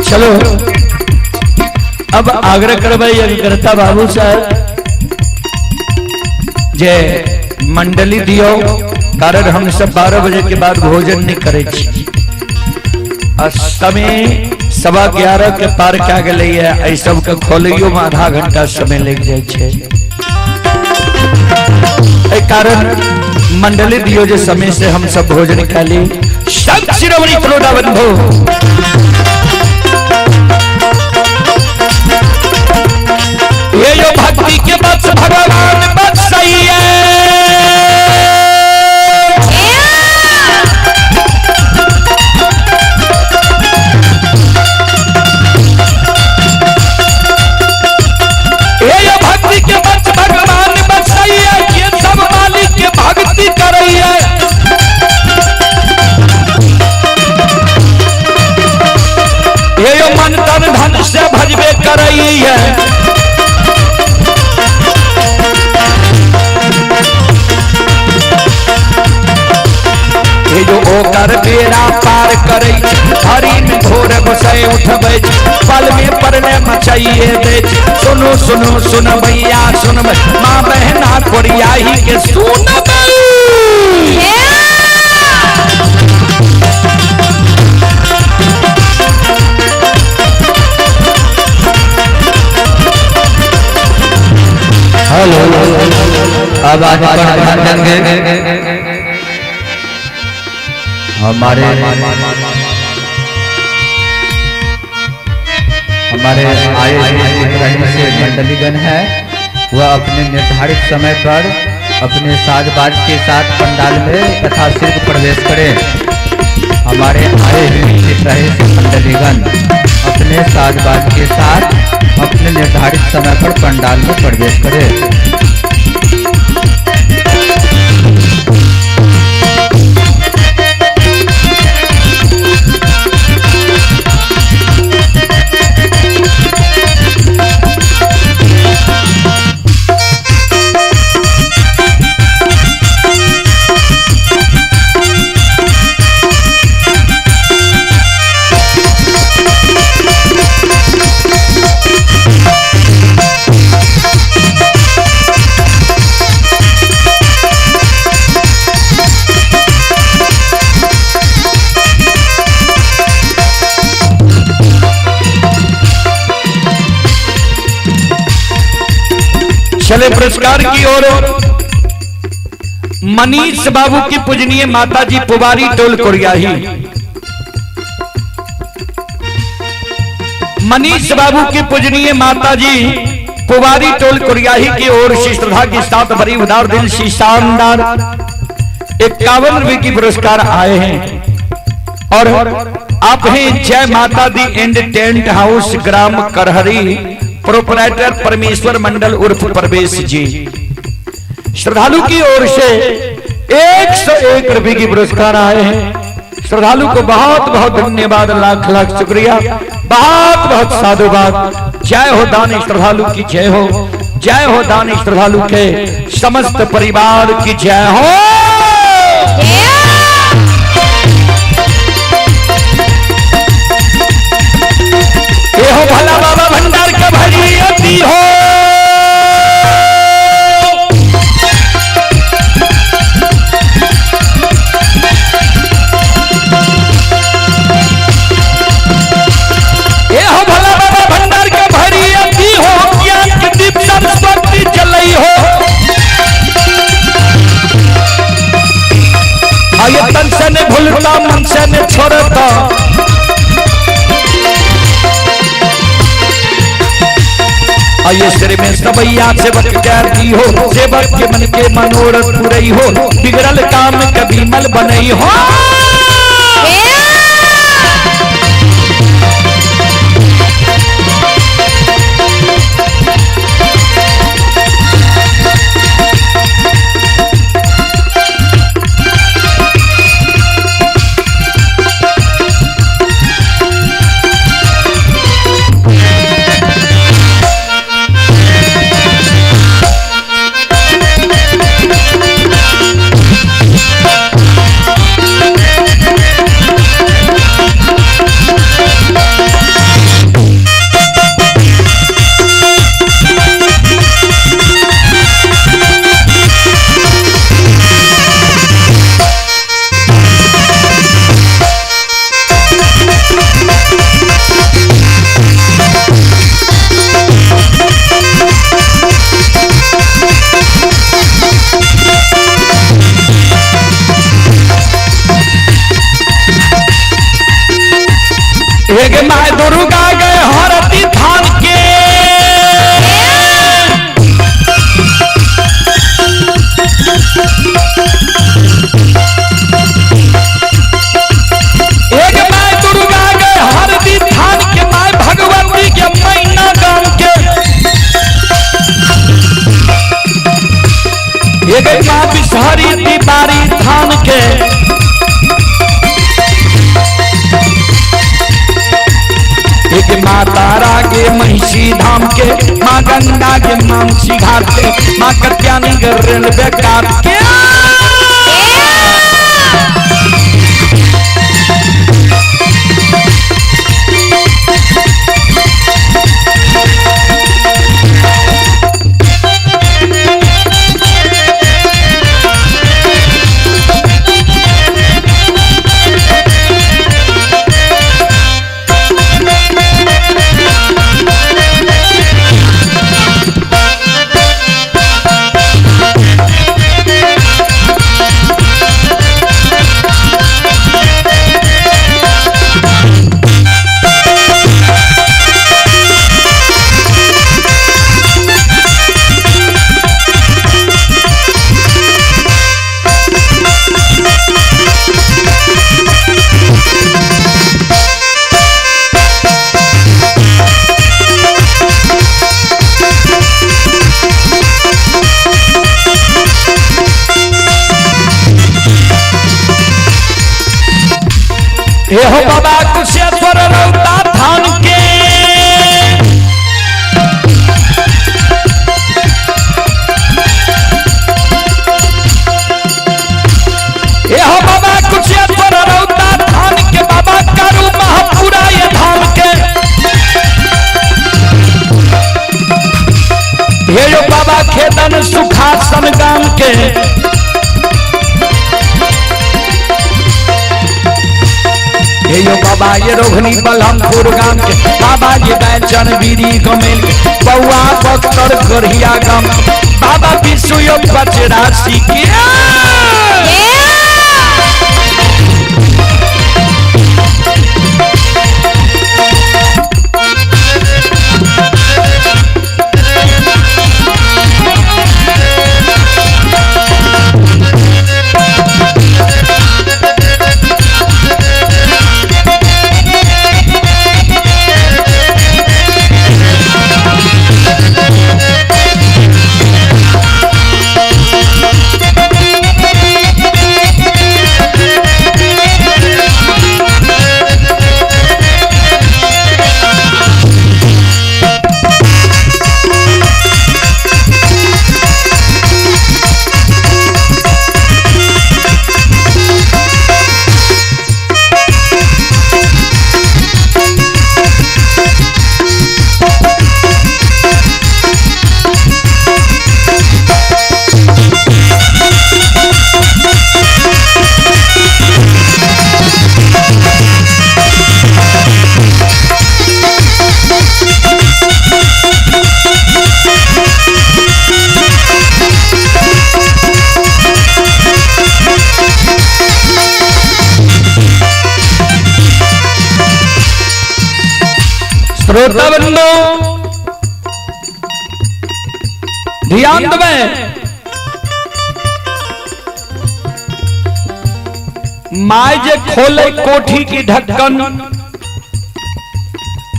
चलो अब आग्रह करबै करता बाबू साहब जे मंडली दियो कारण हम सब 12 बजे के बाद भोजन नहीं करे छी समय 11:15 के पार क्या गले है सब के खोलियो में आधा घंटा समय लग जाए छे कारण मंडली दियो जे समय से हम सब भोजन खा ली सब शिरोमणि त्रोड़ा बंधो ये जो भक्ति के बस भगवान बख्शइए ये जो भक्ति के बस भगवान बख्शइए ओकर बेड़ा पार करे हरी में घोर घुसै उठबै पल में परले मचाइए दे सुनो सुनो सुन भैया सुन माँ बहना कोरियाही के सुन हेलो अब आज हमारे आए से मंडलीगण है वह अपने निर्धारित समय पर अपने साजबाज के साथ पंडाल में तथा सिर्फ प्रवेश करें। हमारे आए रहे से मंडलीगण अपने साजबाज के साथ अपने निर्धारित समय पर पंडाल में प्रवेश करें। चले पुरस्कार की ओर मनीष बाबू की पूजनीय माताजी पुबारी टोल कोरियाही। मनीष बाबू की पूजनीय माताजी पुबारी टोल कोरियाही की ओर से श्रद्धा के साथ बड़ी उदार दिल से शानदार 51 रुपए की पुरस्कार आए हैं और आप हैं Jai Mata Di and tent house ग्राम करहरी प्रोपराइटर परमेश्वर मंडल उर्फ प्रवेश जी। श्रद्धालु की ओर से 101 रुपए की पुरस्कार आए हैं। श्रद्धालु को बहुत बहुत धन्यवाद, लाख लाख शुक्रिया, बहुत बहुत साधुवाद। जय हो दानी श्रद्धालु की जय हो, जय हो दानी श्रद्धालु के समस्त परिवार की जय हो। ये हो भला बाबा भंडार का भरी अति हो। ये हो भला बाबा भंडार का भरी अति हो, ज्ञान की दीप सरस्वती जलई हो। आये तन से ने भूलता मन से ने छोड़ता, आइए सिर में सबैया सेवक जाती हो, सेवक के मन के मनोरथ पूरी हो, बिगड़ल काम कभी मल बनई हो। एक माय दुर्गा गए हरती थान के, एक माय दुर्गा गए हरती थान के, माय भगवती के मैना गांव के, एक माँ बिसहरी तिवारी थान के, एक माँ तारा के महिषी धाम के, माँ गंगा के मानसी घाट के, माँ कत्यानी के रेलवे काट के। हे हो बाबा कुशेश्वर रौता थान के हे हो बाबा कुशेश्वर रौता थान के बाबा करू महापुरा ये धाम के हे यो बाबा खेदन सुखासन गाम के हे यो बाबा ये रोहनी बलमपुर गाम के बाबा ये बैचन बीरी गमेल के बउआ बख्तर गढ़िया गाम बाबा विष्णु यो बचरासी के श्रोता बंधु ध्यान दें माय जे खोले कोठी की ढक्कन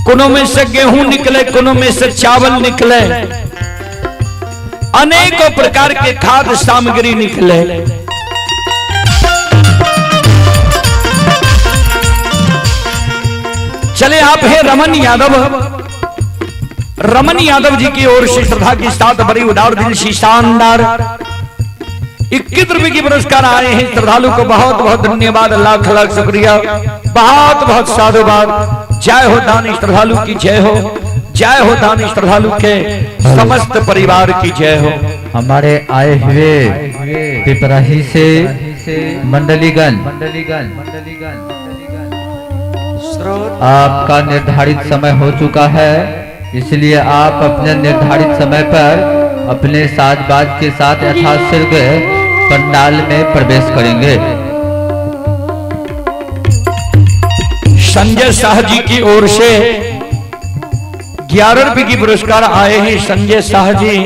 कोनो में से गेहूं निकले कोनो में से चावल निकले अनेकों प्रकार के खाद्य सामग्री निकले चले आप हैं रमन यादव जी की ओर से श्रद्धा के साथ बड़ी उदार दिल सी शानदार 21 रुपए की पुरस्कार आए हैं श्रद्धालु को बहुत बहुत धन्यवाद लाख लाख शुक्रिया बहुत बहुत साधुवाद जय हो दानी श्रद्धालु की जय हो दानी श्रद्धालु के समस्त परिवार की जय हो। हमारे आए हुए पिपराही से मंडलीगण आपका निर्धारित समय हो चुका है इसलिए आप अपने निर्धारित समय पर अपने साज-बाज के साथ यथाशीघ्र पंडाल में प्रवेश करेंगे। संजय शाह जी की ओर से 11 रुपए की पुरस्कार आए हैं। संजय शाह जी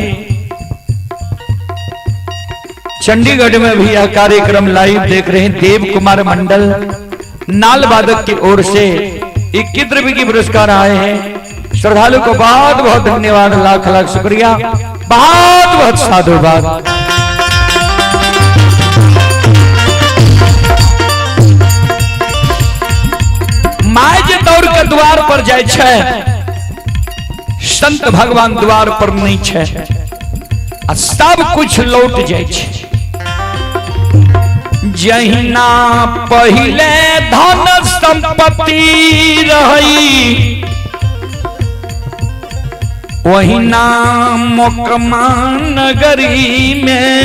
चंडीगढ़ में भी यह कार्यक्रम लाइव देख रहे हैं। देव कुमार मंडल नाल वादक की ओर से 21 रुपए की पुरस्कार आए हैं। श्रद्धालु को बहुत बहुत धन्यवाद लाख लाख शुक्रिया बहुत बहुत साधुवाद। माय जे दौड़ के द्वार पर जाय छै संत भगवान द्वार पर नहीं छै आ सब कुछ लौट जाय छै। जहिना पहिले धन संपत्ति रही वहिना मोकमा नगरी में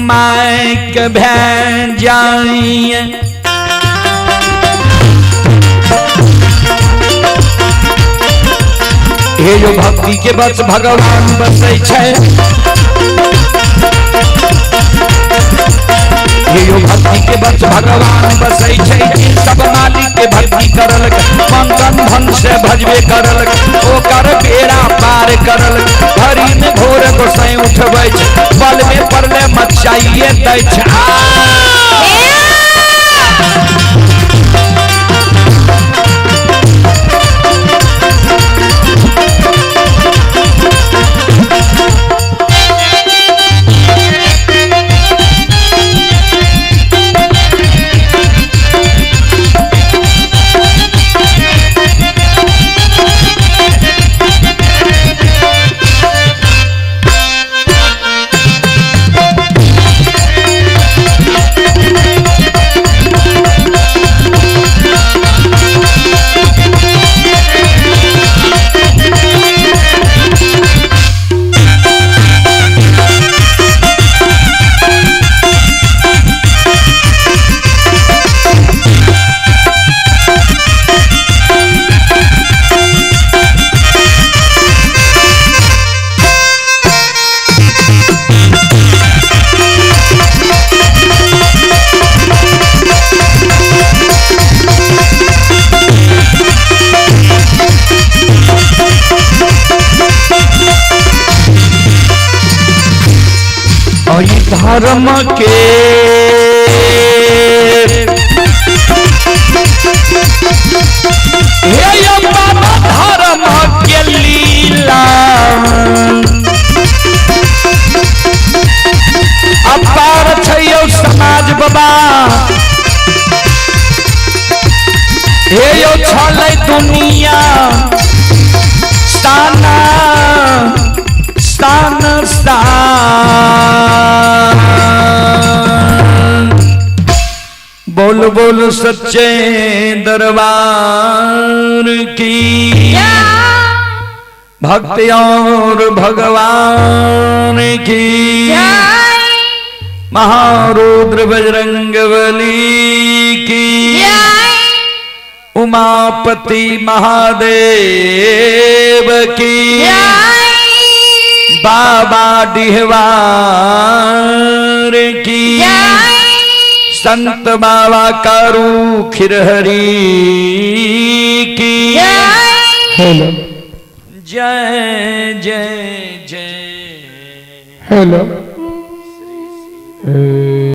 मायक भै जाइए। हे जो भक्ति के बस भगवान बसै छै हे जो भक्ति के बस भगवान बसै छै सब मालिक के भक्ति करल मन धन से भजबे करल ओकर बेड़ा पार करल घड़ी में घोर गोसाई उठबै छै पल में परले मचाइए दै छै। धर्म के हे यो बाबा धर्म के लीला अपार छै समाज बाबा हे यो छलै दुनिया स्थान स्थान स्थान बोल बोल सच्चे दरबार की भक्ति और भगवान की महारुद्र बजरंगबली की उमापति महादेव की बाबा डिहवार की संत बाबा कारू खिरहरी की हेलो जय जय जय हेलो